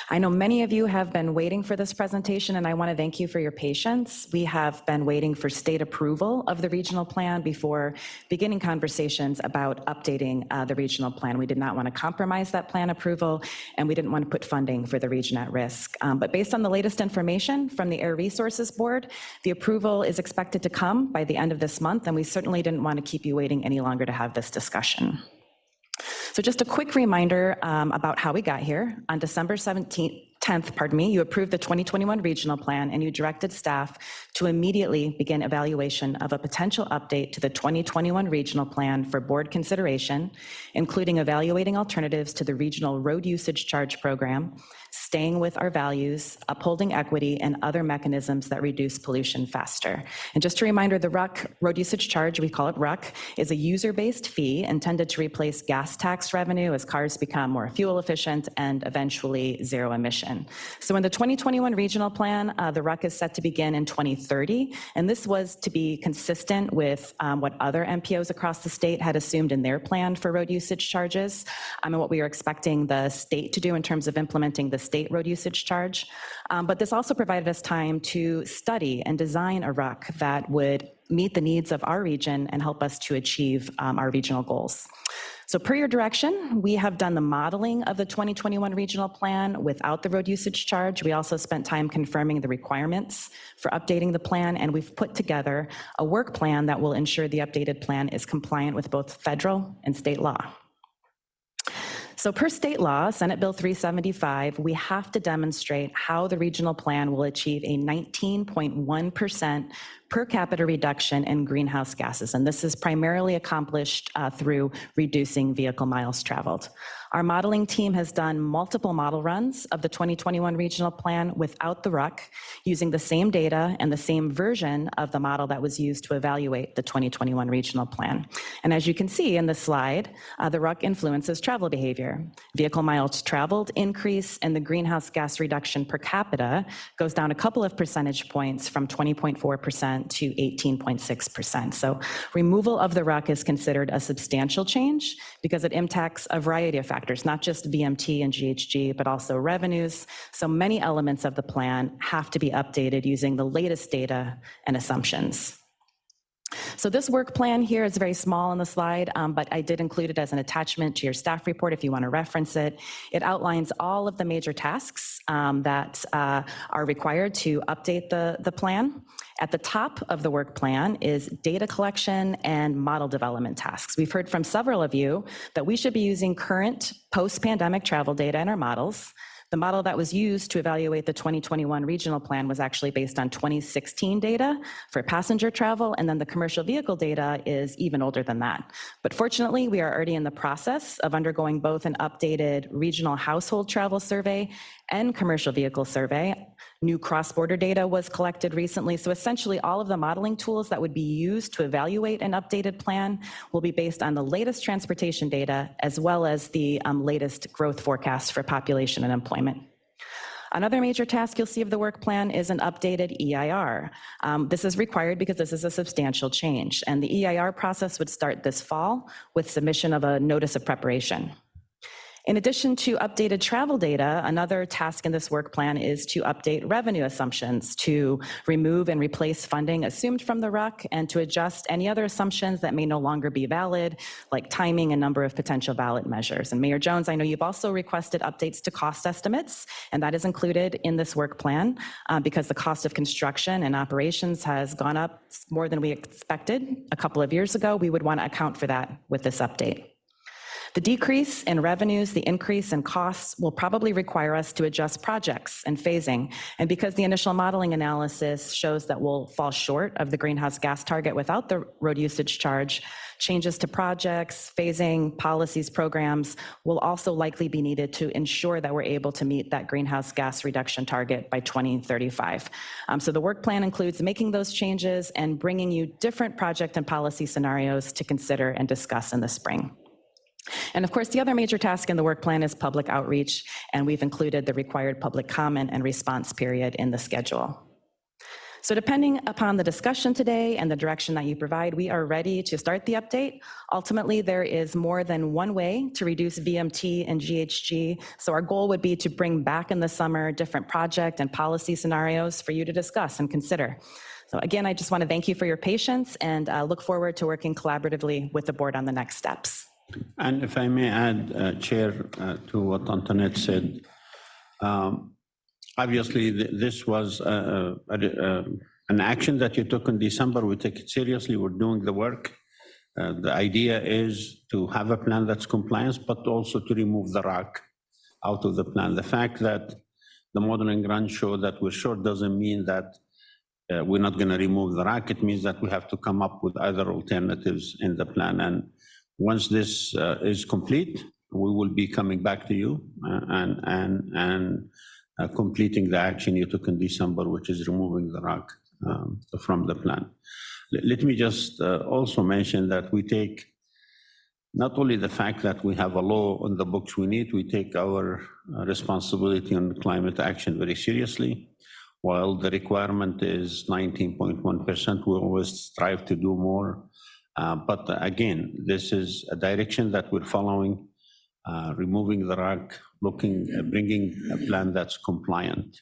I know many of you have been waiting for this presentation, and I want to thank you for your patience. We have been waiting for state approval of the regional plan before beginning conversations about updating the regional plan. We did not want to compromise that plan approval, and we didn't want to put funding for the region at risk. But based on the latest information from the Air Resources Board, the approval is expected to come by the end of this month, and we certainly didn't want to keep you waiting any longer to have this discussion. So just a quick reminder about how we got here. On December 17th, 10th, you approved the 2021 regional plan and you directed staff to immediately begin evaluation of a potential update to the 2021 regional plan for board consideration, including evaluating alternatives to the regional road usage charge program, staying with our values, upholding equity, and other mechanisms that reduce pollution faster. And just a reminder, the RUC, road usage charge, we call it RUC, is a user-based fee intended to replace gas tax revenue as cars become more fuel efficient and eventually zero emission. So in the 2021 regional plan, the RUC is set to begin in 2030, and this was to be consistent with what other MPOs across the state had assumed in their plan for road usage charges, and what we are expecting the state to do in terms of implementing the state road usage charge. But this also provided us time to study and design a RUC that would meet the needs of our region and help us to achieve our regional goals. So per your direction, we have done the modeling of the 2021 regional plan without the road usage charge. We also spent time confirming the requirements for updating the plan, and we've put together a work plan that will ensure the updated plan is compliant with both federal and state law. So per state law, Senate Bill 375, we have to demonstrate how the regional plan will achieve a 19.1% per capita reduction in greenhouse gases. And this is primarily accomplished through reducing vehicle miles traveled. Our modeling team has done multiple model runs of the 2021 regional plan without the RUC, using the same data and the same version of the model that was used to evaluate the 2021 regional plan. And as you can see in the slide, the RUC influences travel behavior. Vehicle miles traveled increase, and the greenhouse gas reduction per capita goes down a couple of percentage points from 20.4% to 18.6%. So removal of the RUC is considered a substantial change because it impacts a variety of factors, not just VMT and GHG, but also revenues. So many elements of the plan have to be updated using the latest data and assumptions. So this work plan here is very small on the slide, but I did include it as an attachment to your staff report if you want to reference it. It outlines all of the major tasks that are required to update the plan. At the top of the work plan is data collection and model development tasks. We've heard from several of you that we should be using current post-pandemic travel data in our models. The model that was used to evaluate the 2021 regional plan was actually based on 2016 data for passenger travel, and then the commercial vehicle data is even older than that. But fortunately, we are already in the process of undergoing both an updated regional household travel survey and commercial vehicle survey. New cross-border data was collected recently, so essentially all of the modeling tools that would be used to evaluate an updated plan will be based on the latest transportation data as well as the latest growth forecast for population and employment. Another major task you'll see of the work plan is an updated EIR. This is required because this is a substantial change, and the EIR process would start this fall with submission of a notice of preparation. In addition to updated travel data, another task in this work plan is to update revenue assumptions to remove and replace funding assumed from the RUC and to adjust any other assumptions that may no longer be valid, like timing and number of potential ballot measures. And Mayor Jones, I know you've also requested updates to cost estimates, and that is included in this work plan because the cost of construction and operations has gone up more than we expected a couple of years ago. We would want to account for that with this update. The decrease in revenues, the increase in costs will probably require us to adjust projects and phasing. And because the initial modeling analysis shows that we'll fall short of the greenhouse gas target without the road usage charge, changes to projects, phasing, policies, programs will also likely be needed to ensure that we're able to meet that greenhouse gas reduction target by 2035. So the work plan includes making those changes and bringing you different project and policy scenarios to consider and discuss in the spring. And of course, the other major task in the work plan is public outreach, and we've included the required public comment and response period in the schedule. So depending upon the discussion today and the direction that you provide, we are ready to start the update. Ultimately, there is more than one way to reduce VMT and GHG. So our goal would be to bring back in the summer different project and policy scenarios for you to discuss and consider. So again, I just want to thank you for your patience and look forward to working collaboratively with the board on the next steps.
And if I may add, Chair, to what Antoinette said, obviously this was an action that you took in December. We take it seriously. We're doing the work. The idea is to have a plan that's compliant, but also to remove the RUC out of the plan. The fact that the modeling run show that we're short doesn't mean that we're not going to remove the rack. It means that we have to come up with other alternatives in the plan. And once this is complete, we will be coming back to you and completing the action you took in December, which is removing the rack from the plan. Let me just also mention that we take not only the fact that we have a law on the books we take our responsibility on climate action very seriously. While the requirement is 19.1%, we always strive to do more. But again, this is a direction that we're following, removing the rack, bringing a plan that's compliant.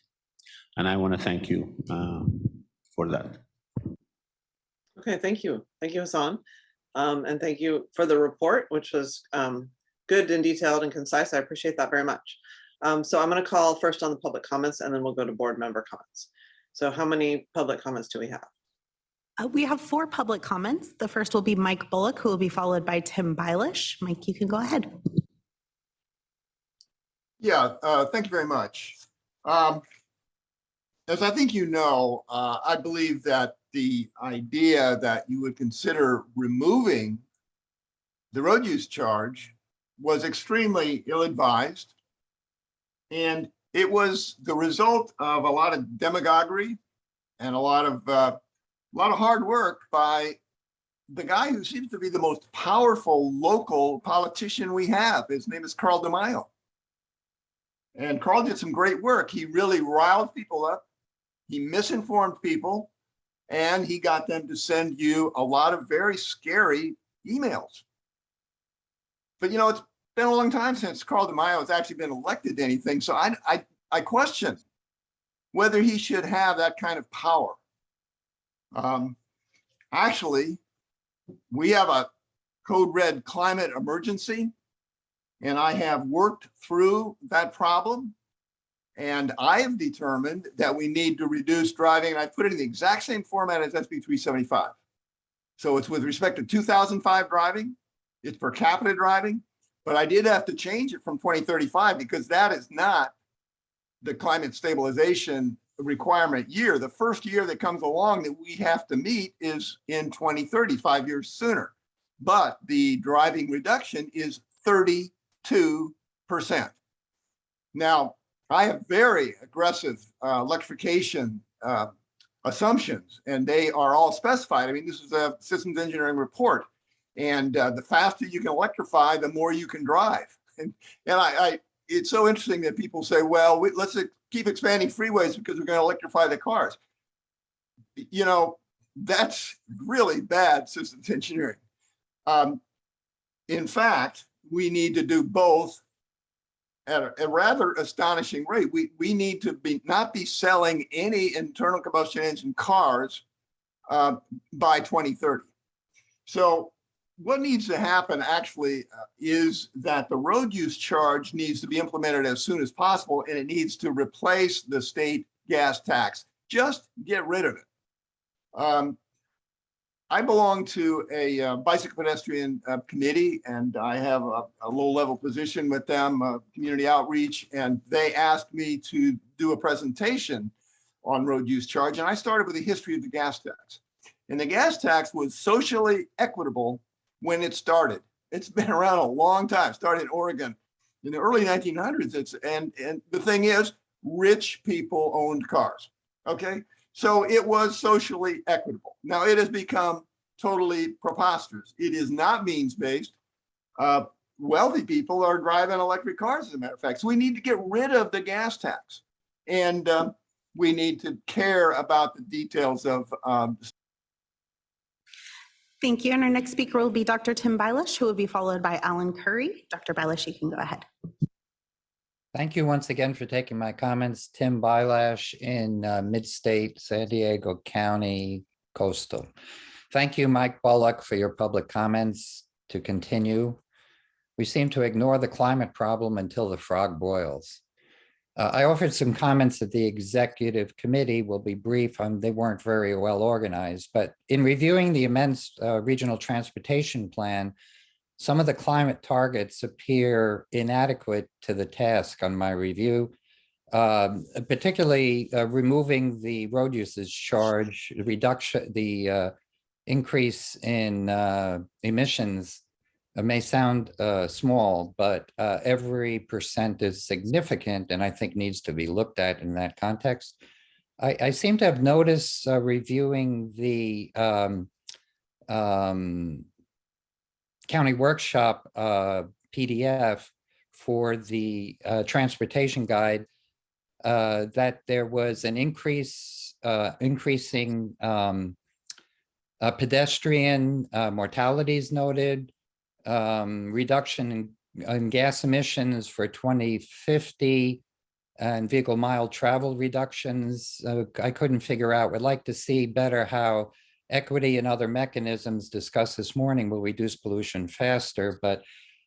And I want to thank you for that.
Okay, thank you. Thank you, Hassan. And thank you for the report, which was good and detailed and concise. I appreciate that very much. So I'm going to call first on the public comments, and then we'll go to board member comments. So how many public comments do we have?
We have 4 public comments. The first will be Mike Bullock, who will be followed by Tim Bilish. Mike, you can go ahead.
Yeah, thank you very much. As I think you know, I believe that the idea that you would consider removing the road use charge was extremely ill-advised. And it was the result of a lot of demagoguery and a lot of hard work by the guy who seems to be the most powerful local politician we have. His name is Carl DeMaio. And Carl did some great work. He really riled people up. He misinformed people, and he got them to send you a lot of very scary emails. But you know, it's been a long time since Carl DeMaio has actually been elected to anything. So I question whether he should have that kind of power. Actually, we have a code red climate emergency, and I have worked through that problem. And I have determined that we need to reduce driving, and I put it in the exact same format as SB 375. So it's with respect to 2005 driving, it's per capita driving, but I did have to change it from 2035 because that is not the climate stabilization requirement year. The first year that comes along that we have to meet is in 2030, 5 years sooner. But the driving reduction is 32%. Now, I have very aggressive electrification assumptions, and they are all specified. I mean, this is a systems engineering report, and the faster you can electrify, the more you can drive. And it's so interesting that people say, well, let's keep expanding freeways because we're going to electrify the cars. You know, that's really bad systems engineering. In fact, we need to do both at a rather astonishing rate. We need to not be selling any internal combustion engine cars by 2030. So what needs to happen actually is that the road use charge needs to be implemented as soon as possible, and it needs to replace the state gas tax. Just get rid of it. I belong to a bicycle pedestrian committee, and I have a low-level position with them, community outreach, and they asked me to do a presentation on road use charge, and I started with the history of the gas tax. And the gas tax was socially equitable when it started. It's been around a long time, started in Oregon in the early 1900s. And the thing is, rich people owned cars, okay? So it was socially equitable. Now it has become totally preposterous. It is not means-based. Wealthy people are driving electric cars, as a matter of fact. So we need to get rid of the gas tax. And we need to care about the details of
Thank you. And our next speaker will be Dr. Tim Bilish, who will be followed by Alan Curry. Dr. Bilish, you can go ahead.
Thank you once again for taking my comments. Tim Bilish in Mid-State, San Diego County, Coastal. Thank you, Mike Bullock, for your public comments. To continue, we seem to ignore the climate problem until the frog boils. I offered some comments at the executive committee. Will be brief. They weren't very well organized, but in reviewing the immense regional transportation plan, some of the climate targets appear inadequate to the task on my review. particularly removing the road usage charge, reduction, the increase in emissions may sound small, but every percent is significant and I think needs to be looked at in that context. I seem to have noticed reviewing the county workshop PDF for the transportation guide that there was an increasing pedestrian mortalities noted, reduction in gas emissions for 2050, and vehicle mile travel reductions. I couldn't figure out, would like to see better how equity and other mechanisms discussed this morning will reduce pollution faster. But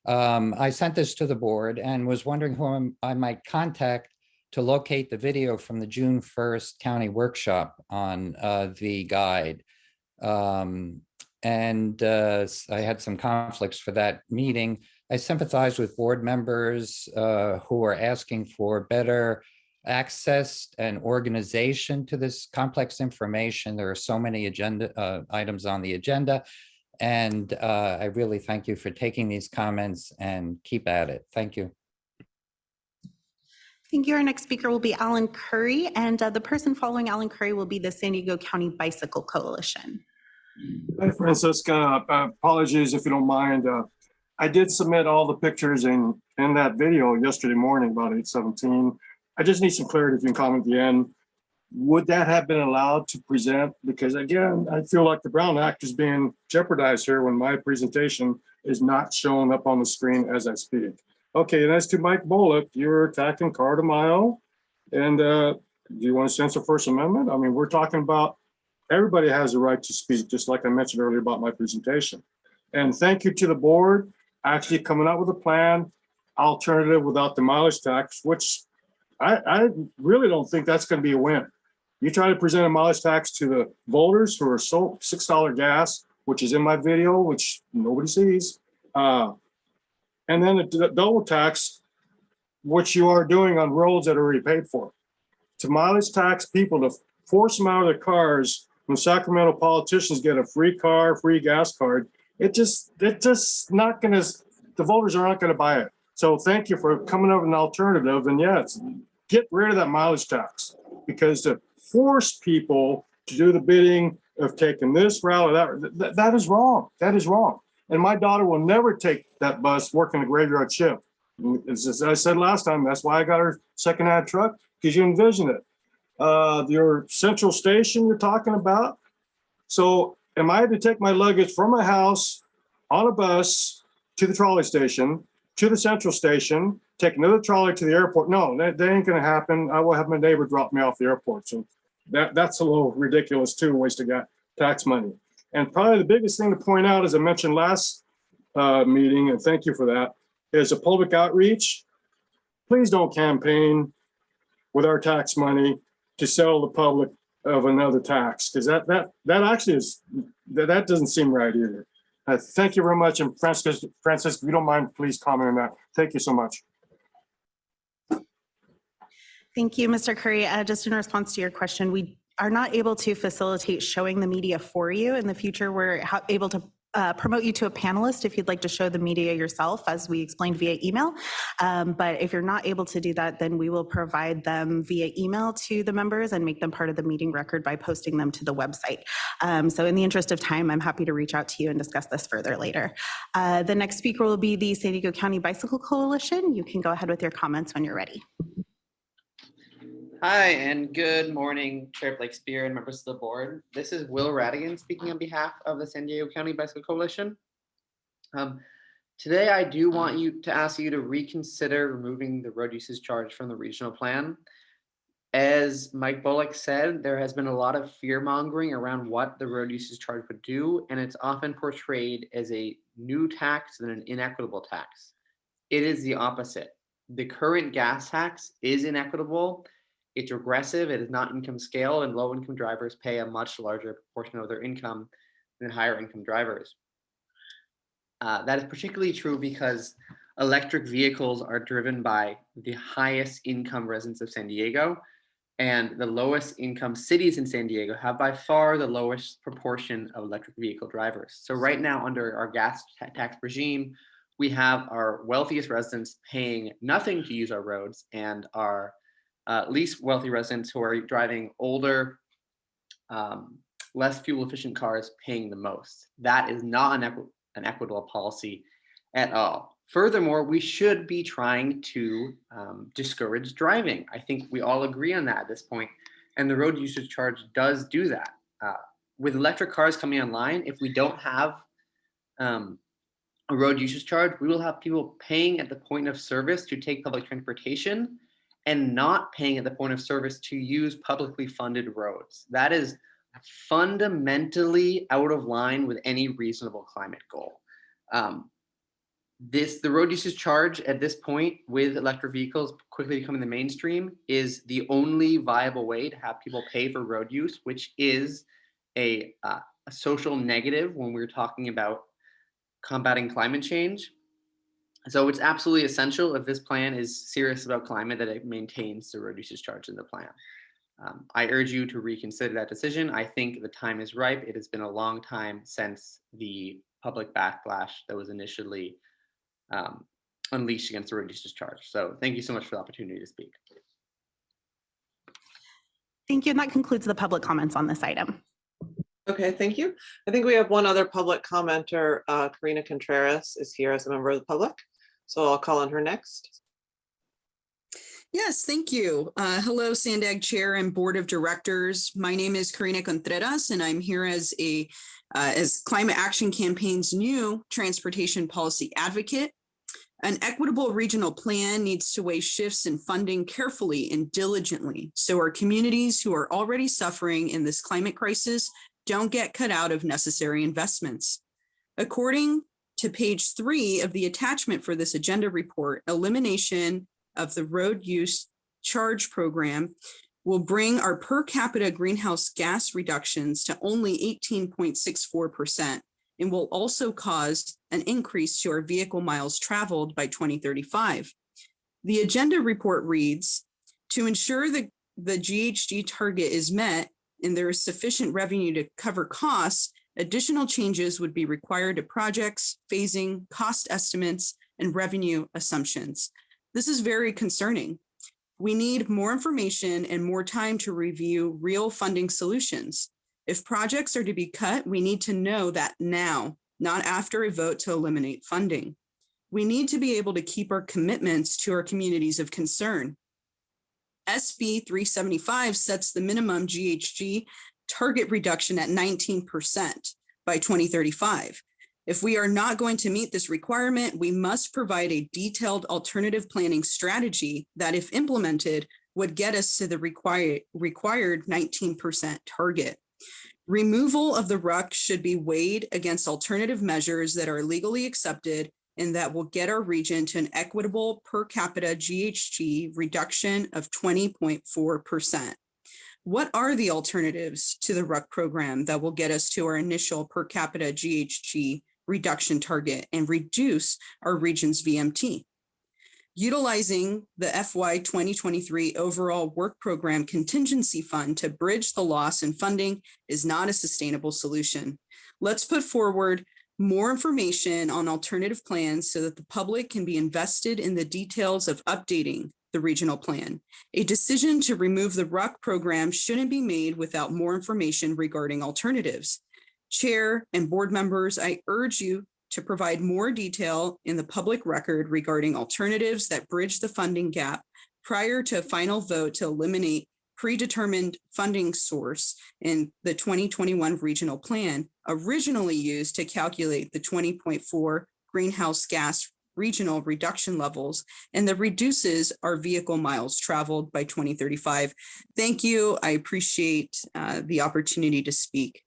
I sent this to the board and was wondering who I might contact to locate the video from the June 1st county workshop on the guide. I had some conflicts for that meeting. I sympathize with board members who are asking for better access and organization to this complex information. There are so many agenda items on the agenda. And I really thank you for taking these comments and keep at it. Thank you.
Thank you. Our next speaker will be Alan Curry, and the person following Alan Curry will be the San Diego County Bicycle Coalition.
Hi, Francisca. Apologies if you don't mind. I did submit all the pictures in that video yesterday morning about 8:17. I just need some clarity if you can comment at the end. Would that have been allowed to present? Because again, I feel like the Brown Act is being jeopardized here when my presentation is not showing up on the screen as I speak. Okay, and as to Mike Bullock, you're attacking car to mile. And do you want to censor First Amendment? I mean, we're talking about everybody has a right to speak, just like I mentioned earlier about my presentation. And thank you to the board actually coming up with a plan, alternative without the mileage tax, which I really don't think that's going to be a win. You try to present a mileage tax to the voters who are sold $6 gas, which is in my video, which nobody sees. And then a double tax, which you are doing on roads that are already paid for. To mileage tax people, to force them out of their cars when Sacramento politicians get a free car, free gas card, it just not going to, the voters are not going to buy it. So thank you for coming up with an alternative. And yes, get rid of that mileage tax, because to force people to do the bidding of taking this route or that is wrong. That is wrong. And my daughter will never take that bus working a graveyard shift. As I said last time, that's why I got her secondhand truck, because you envision it. Your central station you're talking about. So am I to take my luggage from my house on a bus to the trolley station, to the central station, take another trolley to the airport? No, that ain't going to happen. I will have my neighbor drop me off the airport. So that's a little ridiculous too, waste of tax money. And probably the biggest thing to point out, as I mentioned last meeting, and thank you for that, is a public outreach. Please don't campaign with our tax money to sell the public of another tax, because that actually is, that doesn't seem right either. Thank you very much. And Francis, if you don't mind, please comment on that. Thank you so much.
Thank you, Mr. Curry. Just in response to your question, we are not able to facilitate showing the media for you. In the future, we're able to promote you to a panelist if you'd like to show the media yourself, as we explained via email. But if you're not able to do that, then we will provide them via email to the members and make them part of the meeting record by posting them to the website. So in the interest of time, I'm happy to reach out to you and discuss this further later. The next speaker will be the San Diego County Bicycle Coalition. You can go ahead with your comments when you're ready.
Hi, and good morning, Chair Blake Spear and members of the board. This is Will Radigan speaking on behalf of the San Diego County Bicycle Coalition. Today, I do want to ask you to reconsider removing the road usage charge from the regional plan. As Mike Bullock said, there has been a lot of fear mongering around what the road usage charge would do, and it's often portrayed as a new tax and an inequitable tax. It is the opposite. The current gas tax is inequitable. It's regressive, it is not income scale, and low income drivers pay a much larger proportion of their income than higher income drivers. That is particularly true because electric vehicles are driven by the highest income residents of San Diego, and the lowest income cities in San Diego have by far the lowest proportion of electric vehicle drivers. So right now, under our gas tax regime, we have our wealthiest residents paying nothing to use our roads, and our least wealthy residents who are driving older, less fuel efficient cars paying the most. That is not an equitable policy at all. Furthermore, we should be trying to discourage driving. I think we all agree on that at this point, and the road usage charge does do that. With electric cars coming online, if we don't have a road usage charge, we will have people paying at the point of service to take public transportation and not paying at the point of service to use publicly funded roads. That is fundamentally out of line with any reasonable climate goal. The road usage charge at this point, with electric vehicles quickly becoming the mainstream, is the only viable way to have people pay for road use, which is a social negative when we're talking about combating climate change. So it's absolutely essential, if this plan is serious about climate, that it maintains the road usage charge in the plan. I urge you to reconsider that decision. I think the time is ripe. It has been a long time since the public backlash that was initially unleashed against the road usage charge. So thank you so much for the opportunity to speak.
Thank you. And that concludes the public comments on this item.
Okay, thank you. I think we have one other public commenter. Karina Contreras is here as a member of the public. So I'll call on her next.
Yes, thank you. Hello, Sandag Chair and Board of Directors. My name is Karina Contreras, and I'm here as Climate Action Campaign's new transportation policy advocate. An equitable regional plan needs to weigh shifts in funding carefully and diligently, so our communities who are already suffering in this climate crisis don't get cut out of necessary investments. According to page 3 of the attachment for this agenda report, elimination of the road use charge program will bring our per capita greenhouse gas reductions to only 18.64%, and will also cause an increase to our vehicle miles traveled by 2035. The agenda report reads, to ensure that the GHG target is met and there is sufficient revenue to cover costs, additional changes would be required to projects, phasing, cost estimates, and revenue assumptions. This is very concerning. We need more information and more time to review real funding solutions. If projects are to be cut, we need to know that now, not after a vote to eliminate funding. We need to be able to keep our commitments to our communities of concern. SB 375 sets the minimum GHG target reduction at 19% by 2035. If we are not going to meet this requirement, we must provide a detailed alternative planning strategy that, if implemented, would get us to the required 19% target. Removal of the RUC should be weighed against alternative measures that are legally accepted and that will get our region to an equitable per capita GHG reduction of 20.4%. What are the alternatives to the RUC program that will get us to our initial per capita GHG reduction target and reduce our region's VMT? Utilizing the FY 2023 overall work program contingency fund to bridge the loss in funding is not a sustainable solution. Let's put forward more information on alternative plans so that the public can be invested in the details of updating the regional plan. A decision to remove the RUC program shouldn't be made without more information regarding alternatives. Chair and board members, I urge you to provide more detail in the public record regarding alternatives that bridge the funding gap prior to a final vote to eliminate predetermined funding source in the 2021 regional plan, originally used to calculate the 20.4 greenhouse gas regional reduction levels, and that reduces our vehicle miles traveled by 2035. Thank you. I appreciate the opportunity to speak.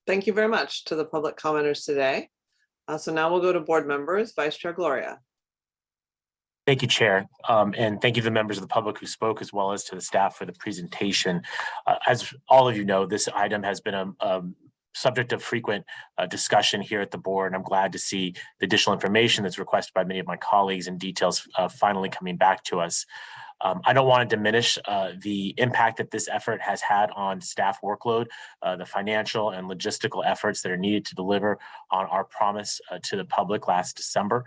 Thank you very much to the public commenters today. So now we'll go to board members. Vice Chair Gloria.
Thank you, Chair. And thank you to the members of the public who spoke, as well as to the staff for the presentation. As all of you know, this item has been a subject of frequent discussion here at the board. And I'm glad to see the additional information that's requested by many of my colleagues and details finally coming back to us. I don't want to diminish the impact that this effort has had on staff workload, the financial and logistical efforts that are needed to deliver on our promise to the public last December.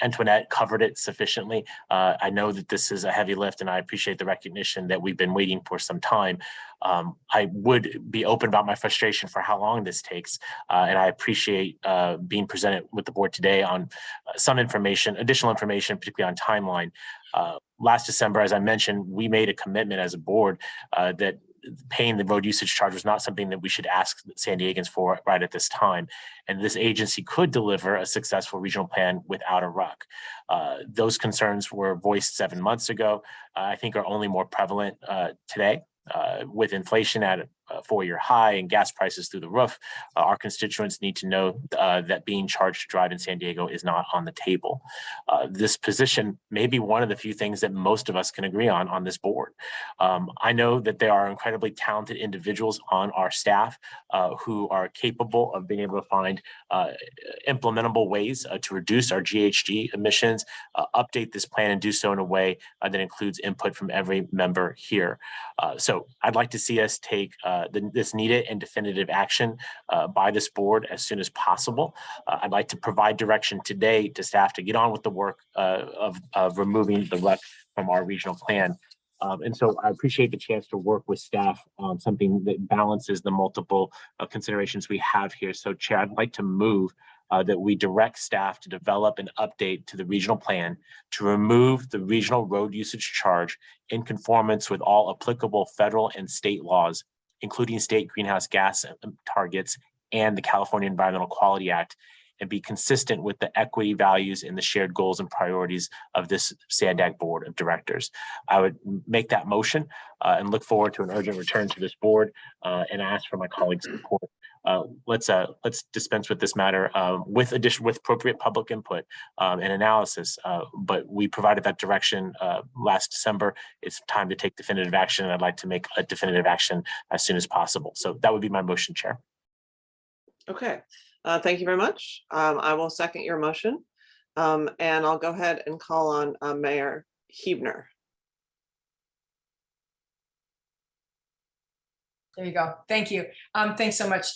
Antoinette covered it sufficiently. I know that this is a heavy lift, and I appreciate the recognition that we've been waiting for some time. I would be open about my frustration for how long this takes, and I appreciate being presented with the board today on some information, additional information, particularly on timeline. Last December, as I mentioned, we made a commitment as a board that paying the road usage charge was not something that we should ask San Diegans for right at this time. And this agency could deliver a successful regional plan without a RUC. Those concerns were voiced 7 months ago. I think are only more prevalent today. With inflation at a 4-year high and gas prices through the roof, our constituents need to know that being charged to drive in San Diego is not on the table. This position may be one of the few things that most of us can agree on this board. I know that there are incredibly talented individuals on our staff who are capable of being able to find implementable ways to reduce our GHG emissions, update this plan, and do so in a way that includes input from every member here. So I'd like to see us take this needed and definitive action by this board as soon as possible. I'd like to provide direction today to staff to get on with the work of removing the RUC from our regional plan. And so I appreciate the chance to work with staff on something that balances the multiple considerations we have here. So Chair, I'd like to move that we direct staff to develop an update to the regional plan to remove the regional road usage charge in conformance with all applicable federal and state laws, including state greenhouse gas targets and the California Environmental Quality Act, and be consistent with the equity values and the shared goals and priorities of this SANDAG Board of Directors. I would make that motion and look forward to an urgent return to this board and ask for my colleagues' support. Let's dispense with this matter with appropriate public input and analysis. But we provided that direction last December. It's time to take definitive action, and I'd like to make a definitive action as soon as possible. So that would be my motion, Chair.
Okay, thank you very much. I will second your motion, and I'll go ahead and call on Mayor Huebner.
There you go. Thank you. Thanks so much.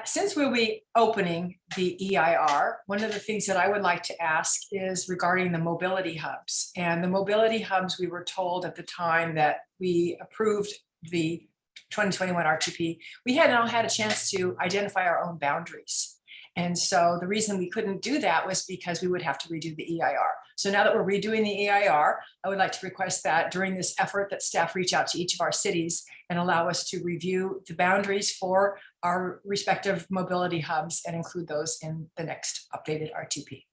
Since we'll be opening the EIR, one of the things that I would like to ask is regarding the mobility hubs. And the mobility hubs, we were told at the time that we approved the 2021 RTP, we had now had a chance to identify our own boundaries. And so the reason we couldn't do that was because we would have to redo the EIR. So now that we're redoing the EIR, I would like to request that during this effort that staff reach out to each of our cities and allow us to review the boundaries for our respective mobility hubs and include those in the next updated RTP.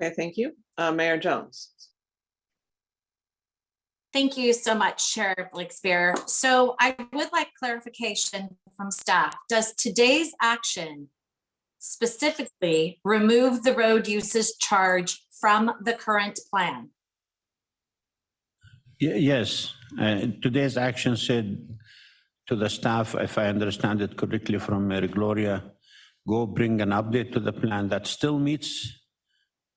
Okay, thank you. Mayor Jones.
Thank you so much, Chair Blakespear. So I would like clarification from staff. Does today's action specifically remove the road usage charge from the current plan?
Yes, today's action said to the staff, if I understand it correctly from Mary Gloria, go bring an update to the plan that still meets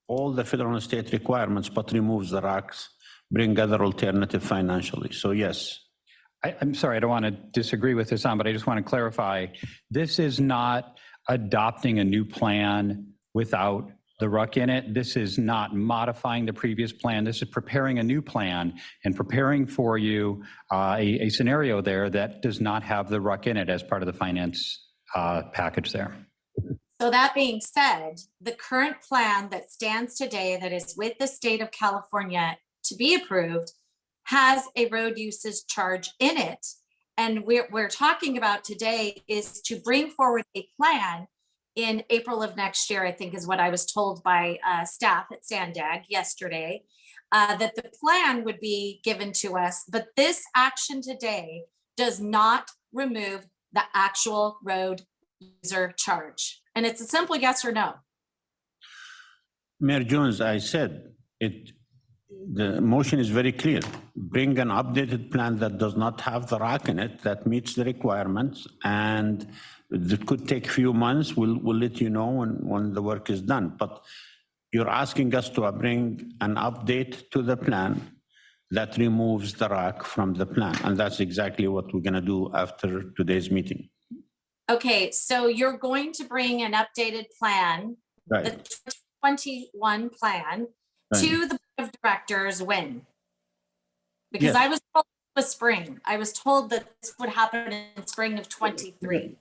all the federal and state requirements, but removes the ROCs, bring other alternative financially. So yes.
I'm sorry, I don't want to disagree with Hassan, but I just want to clarify. This is not adopting a new plan without the RUC in it. This is not modifying the previous plan. This is preparing a new plan and preparing for you a scenario there that does not have the RUC in it as part of the finance package there.
So that being said, the current plan that stands today that is with the state of California to be approved has a road usage charge in it. And we're talking about today is to bring forward a plan in April of next year, I think is what I was told by staff at SANDAG yesterday, that the plan would be given to us, but this action today does not remove the actual road user charge. And it's a simple yes or no.
Mayor Jones, I said it The motion is very clear. Bring an updated plan that does not have the rock in it, that meets the requirements, and it could take a few months. We'll let you know when the work is done. But you're asking us to bring an update to the plan that removes the rock from the plan. And that's exactly what we're gonna do after today's meeting.
Okay, so you're going to bring an updated plan, the
Right.
2021 plan,
Right.
to the board of directors when? Because
Yes.
I was told it was spring. I was told that this would happen in spring of 23.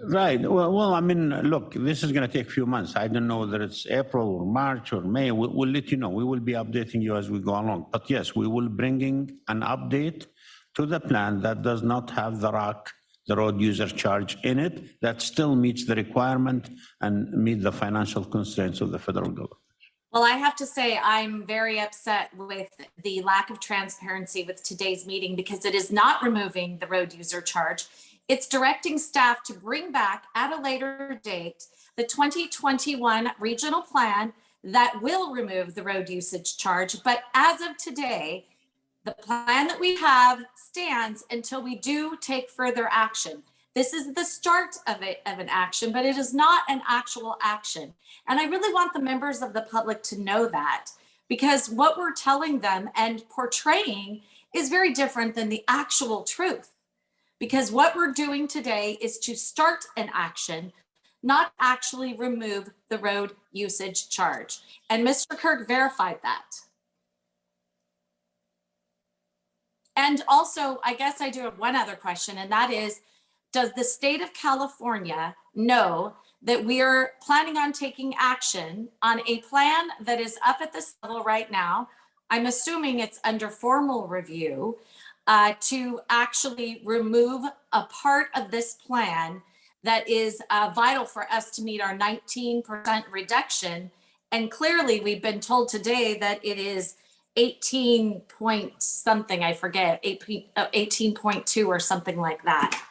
Right. Well, I mean, look, this is going to take a few months. I don't know whether it's April or March or May. We'll let you know. We will be updating you as we go along. But yes, we will bringing an update to the plan that does not have the rock, the road user charge in it, that still meets the requirement and meet the financial constraints of the federal government.
Well, I have to say, I'm very upset with the lack of transparency with today's meeting because it is not removing the road user charge. It's directing staff to bring back at a later date the 2021 regional plan that will remove the road usage charge. But as of today, the plan that we have stands until we do take further action. This is the start of an action, but it is not an actual action. And I really want the members of the public to know that, because what we're telling them and portraying is very different than the actual truth. Because what we're doing today is to start an action, not actually remove the road usage charge. And Mr. Kirk verified that. And also, I guess I do have one other question, and that is, does the state of California know that we are planning on taking action on a plan that is up at this level right now? I'm assuming it's under formal review to actually remove a part of this plan that is vital for us to meet our 19% reduction. And clearly, we've been told today that it is 18 point something, I forget, 18.2 or something like that.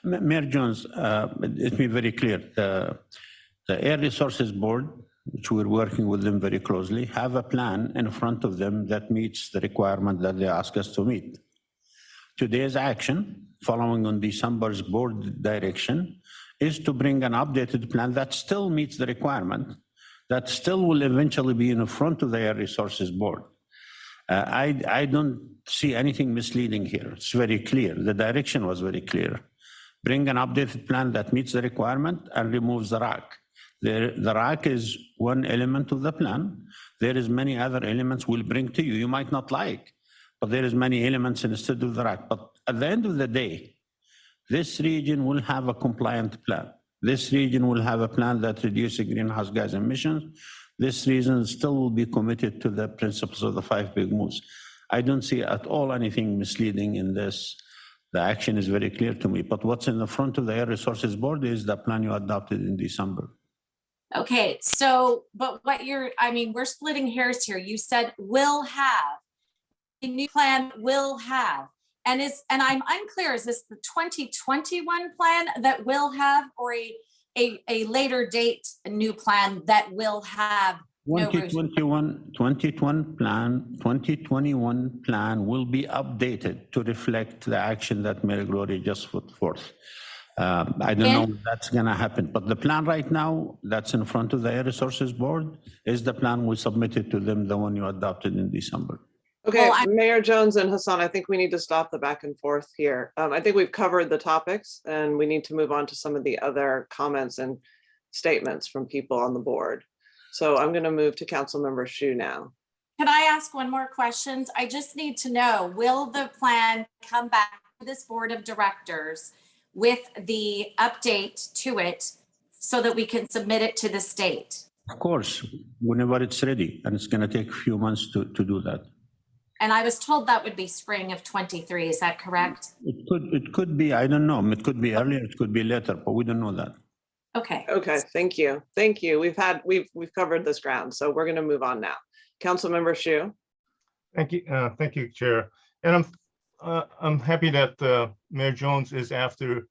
Mayor Jones, let me be very clear. The Air Resources Board, which we're working with them very closely, have a plan in front of them that meets the requirement that they ask us to meet. Today's action, following on December's board direction, is to bring an updated plan that still meets the requirement, that still will eventually be in front of the Air Resources Board. I don't see anything misleading here. It's very clear. The direction was very clear. Bring an updated plan that meets the requirement and removes the rock. The rock is one element of the plan. There is many other elements we'll bring to you. You might not like, but there is many elements instead of the rock. But at the end of the day, this region will have a compliant plan. This region will have a plan that reduces greenhouse gas emissions. This region still will be committed to the principles of the 5 big moves. I don't see at all anything misleading in this. The action is very clear to me, but what's in the front of the Air Resources Board is the plan you adopted in December.
Okay, so, but what we're splitting hairs here. You said will have, a new plan will have. And I'm unclear, is this the 2021 plan that will have, or a later date, a new plan that will have?
2021 plan will be updated to reflect the action that Mary Gloria just put forth. I don't know if that's going to happen, but the plan right now that's in front of the Air Resources Board is the plan we submitted to them, the one you adopted in December.
Okay, well, Mayor Jones and Hassan, I think we need to stop the back and forth here. I think we've covered the topics and we need to move on to some of the other comments and statements from people on the board. So I'm going to move to Councilmember Xu now.
Can I ask one more question? I just need to know, will the plan come back to this board of directors with the update to it so that we can submit it to the state?
Of course, whenever it's ready, and it's going to take a few months to do that.
And I was told that would be spring of 23. Is that correct?
It could be, I don't know. It could be earlier, it could be later, but we don't know that.
Okay.
Okay, thank you. Thank you. We've covered this ground, so we're going to move on now. Councilmember Xu.
Thank you, Chair. And I'm happy that Mayor Jones is after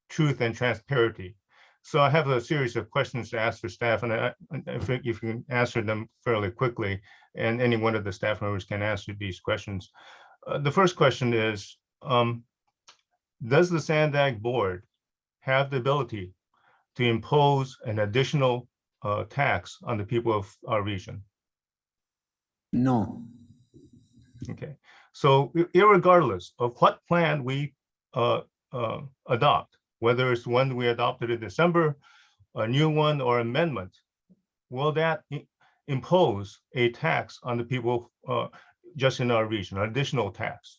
truth and transparency. So I have a series of questions to ask for staff, and if you can answer them fairly quickly, and any one of the staff members can answer these questions. The first question is, does the Sandag board have the ability to impose an additional tax on the people of our region?
No.
Okay, so irregardless of what plan we adopt, whether it's one we adopted in December, a new one, or amendment, will that impose a tax on the people just in our region, an additional tax?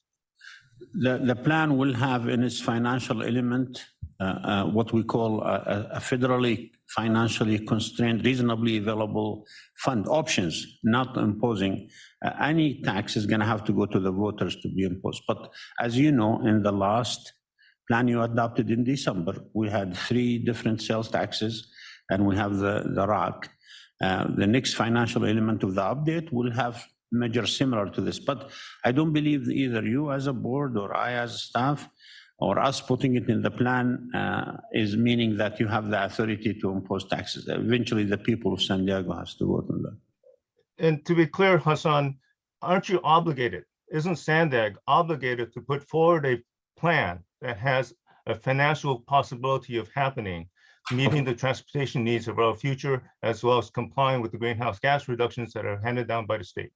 The plan will have in its financial element what we call a federally financially constrained, reasonably available fund options, not imposing any tax is going to have to go to the voters to be imposed. But as you know, in the last plan you adopted in December, we had 3 different sales taxes, and we have the ROC. The next financial element of the update will have measures similar to this, but I don't believe either you as a board or I as staff or us putting it in the plan is meaning that you have the authority to impose taxes. Eventually, the people of San Diego has to vote on that.
And to be clear, Hassan, aren't you obligated? Isn't Sandag obligated to put forward a plan that has a financial possibility of happening, meeting the transportation needs of our future, as well as complying with the greenhouse gas reductions that are handed down by the state?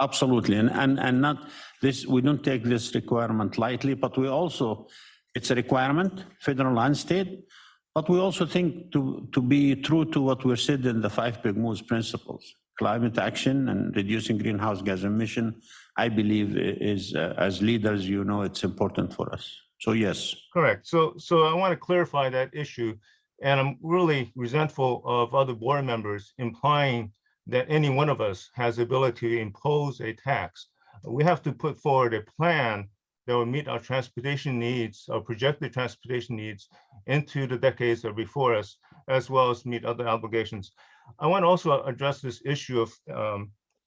Absolutely, and not this, we don't take this requirement lightly, but we also, it's a requirement, federal and state, but we also think to be true to what we said in the 5 Big Moves principles, climate action and reducing greenhouse gas emission, I believe is, as leaders, you know, it's important for us. So yes.
Correct. So I want to clarify that issue, and I'm really resentful of other board members implying that any one of us has the ability to impose a tax. We have to put forward a plan that will meet our transportation needs, our projected transportation needs into the decades that are before us, as well as meet other obligations. I want to also address this issue of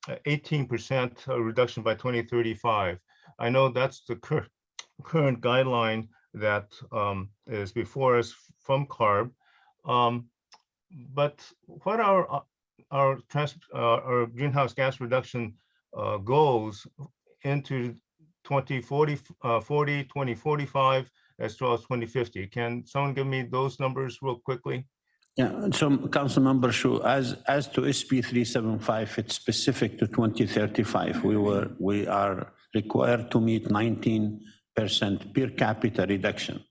18% reduction by 2035. I know that's the current guideline that is before us from CARB, but what are our greenhouse gas reduction goals into 2040, 2045, as well as 2050. Can someone give me those numbers real quickly?
Yeah, so Council Member Shu, as to SB 375, it's specific to 2035. We are required to meet 19% per capita reduction.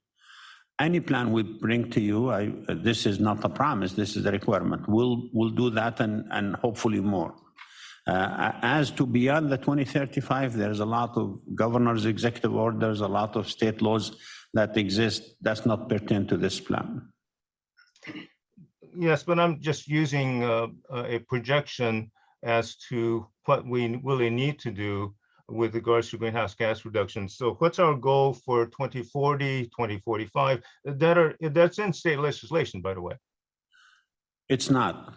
Any plan we bring to you, this is not a promise, this is a requirement. We'll do that and hopefully more. As to beyond the 2035, there's a lot of governor's executive orders, a lot of state laws that exist that's not pertinent to this plan.
Yes, but I'm just using a projection as to what we really need to do with regards to greenhouse gas reductions. So what's our goal for 2040, 2045? That's in state legislation, by the way.
It's not.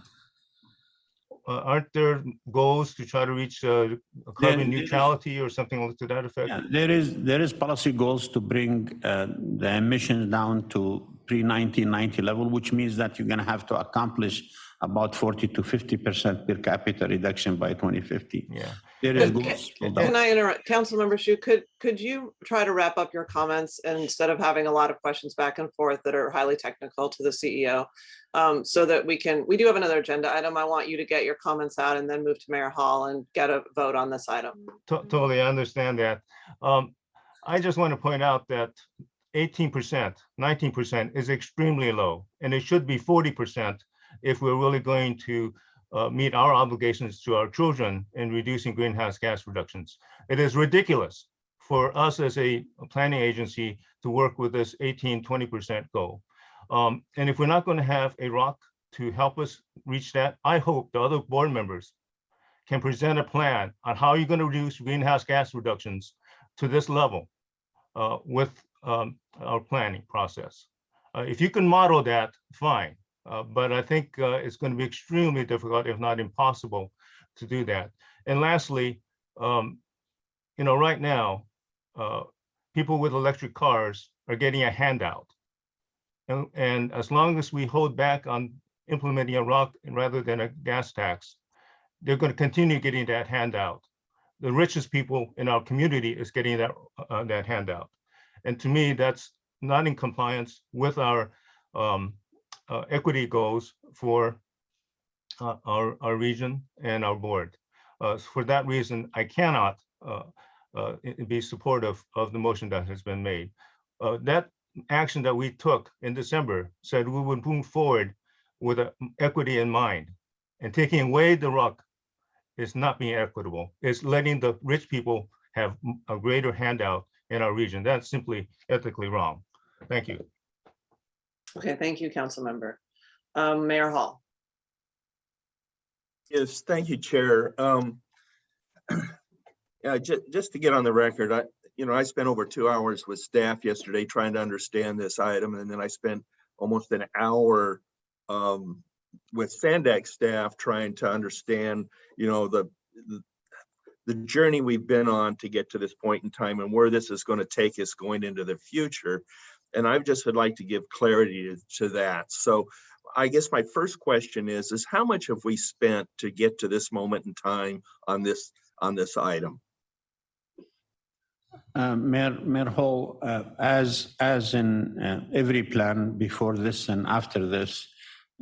Aren't there goals to try to reach carbon neutrality or something to that effect?
Yeah, there is policy goals to bring the emissions down to pre-1990 level, which means that you're going to have to accomplish about 40 to 50% per capita reduction by 2050.
Yeah,
there is goals.
Can I interrupt, Councilmember Shu? Could you try to wrap up your comments instead of having a lot of questions back and forth that are highly technical to the CEO, so that we do have another agenda item. I want you to get your comments out and then move to Mayor Hall and get a vote on this item.
Totally understand that. I just want to point out that 18%, 19% is extremely low, and it should be 40% if we're really going to meet our obligations to our children in reducing greenhouse gas reductions. It is ridiculous for us as a planning agency to work with this 18-20% goal. And if we're not going to have a ROC to help us reach that, I hope the other board members can present a plan on how you're going to reduce greenhouse gas reductions to this level with our planning process. If you can model that, fine. But I think it's going to be extremely difficult, if not impossible, to do that. And lastly, right now, people with electric cars are getting a handout. And as long as we hold back on implementing a rock rather than a gas tax, they're going to continue getting that handout. The richest people in our community is getting that handout. And to me, that's not in compliance with our equity goals for our region and our board. For that reason, I cannot be supportive of the motion that has been made. That action that we took in December said we would move forward with equity in mind, and taking away the rock is not being equitable. It's letting the rich people have a greater handout in our region. That's simply ethically wrong. Thank you.
Okay, thank you, council member. Mayor Hall.
Yes, thank you, Chair. Just to get on the record, I spent over 2 hours with staff yesterday trying to understand this item, and then I spent almost an hour with Sandag staff trying to understand, the journey we've been on to get to this point in time and where this is going to take us going into the future. And I just would like to give clarity to that. So I guess my first question is how much have we spent to get to this moment in time on this item?
Mayor Hall, as in every plan before this and after this,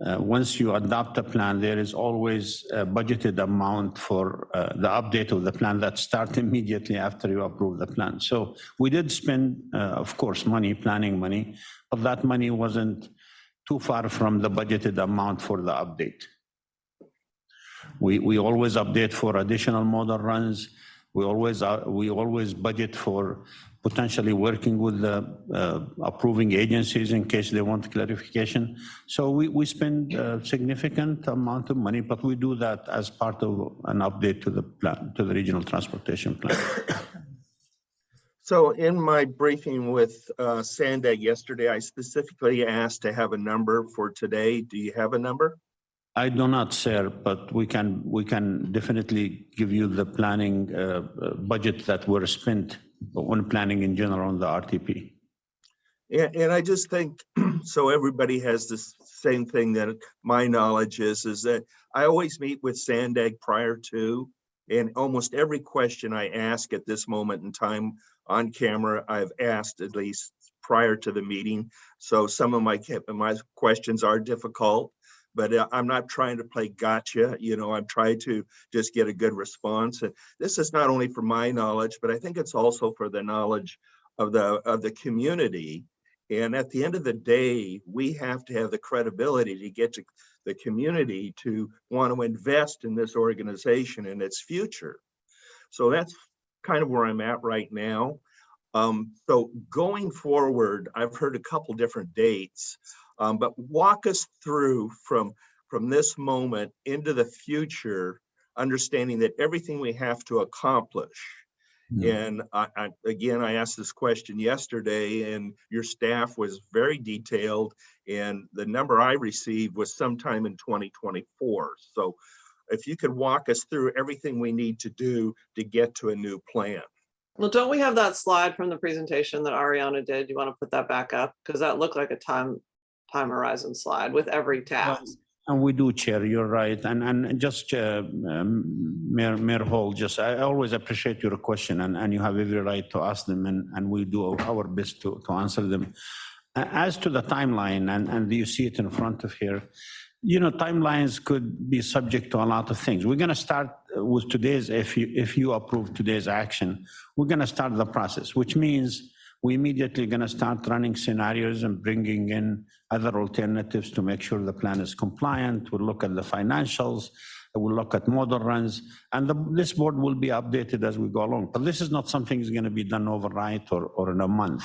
once you adopt a plan, there is always a budgeted amount for the update of the plan that starts immediately after you approve the plan. So we did spend, of course, planning money, but that money wasn't too far from the budgeted amount for the update. We always update for additional model runs. We always budget for potentially working with the approving agencies in case they want clarification. So we spend a significant amount of money, but we do that as part of an update to the plan, to the regional transportation plan.
So in my briefing with Sandag yesterday, I specifically asked to have a number for today. Do you have a number?
I do not, sir, but we can definitely give you the planning budget that were spent on planning in general on the RTP.
And I just think, so everybody has the same thing that my knowledge is that I always meet with Sandag prior to, and almost every question I ask at this moment in time on camera, I've asked at least prior to the meeting. So some of my questions are difficult, but I'm not trying to play gotcha. I'm trying to just get a good response. And this is not only for my knowledge, but I think it's also for the knowledge of the community. And at the end of the day, we have to have the credibility to get to the community to want to invest in this organization and its future. So that's kind of where I'm at right now. So going forward, I've heard a couple different dates. But walk us through from this moment into the future, understanding that everything we have to accomplish. And I asked this question yesterday, and your staff was very detailed, and the number I received was sometime in 2024. So if you could walk us through everything we need to do to get to a new plan.
Well, don't we have that slide from the presentation that Ariana did? You want to put that back up? Because that looked like a time horizon slide with every task.
And we do, Chair, you're right. And just Mayor Hall, I always appreciate your question, and you have every right to ask them, and we do our best to answer them. As to the timeline, and you see it in front of here, timelines could be subject to a lot of things. We're going to start with today's, if you approve today's action, we're going to start the process, which means we immediately going to start running scenarios and bringing in other alternatives to make sure the plan is compliant. We'll look at the financials, we'll look at model runs, and this board will be updated as we go along. But this is not something that's going to be done overnight or in a month.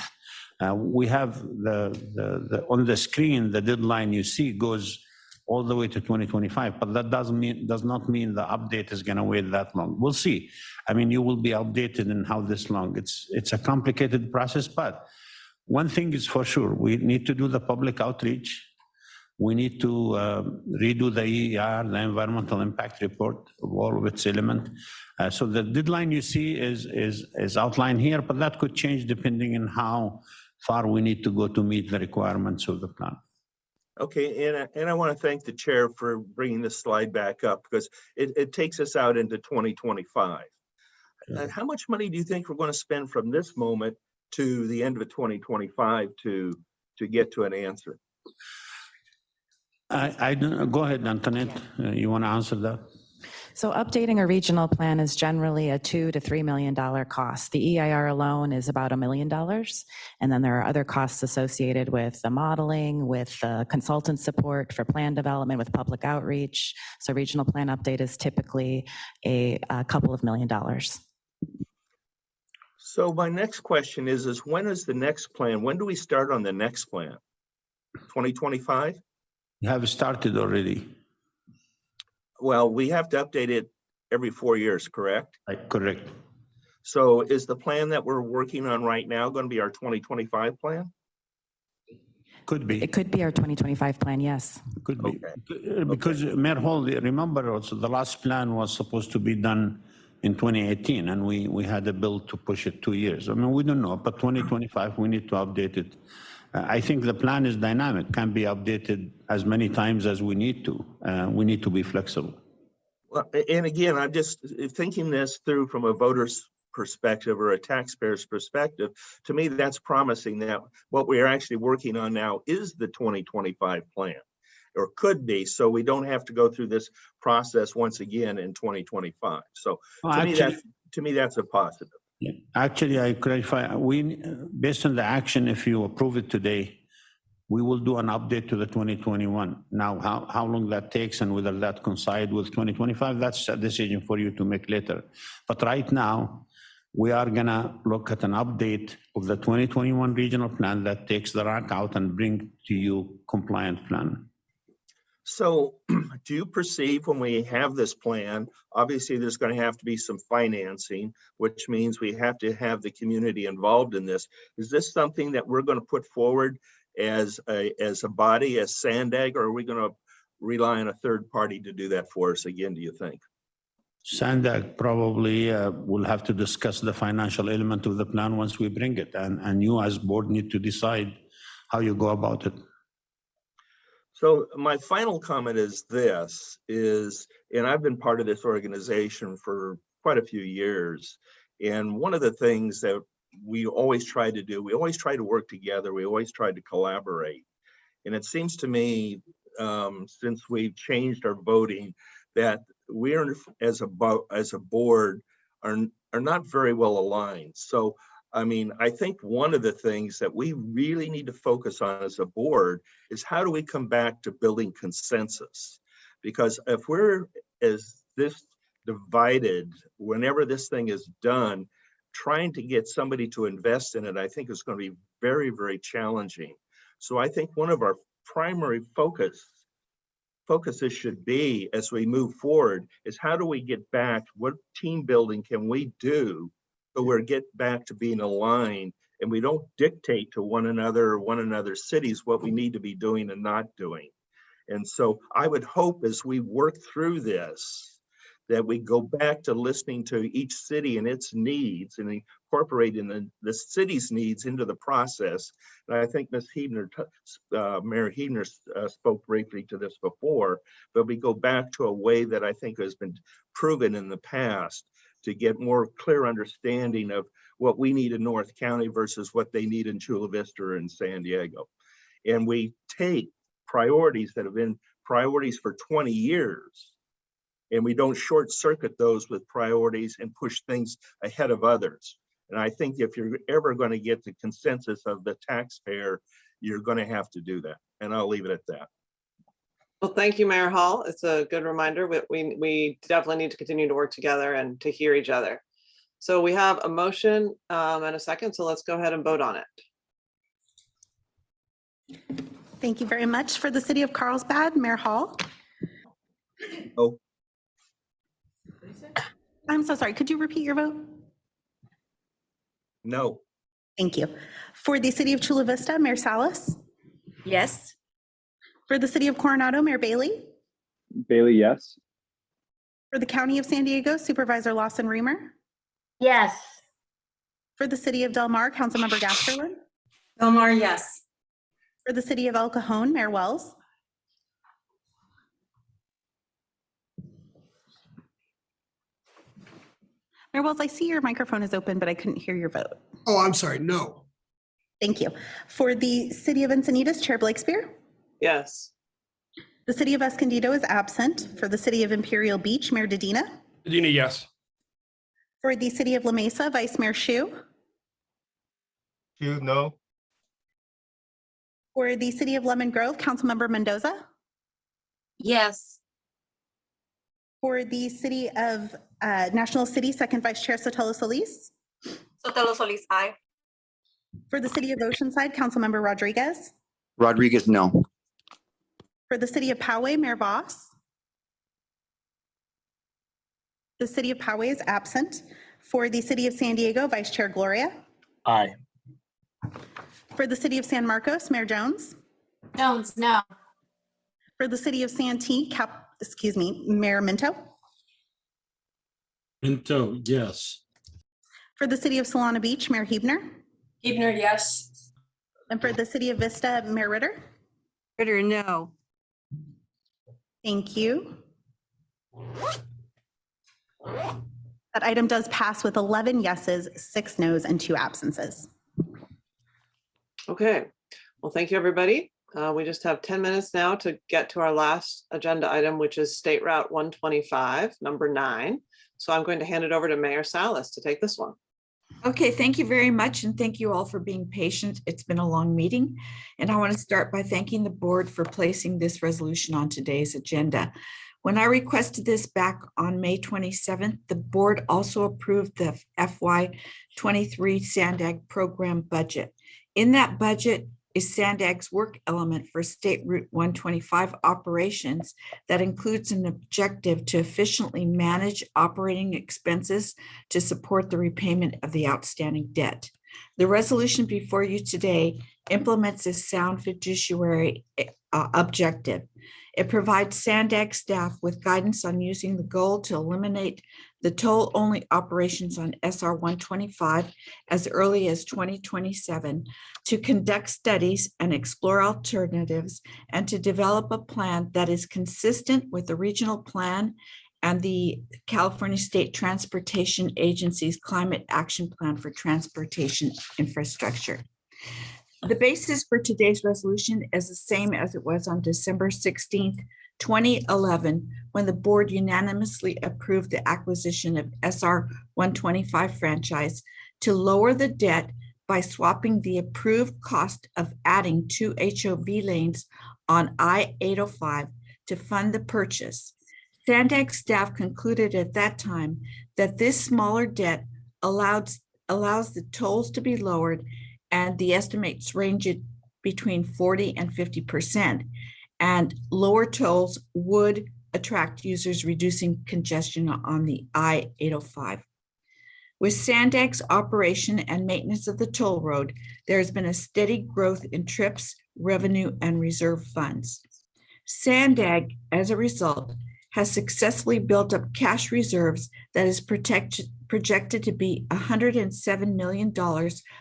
We have on the screen, the deadline you see goes all the way to 2025, but that does not mean the update is going to wait that long. We'll see. I mean, you will be updated in how this long. It's a complicated process, but one thing is for sure, we need to do the public outreach. We need to redo the EER, the environmental impact report of all of its elements. So the deadline you see is outlined here, but that could change depending on how far we need to go to meet the requirements of the plan.
Okay, and I want to thank the chair for bringing this slide back up because it takes us out into 2025. And how much money do you think we're going to spend from this moment to the end of 2025 to get to an answer?
I don't, go ahead, Antoinette. You want to answer that?
So updating a regional plan is generally a $2 to $3 million cost. The EIR alone is about $1 million. And then there are other costs associated with the modeling, with consultant support for plan development, with public outreach. So regional plan update is typically a couple of $1 million.
So my next question is when is the next plan? When do we start on the next plan? 2025?
You have started already.
Well, we have to update it every 4 years, correct?
Correct.
So is the plan that we're working on right now going to be our 2025 plan?
Could be.
It could be our 2025 plan, yes.
Could be. Okay. Because Mayor Hall, remember also the last plan was supposed to be done in 2018 and we had a bill to push it 2 years. I mean, we don't know, but 2025, we need to update it. I think the plan is dynamic, can be updated as many times as we need to. We need to be flexible.
Well, and again, I'm just thinking this through from a voter's perspective or a taxpayer's perspective. To me, that's promising that what we are actually working on now is the 2025 plan, or could be, so we don't have to go through this process once again in 2025. So to me, that's a positive.
Yeah. Actually, I clarify, based on the action, if you approve it today, we will do an update to the 2021. Now, how long that takes and whether that coincides with 2025, that's a decision for you to make later. But right now, we are gonna look at an update of the 2021 regional plan that takes the rank out and bring to you compliant plan.
So do you perceive when we have this plan, obviously there's going to have to be some financing, which means we have to have the community involved in this. Is this something that we're going to put forward as a body, as Sandag, or are we going to rely on a third party to do that for us again, do you think?
Sandag probably will have to discuss the financial element of the plan once we bring it. And you as board need to decide how you go about it.
So my final comment is this, and I've been part of this organization for quite a few years. And one of the things that we always try to do, we always try to work together. We always try to collaborate. And it seems to me, since we've changed our voting, that we are, as a board, are not very well aligned. So I mean, I think one of the things that we really need to focus on as a board is how do we come back to building consensus? Because if we're as this divided, whenever this thing is done, trying to get somebody to invest in it, I think is going to be very, very challenging. So I think one of our primary focuses should be as we move forward is how do we get back, what team building can we do so we're get back to being aligned and we don't dictate to one another or one another's cities what we need to be doing and not doing. And so I would hope as we work through this, that we go back to listening to each city and its needs and incorporating the city's needs into the process. And I think Ms. Huebner, Mayor Huebner spoke briefly to this before, but we go back to a way that I think has been proven in the past to get more clear understanding of what we need in North County versus what they need in Chula Vista and San Diego. And we take priorities that have been priorities for 20 years, and we don't short circuit those with priorities and push things ahead of others. And I think if you're ever going to get the consensus of the taxpayer, you're going to have to do that. And I'll leave it at that.
Well, thank you, Mayor Hall. It's a good reminder. We definitely need to continue to work together and to hear each other. So we have a motion and a second, so let's go ahead and vote on it.
Thank you very much. For the city of Carlsbad, Mayor Hall.
Oh.
I'm so sorry. Could you repeat your vote?
No.
Thank you. For the city of Chula Vista, Mayor Salas.
Yes.
For the city of Coronado, Mayor Bailey.
Bailey, yes.
For the county of San Diego, Supervisor Lawson Reamer.
Yes.
For the city of Del Mar, Councilmember Gasterlin.
Omar, yes.
For the city of El Cajon, Mayor Wells. Mayor Wells, I see your microphone is open, but I couldn't hear your vote.
Oh, I'm sorry, no.
Thank you. For the city of Encinitas, Chair Blakespear.
Yes.
The city of Escondido is absent. For the city of Imperial Beach, Mayor Dedina.
Medina, yes.
For the city of La Mesa, Vice Mayor Shu.
Shu, no.
For the city of Lemon Grove, Councilmember Mendoza.
Yes.
For the city of National City, Second Vice Chair Sotelo Solis.
Sotelo Solis, aye.
For the city of Oceanside, Councilmember Rodriguez.
Rodriguez, no.
For the city of Poway, Mayor Boss. The city of Poway is absent. For the city of San Diego, Vice Chair Gloria.
Aye.
For the city of San Marcos, Mayor Jones.
Jones, no.
For the city of Santee, Mayor Minto.
Minto, yes.
For the city of Solana Beach, Mayor Huebner.
Huebner, yes.
And for the city of Vista, Mayor Ritter.
Ritter, no.
Thank you. That item does pass with 11 yeses, 6 nos, and 2 absences.
Okay, well, thank you, everybody. We just have 10 minutes now to get to our last agenda item, which is State Route 125, number 9. So I'm going to hand it over to Mayor Salas to take this one.
Okay, thank you very much, and thank you all for being patient. It's been a long meeting, and I want to start by thanking the board for placing this resolution on today's agenda. When I requested this back on May 27th, the board also approved the FY23 Sandag program budget. In that budget is Sandag's work element for State Route 125 operations that includes an objective to efficiently manage operating expenses to support the repayment of the outstanding debt. The resolution before you today implements this sound fiduciary objective. It provides Sandag staff with guidance on using the goal to eliminate the toll-only operations on SR 125 as early as 2027, to conduct studies and explore alternatives, and to develop a plan that is consistent with the regional plan and the California State Transportation Agency's Climate Action Plan for Transportation Infrastructure. The basis for today's resolution is the same as it was on December 16th, 2011, when the board unanimously approved the acquisition of SR 125 franchise to lower the debt by swapping the approved cost of adding 2 HOV lanes on I-805 to fund the purchase. Sandag staff concluded at that time that this smaller debt allows the tolls to be lowered, and the estimates range it between 40 and 50%. And lower tolls would attract users, reducing congestion on the I-805. With Sandag's operation and maintenance of the toll road, there has been a steady growth in trips, revenue, and reserve funds. Sandag, as a result, has successfully built up cash reserves that is projected to be $107 million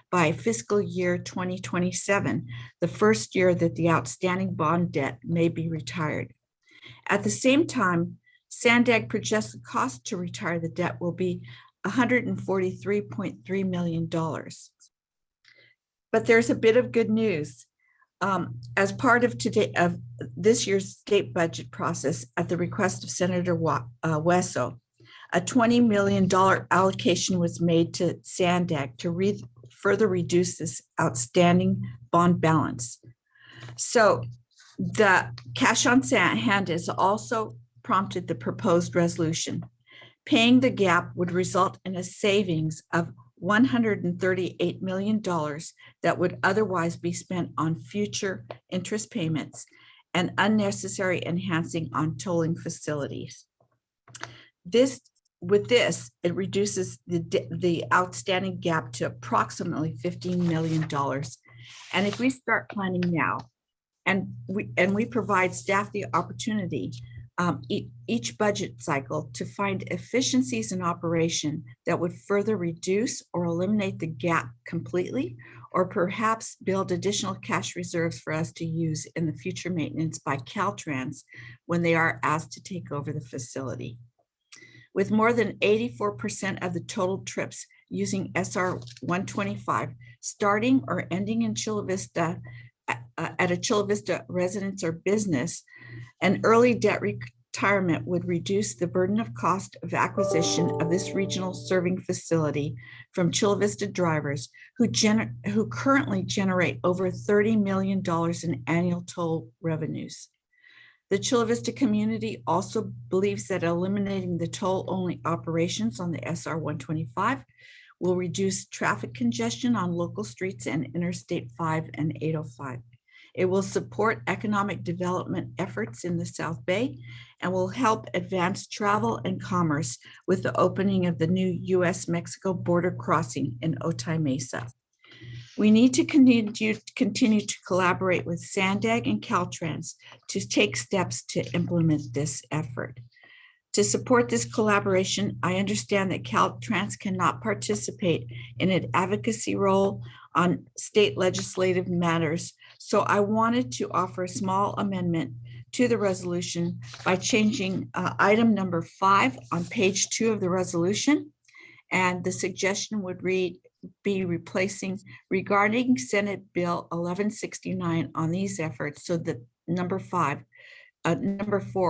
by fiscal year 2027, the first year that the outstanding bond debt may be retired. At the same time, Sandag projects the cost to retire the debt will be $143.3 million. But there's a bit of good news. As part of this year's state budget process, at the request of Senator Wesso, a $20 million allocation was made to Sandag to further reduce this outstanding bond balance. So the cash on hand has also prompted the proposed resolution. Paying the gap would result in a savings of $138 million that would otherwise be spent on future interest payments and unnecessary enhancing on tolling facilities. With this, it reduces the outstanding gap to approximately $15 million. And if we start planning now, and we provide staff the opportunity each budget cycle to find efficiencies in operation that would further reduce or eliminate the gap completely, or perhaps build additional cash reserves for us to use in the future maintenance by Caltrans when they are asked to take over the facility. With more than 84% of the total trips using SR 125 starting or ending in Chula Vista at a Chula Vista residence or business, an early debt retirement would reduce the burden of cost of acquisition of this regional serving facility from Chula Vista drivers who currently generate over $30 million in annual toll revenues. The Chula Vista community also believes that eliminating the toll-only operations on the SR 125 will reduce traffic congestion on local streets and Interstate 5 and 805. It will support economic development efforts in the South Bay and will help advance travel and commerce with the opening of the new U.S.-Mexico border crossing in Otay Mesa. We need to continue to collaborate with Sandag and Caltrans to take steps to implement this effort. To support this collaboration, I understand that Caltrans cannot participate in an advocacy role on state legislative matters, so I wanted to offer a small amendment to the resolution by changing item number 5 on page 2 of the resolution. And the suggestion would be replacing regarding Senate Bill 1169 on these efforts, so that number 4,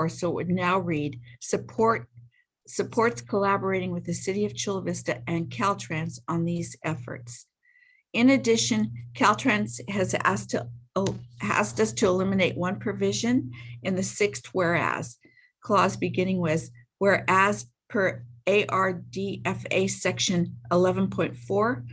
so it would now read supports collaborating with the City of Chula Vista and Caltrans on these efforts. In addition, Caltrans has asked us to eliminate one provision in the 6th whereas clause beginning with whereas per ARDFA section 11.4.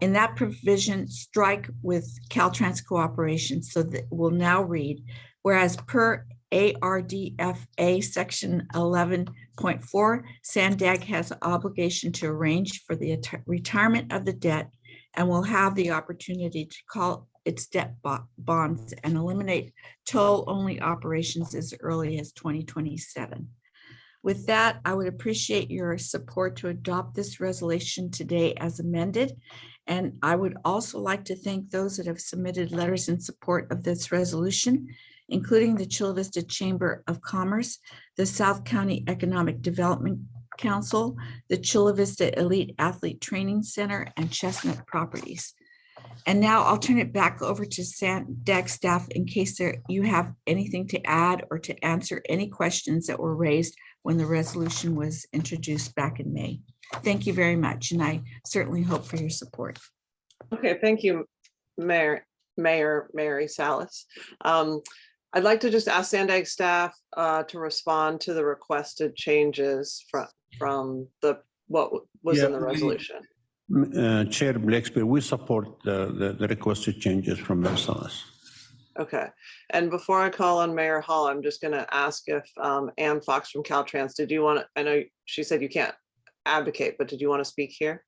In that provision, strike with Caltrans cooperation, so that will now read, whereas per ARDFA section 11.4, Sandag has an obligation to arrange for the retirement of the debt and will have the opportunity to call its debt bonds and eliminate toll-only operations as early as 2027. With that, I would appreciate your support to adopt this resolution today as amended. And I would also like to thank those that have submitted letters in support of this resolution, including the Chula Vista Chamber of Commerce, the South County Economic Development Council, the Chula Vista Elite Athlete Training Center, and Chestnut Properties. And now I'll turn it back over to Sandag staff in case you have anything to add or to answer any questions that were raised when the resolution was introduced back in May. Thank you very much, and I certainly hope for your support.
Okay, thank you, Mayor Mary Salas. I'd like to just ask Sandag staff to respond to the requested changes from what was in the resolution.
Chair Blakespeare, we support the requested changes from Mayor Salas.
Okay, and before I call on Mayor Hall, I'm just going to ask if Ann Fox from Caltrans, did you want to, I know she said you can't advocate, but did you want to speak here?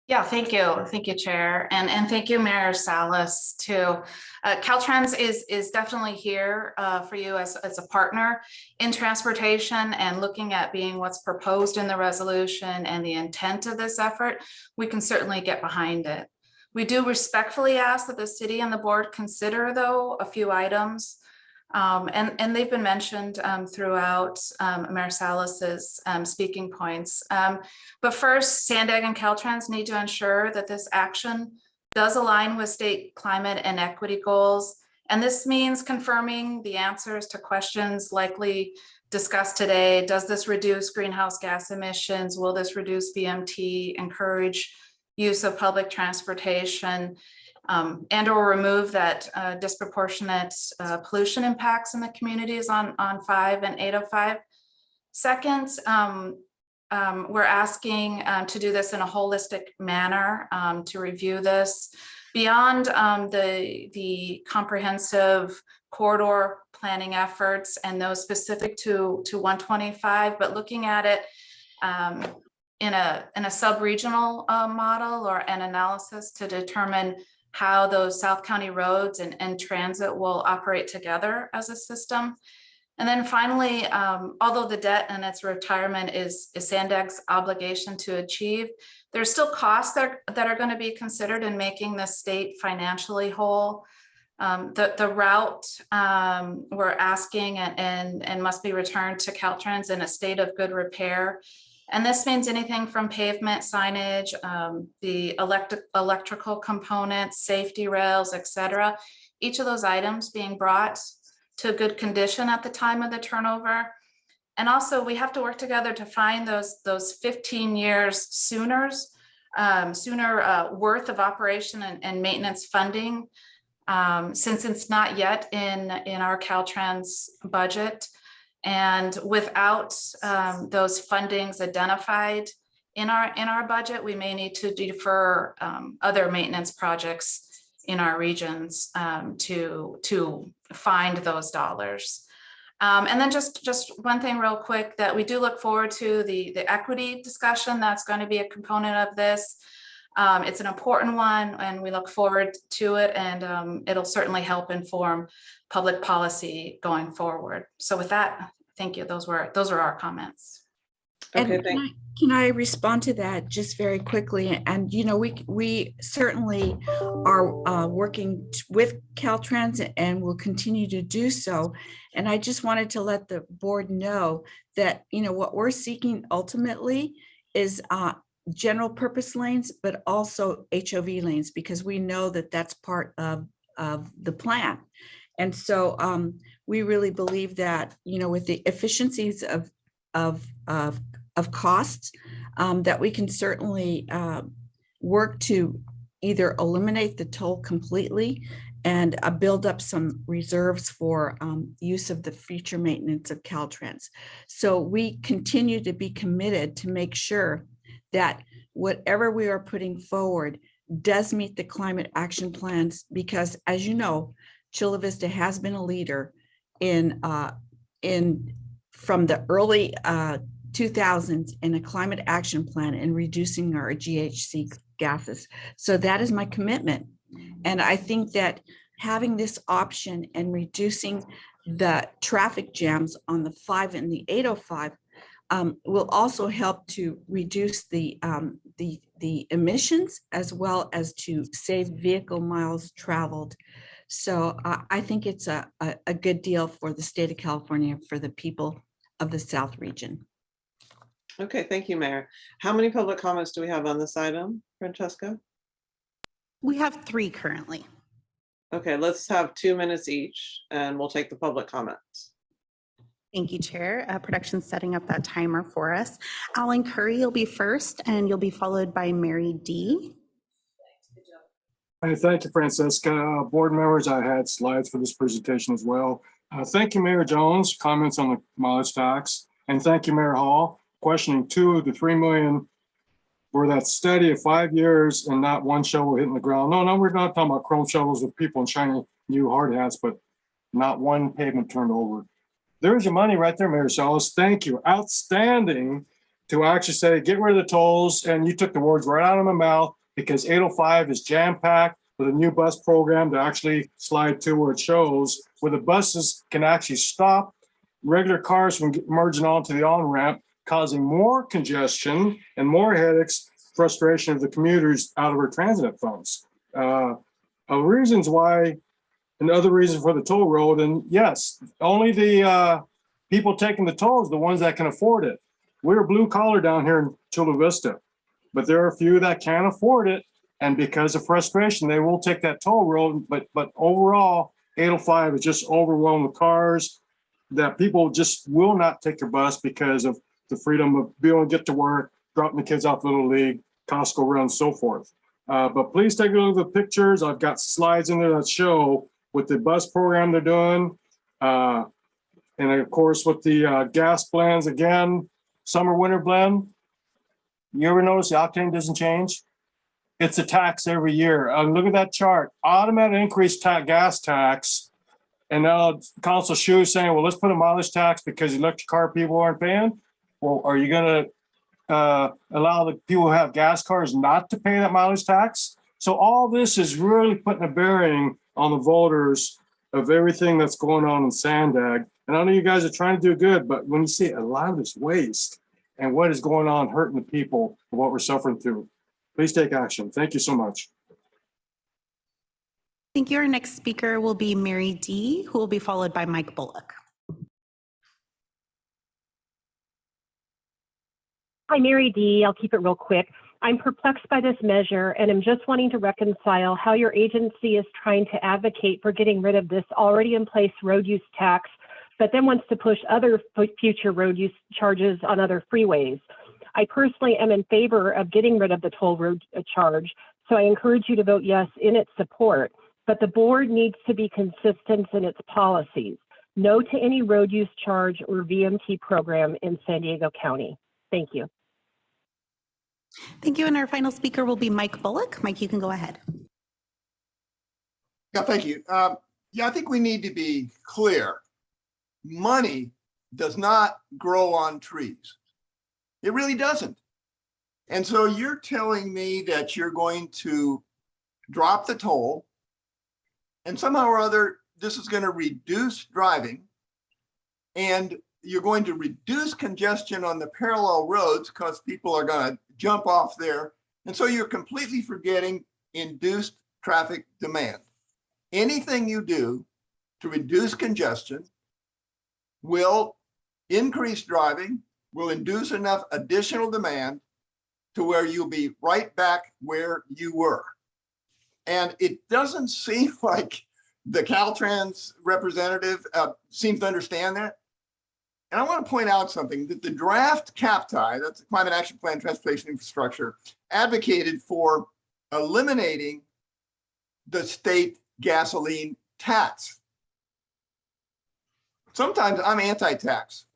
Yeah, thank you. Thank you, Chair. And thank you, Mayor Salas, too. Caltrans is definitely here for you as a partner in transportation and looking at being what's proposed in the resolution and the intent of this effort. We can certainly get behind it. We do respectfully ask that the city and the board consider, though, a few items. And they've been mentioned throughout Mayor Salas's speaking points. But first, Sandag and Caltrans need to ensure that this action does align with state climate and equity goals. And this means confirming the answers to questions likely discussed today. Does this reduce greenhouse gas emissions? Will this reduce VMT, encourage use of public transportation? And or remove that disproportionate pollution impacts in the communities on 5 and 805. Second, we're asking to do this in a holistic manner, to review this beyond the comprehensive corridor planning efforts and those specific to 125, but looking at it in a sub-regional model or an analysis to determine how those South County roads and transit will operate together as a system. And then finally, although the debt and its retirement is Sandag's obligation to achieve, there's still costs that are going to be considered in making the state financially whole. The route we're asking and must be returned to Caltrans in a state of good repair. And this means anything from pavement, signage, the electrical components, safety rails, etc. Each of those items being brought to good condition at the time of the turnover. And also we have to work together to find those 15 years sooner worth of operation and maintenance funding, since it's not yet in our Caltrans budget. And without those fundings identified in our budget, we may need to defer other maintenance projects in our regions to find those dollars. And then just one thing real quick, that we do look forward to the equity discussion that's going to be a component of this. It's an important one and we look forward to it, and it'll certainly help inform public policy going forward. So with that, thank you. Those were our comments.
Okay,
And can I respond to that just very quickly? And, you know, we certainly are working with Caltrans and will continue to do so. And I just wanted to let the board know that, you know, what we're seeking ultimately is general purpose lanes, but also HOV lanes, because we know that that's part of the plan. And so we really believe that, you know, with the efficiencies of costs, that we can certainly work to either eliminate the toll completely and build up some reserves for use of the future maintenance of Caltrans. So we continue to be committed to make sure that whatever we are putting forward does meet the climate action plans, because as you know, Chula Vista has been a leader in from the early 2000s in a climate action plan and reducing our GHG gases. So that is my commitment. And I think that having this option and reducing the traffic jams on the 5 and the 805 will also help to reduce the emissions, as well as to save vehicle miles traveled. So I think it's a good deal for the state of California, for the people of the South region.
Okay, thank you, Mayor. How many public comments do we have on this item, Francesca?
We have 3 currently.
Okay, let's have 2 minutes each and we'll take the public comments.
Thank you, Chair. Production's setting up that timer for us. Alan Curry, you'll be first, and you'll be followed by Mary D.
Thank you, Francesca. Board members, I had slides for this presentation as well. Thank you, Mayor Jones, comments on the mileage tax. And thank you, Mayor Hall, questioning 2 of the 3 million for that study of 5 years and not one shovel hitting the ground. No, we're not talking about chrome shovels with people in shiny new hard hats, but not one pavement turned over. There's your money right there, Mayor Salas. Thank you. Outstanding to actually say, get rid of the tolls. And you took the words right out of my mouth, because 805 is jam-packed with a new bus program to actually slide to where it shows, where the buses can actually stop regular cars from merging onto the on-ramp, causing more congestion and more headaches, frustration of the commuters out of our transit funds. Reasons why, and other reasons for the toll road, and yes, only the people taking the tolls, the ones that can afford it. We're blue collar down here in Chula Vista, but there are a few that can't afford it, and because of frustration, they will take that toll road. But overall, 805 is just overwhelmed with cars that people just will not take their bus because of the freedom of being able to get to work, dropping the kids off Little League, Costco runs, so forth. But please take a look at the pictures. I've got slides in there that show with the bus program they're doing. And of course, with the gas blends, again, summer, winter blend. You ever notice the octane doesn't change? It's a tax every year. Look at that chart. Automatic increase gas tax. And now Council Shu is saying, well, let's put a mileage tax because electric car people aren't paying. Well, are you going to allow the people who have gas cars not to pay that mileage tax? So all this is really putting a bearing on the voters of everything that's going on in Sandag. And I know you guys are trying to do good, but when you see a lot of this waste and what is going on hurting the people and what we're suffering through, please take action. Thank you so much.
Thank you. Our next speaker will be Mary D., who will be followed by Mike Bullock.
Hi, Mary D. I'll keep it real quick. I'm perplexed by this measure, and I'm just wanting to reconcile how your agency is trying to advocate for getting rid of this already in place road use tax, but then wants to push other future road use charges on other freeways. I personally am in favor of getting rid of the toll road charge, so I encourage you to vote yes in its support. But the board needs to be consistent in its policies. No to any road use charge or VMT program in San Diego County. Thank you.
Thank you. And our final speaker will be Mike Bullock. Mike, you can go ahead.
Yeah, thank you. Yeah, I think we need to be clear. Money does not grow on trees. It really doesn't. And so you're telling me that you're going to drop the toll and somehow or other, this is going to reduce driving and you're going to reduce congestion on the parallel roads because people are going to jump off there. And so you're completely forgetting induced traffic demand. Anything you do to reduce congestion will increase driving, will induce enough additional demand to where you'll be right back where you were. And it doesn't seem like the Caltrans representative seems to understand that. And I want to point out something that the draft CAPTI, that's the Climate Action Plan Transportation Infrastructure, advocated for eliminating the state gasoline tax. Sometimes I'm anti-tax.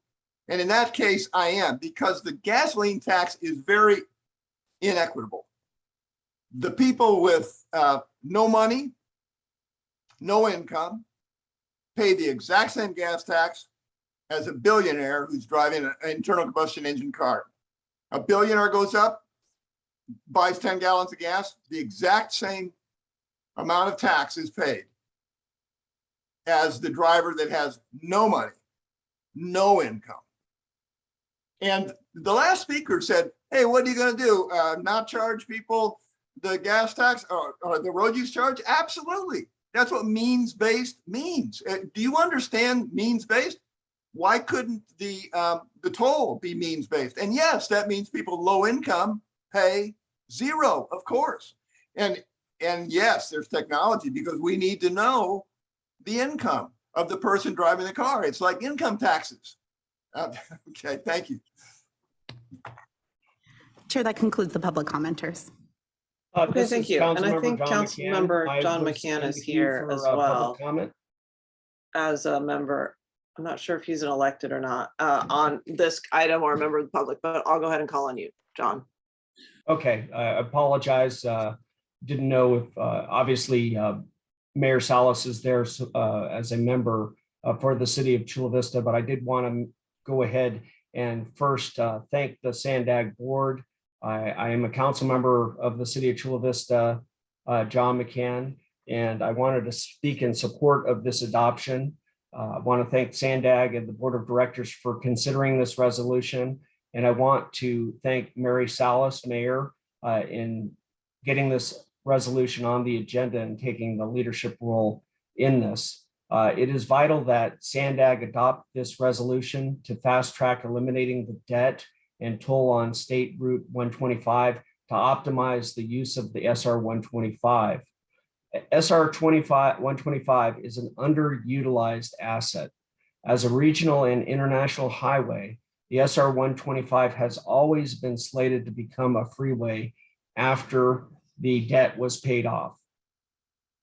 And in that case, I am, because the gasoline tax is very inequitable. The people with no money, no income, pay the exact same gas tax as a billionaire who's driving an internal combustion engine car. A billionaire goes up, buys 10 gallons of gas, the exact same amount of tax is paid as the driver that has no money, no income. And the last speaker said, hey, what are you going to do? Not charge people the gas tax or the road use charge? Absolutely. That's what means-based means. Do you understand means-based? Why couldn't the toll be means-based? And yes, that means people low income pay zero, of course. And yes, there's technology because we need to know the income of the person driving the car. It's like income taxes. Okay, thank you.
Chair, that concludes the public commenters.
Okay, thank you. And I think Councilmember John McCann is here as well as a member. I'm not sure if he's an elected or not on this item or a member of the public, but I'll go ahead and call on you, John.
Okay, I apologize. Didn't know if obviously Mayor Salas is there as a member for the city of Chula Vista, but I did want to go ahead and first thank the Sandag board. I am a council member of the city of Chula Vista, John McCann, and I wanted to speak in support of this adoption. I want to thank Sandag and the board of directors for considering this resolution. And I want to thank Mary Salas, Mayor, in getting this resolution on the agenda and taking the leadership role in this. It is vital that Sandag adopt this resolution to fast track eliminating the debt and toll on State Route 125 to optimize the use of the SR 125. SR 125 is an underutilized asset. As a regional and international highway, the SR 125 has always been slated to become a freeway after the debt was paid off.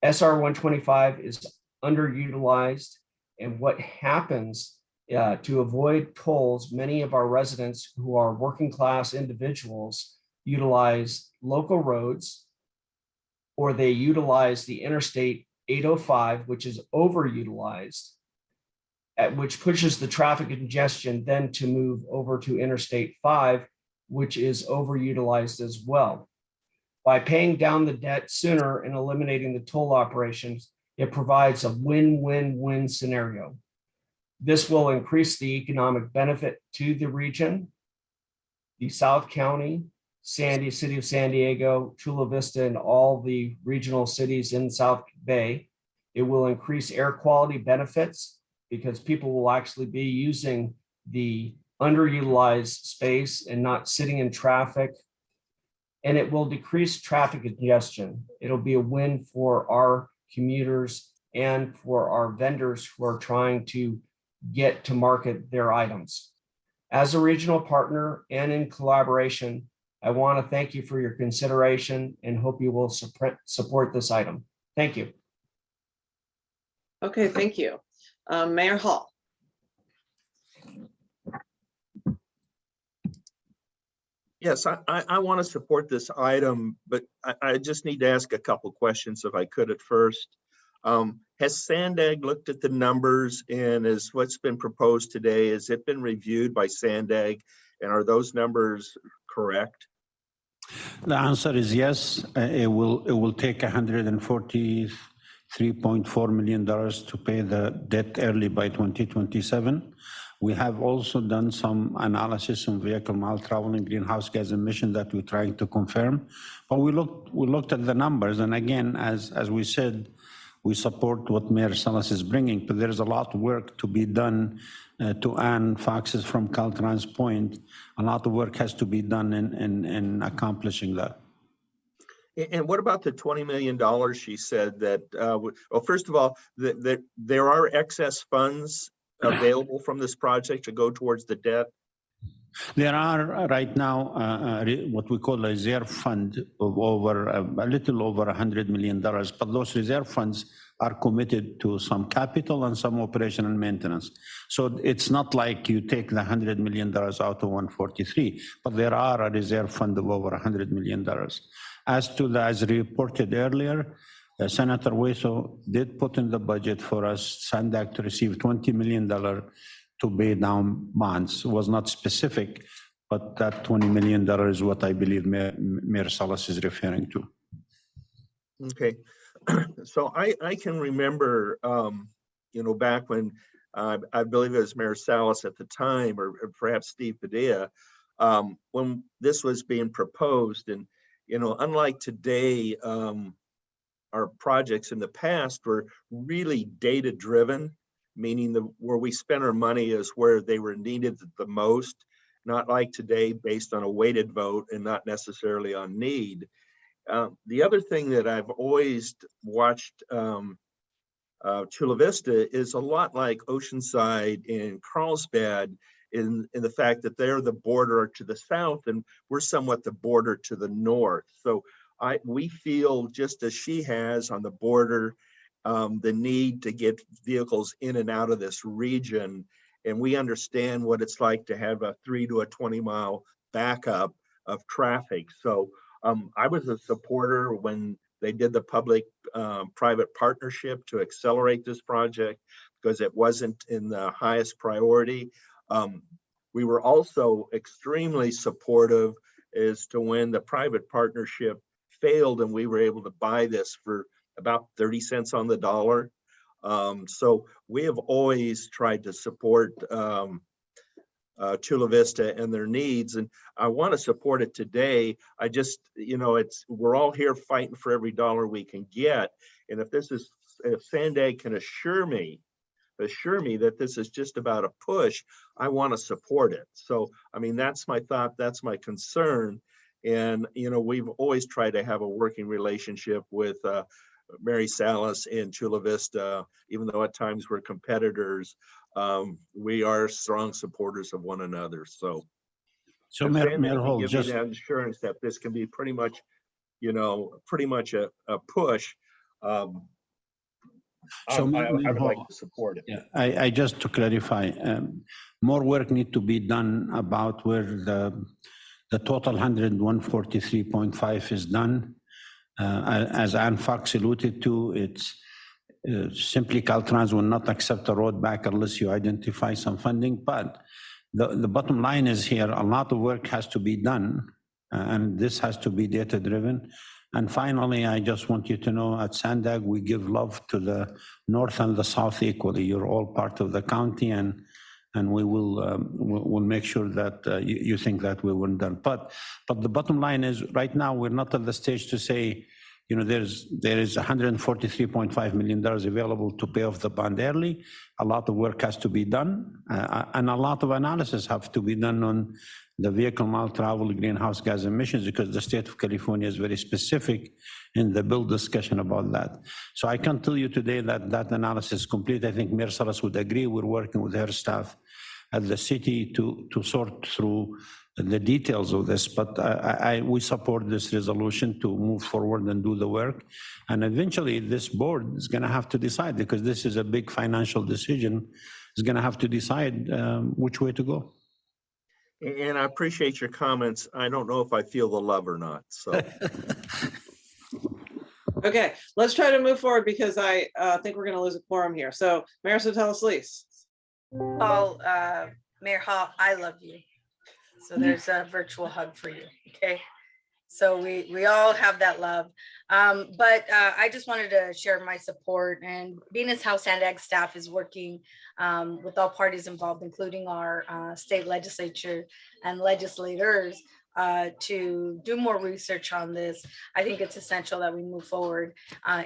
SR 125 is underutilized, and what happens to avoid tolls, many of our residents who are working class individuals utilize local roads, or they utilize the Interstate 805, which is overutilized, which pushes the traffic congestion then to move over to Interstate 5, which is overutilized as well. By paying down the debt sooner and eliminating the toll operations, it provides a win-win-win scenario. This will increase the economic benefit to the region, the South County, City of San Diego, Chula Vista, and all the regional cities in South Bay. It will increase air quality benefits because people will actually be using the underutilized space and not sitting in traffic. And it will decrease traffic congestion. It'll be a win for our commuters and for our vendors who are trying to get to market their items. As a regional partner and in collaboration, I want to thank you for your consideration and hope you will support this item. Thank you.
Okay, thank you. Mayor Hall.
Yes, I want to support this item, but I just need to ask a couple questions if I could at first. Has Sandag looked at the numbers, and is what's been proposed today, has it been reviewed by Sandag, and are those numbers correct?
The answer is yes. It will take $143.4 million to pay the debt early by 2027. We have also done some analysis on vehicle mile travel and greenhouse gas emission that we're trying to confirm. But we looked at the numbers, and again, as we said, we support what Mayor Salas is bringing, but there's a lot of work to be done. To Ann Fox's from Caltrans point, a lot of work has to be done in accomplishing that.
And what about the $20 million she said that, well, first of all, there are excess funds available from this project to go towards the debt?
There are right now what we call a reserve fund of over a little over $100 million, but those reserve funds are committed to some capital and some operation and maintenance. So it's not like you take the $100 million out of 143, but there are a reserve fund of over $100 million. As to the, as reported earlier, Senator Hueso did put in the budget for us, Sandag, to receive $20 million to pay down bonds. It was not specific, but that $20 million is what I believe Mayor Salas is referring to.
Okay, so I can remember, you know, back when I believe it was Mayor Salas at the time, or perhaps Steve Padilla, when this was being proposed. And, you know, unlike today, our projects in the past were really data driven, meaning where we spent our money is where they were needed the most, not like today based on a weighted vote and not necessarily on need. The other thing that I've always watched Chula Vista is a lot like Oceanside and Carlsbad in the fact that they're the border to the south and we're somewhat the border to the north. So we feel, just as she has on the border, the need to get vehicles in and out of this region. And we understand what it's like to have a 3 to a 20 mile backup of traffic. So I was a supporter when they did the public-private partnership to accelerate this project because it wasn't in the highest priority. We were also extremely supportive as to when the private partnership failed and we were able to buy this for about 30 cents on the dollar. So we have always tried to support Chula Vista and their needs, and I want to support it today. I just, you know, we're all here fighting for every dollar we can get, and if Sandag can assure me that this is just about a push, I want to support it. So, I mean, that's my thought, that's my concern, and you know, we've always tried to have a working relationship with Mary Salas and Chula Vista, even though at times we're competitors. We are strong supporters of one another. So
Mayor Hall,
give
just
me that assurance that this can be pretty much, you know, a push. I would like to support it.
Yeah, I just to clarify, more work need to be done about where the total 143.5 is done. As Ann Fox alluded to, it's simply Caltrans will not accept a road back unless you identify some funding. But the bottom line is here, a lot of work has to be done And this has to be data-driven. And finally, I just want you to know at Sandag, we give love to the north and the south equally. You're all part of the county, and we will make sure that you think that we weren't done. But the bottom line is, right now, we're not at the stage to say, there is $143.5 million available to pay off the bond early. A lot of work has to be done, and a lot of analysis have to be done on the vehicle mile travel greenhouse gas emissions, because the state of California is very specific in the bill discussion about that. So I can tell you today that that analysis is complete. I think Mayor Salas would agree. We're working with her staff at the city to sort through the details of this, but we support this resolution to move forward and do the work. And eventually this board is gonna have to decide, because this is a big financial decision, is gonna have to decide which way to go.
And I appreciate your comments. I don't know if I feel the love or not, so.
Okay, let's try to move forward because I think we're gonna lose a quorum here. So Mayor Sotelo Solis.
Well, Mayor Hall, I love you. So there's a virtual hug for you, okay? So we all have that love. But I just wanted to share my support, and being as how Sandag staff is working with all parties involved, including our state legislature and legislators, to do more research on this. I think it's essential that we move forward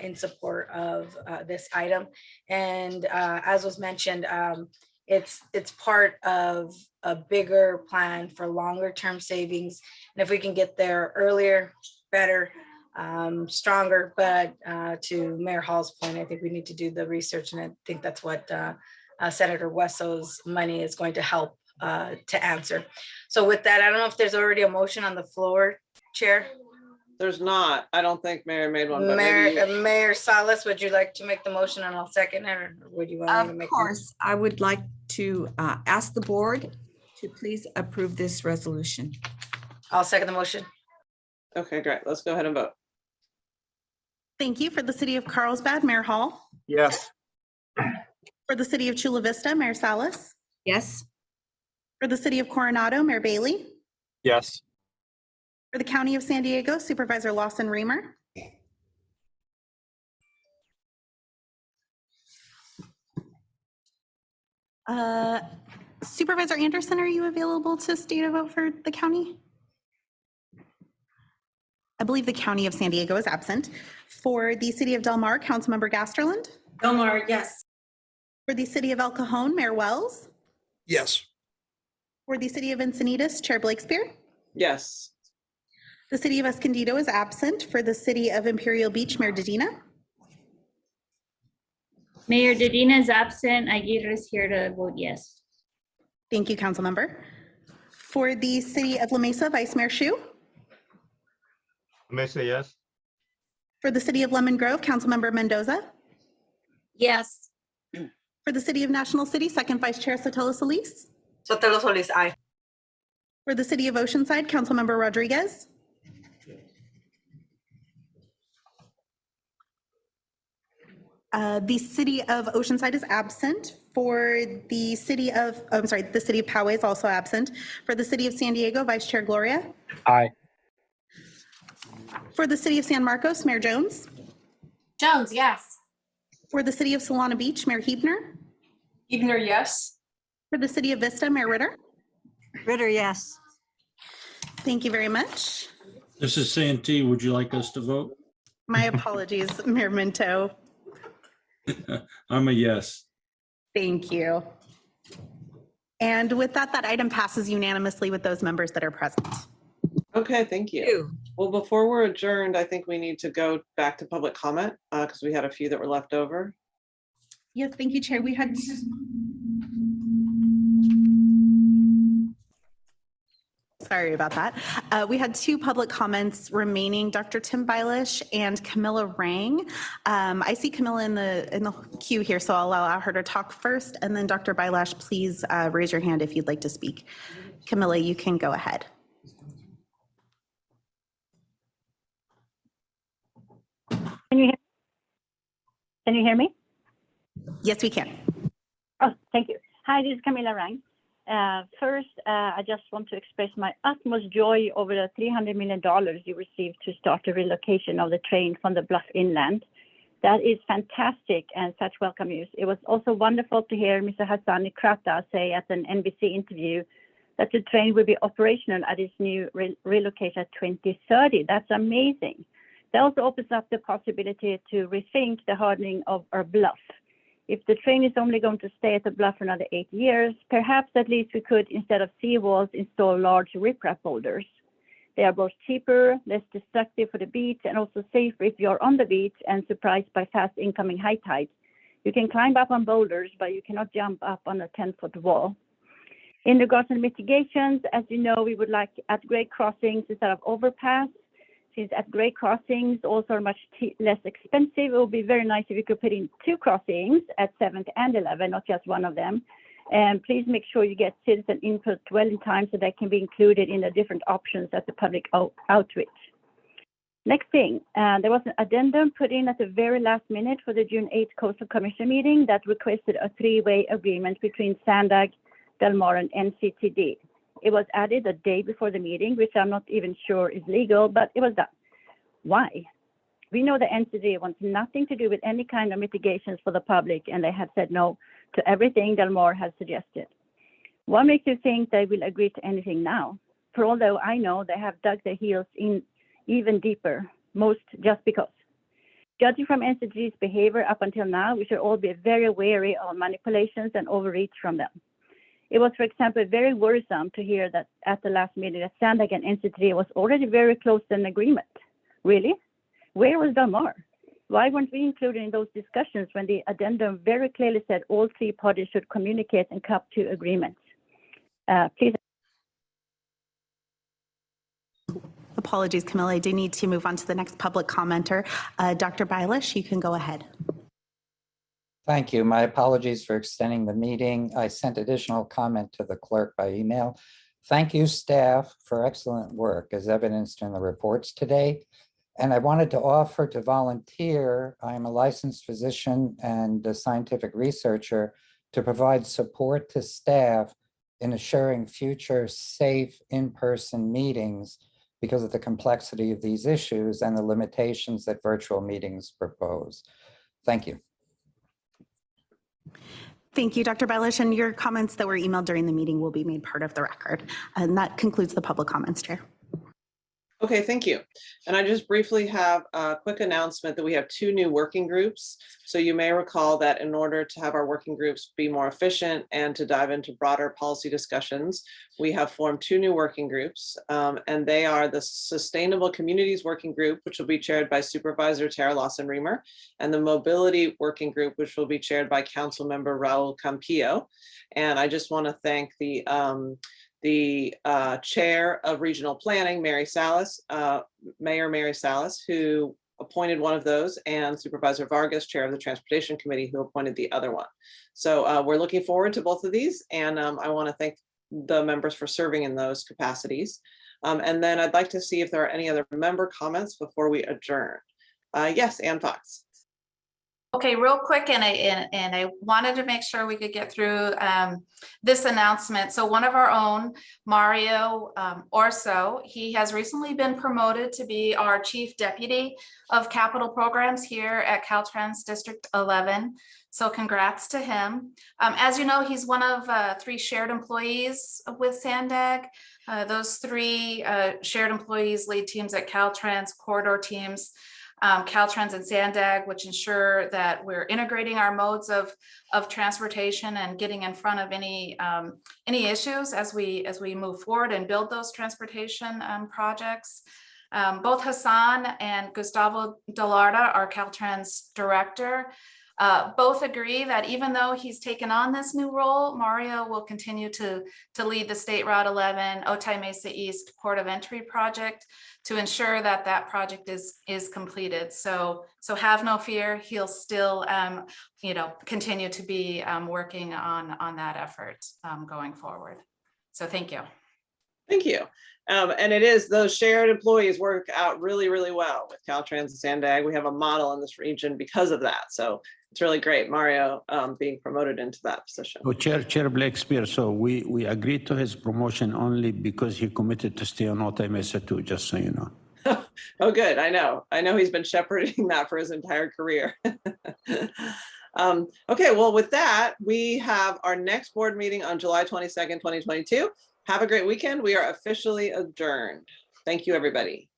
in support of this item. And as was mentioned, it's part of a bigger plan for longer term savings. And if we can get there earlier, better, stronger. But to Mayor Hall's point, I think we need to do the research, and I think that's what Senator Wesso's money is going to help to answer. So with that, I don't know if there's already a motion on the floor, Chair.
There's not. I don't think Mayor made one. But maybe you...
Mayor Salas, would you like to make the motion and I'll second it, or would you want me to make?
Of course, I would like to ask the board to please approve this resolution.
I'll second the motion.
Okay, great. Let's go ahead and vote.
Thank you. For the city of Carlsbad, Mayor Hall.
Yes.
For the city of Chula Vista, Mayor Salas.
Yes.
For the city of Coronado, Mayor Bailey.
Yes.
For the county of San Diego, Supervisor Lawson Remer. Supervisor Anderson, are you available to state a vote for the county? I believe the county of San Diego is absent. For the city of Del Mar, Councilmember Gasterland.
Del Mar, yes.
For the city of El Cajon, Mayor Wells.
Yes.
For the city of Encinitas, Chair Blakespear.
Yes.
The city of Escondido is absent. For the city of Imperial Beach, Mayor Dedina.
Mayor Dedina is absent. Aguirre is here to vote yes.
Thank you, council member. For the city of La Mesa, Vice Mayor Shu.
Mesa, yes.
For the city of Lemon Grove, Councilmember Mendoza.
Yes.
For the city of National City, Second Vice Chair Sotelo Solis.
Sotelo Solis, aye.
For the city of Oceanside, Councilmember Rodriguez. The city of Oceanside is absent. For the city of, the city of Poway is also absent. For the city of San Diego, Vice Chair Gloria.
Aye.
For the city of San Marcos, Mayor Jones.
Jones, yes.
For the city of Solana Beach, Mayor Hebner.
Ebner, yes.
For the city of Vista, Mayor Ritter.
Ritter, yes.
Thank you very much.
This is Santee. Would you like us to vote?
My apologies, Mayor Minto.
I'm a yes.
Thank you. And with that, that item passes unanimously with those members that are present.
Okay, thank you. Well, before we're adjourned, I think we need to go back to public comment because we had a few that were left over.
Yes, thank you, Chair. We had sorry about that. We had two public comments remaining, Dr. Tim Bailish and Camilla Rang. I see Camilla in the queue here, so I'll allow her to talk first. And then Dr. Bailish, please raise your hand if you'd like to speak. Camilla, you can go ahead.
Can you hear me?
Yes, we can.
Oh, thank you. Hi, this is Camila Rang. First, I just want to express my utmost joy over the $300 million you received to start the relocation of the train from the Bluff inland. That is fantastic and such welcome news. It was also wonderful to hear Mr. Hassani Krata say at an NBC interview that the train will be operational at its new relocation at 2030. That's amazing. That also opens up the possibility to rethink the hardening of our bluff. If the train is only going to stay at the bluff for another 8 years, perhaps at least we could, instead of seawalls, install large riprap boulders. They are both cheaper, less destructive for the beach, and also safer if you're on the beach and surprised by fast incoming high tides. You can climb up on boulders, but you cannot jump up on a 10-foot wall. In regards to mitigations, as you know, we would like at-grade crossings instead of overpass. Since at-grade crossings also are much less expensive, it would be very nice if you could put in 2 crossings at 7th and 11th, not just one of them. And please make sure you get citizen input well in time so that can be included in the different options at the public outreach. Next thing, there was an addendum put in at the very last minute for the June 8th Coastal Commission meeting that requested a 3-way agreement between Sandag, Del Mar, and NCTD. It was added a day before the meeting, which I'm not even sure is legal, but it was done. Why? We know the NCTD wants nothing to do with any kind of mitigations for the public, and they have said no to everything Del Mar has suggested. What makes you think they will agree to anything now? For although I know they have dug their heels in even deeper, most just because. Judging from NCTD's behavior up until now, we should all be very wary of manipulations and overreach from them. It was, for example, very worrisome to hear that at the last meeting that Sandag and NCTD was already very close to an agreement. Really? Where was Del Mar? Why weren't we included in those discussions when the addendum very clearly said all 3 parties should communicate and come to agreements? Please.
Apologies, Camilla. I do need to move on to the next public commenter. Dr. Bailish, you can go ahead.
Thank you. My apologies for extending the meeting. I sent additional comment to the clerk by email. Thank you, staff, for excellent work as evidenced in the reports today. And I wanted to offer to volunteer. I'm a licensed physician and a scientific researcher to provide support to staff in assuring future safe in-person meetings because of the complexity of these issues and the limitations that virtual meetings propose. Thank you.
Thank you, Dr. Bailish, and your comments that were emailed during the meeting will be made part of the record. And that concludes the public comments, Chair.
Okay, thank you. And I just briefly have a quick announcement that we have 2 new working groups. So you may recall that in order to have our working groups be more efficient and to dive into broader policy discussions, we have formed 2 new working groups, and they are the Sustainable Communities Working Group, which will be chaired by Supervisor Tara Lawson-Remer, and the Mobility Working Group, which will be chaired by Council Member Raul Campillo. And I just want to thank the chair of regional planning, Mary Salas, Mayor Mary Salas, who appointed one of those, and Supervisor Vargas, chair of the Transportation Committee, who appointed the other one. So we're looking forward to both of these, and I want to thank the members for serving in those capacities. And then I'd like to see if there are any other member comments before we adjourn. Yes, Ann Fox.
Okay, real quick, and I wanted to make sure we could get through this announcement. So one of our own, Mario Orso, he has recently been promoted to be our Chief Deputy of Capital Programs here at Caltrans District 11. So congrats to him. As you know, he's one of 3 shared employees with Sandag. Those 3 shared employees lead teams at Caltrans, corridor teams, Caltrans and Sandag, which ensure that we're integrating our modes of transportation and getting in front of any issues as we move forward and build those transportation projects. Both Hassan and Gustavo Delarda, our Caltrans director, both agree that even though he's taken on this new role, Mario will continue to lead the State Route 11 Otay Mesa East Port of Entry project to ensure that that project is completed. So have no fear, he'll still continue to be working on that effort going forward. So thank you.
Thank you. And it is, those shared employees work out really, really well with Caltrans and Sandag. We have a model in this region because of that. So it's really great, Mario, being promoted into that position.
So Chair Blakespear, so we agreed to his promotion only because he committed to stay on Mesa too, just so you know.
Oh, good. I know he's been shepherding that for his entire career. Okay, well, with that, we have our next board meeting on July 22nd, 2022. Have a great weekend. We are officially adjourned. Thank you, everybody.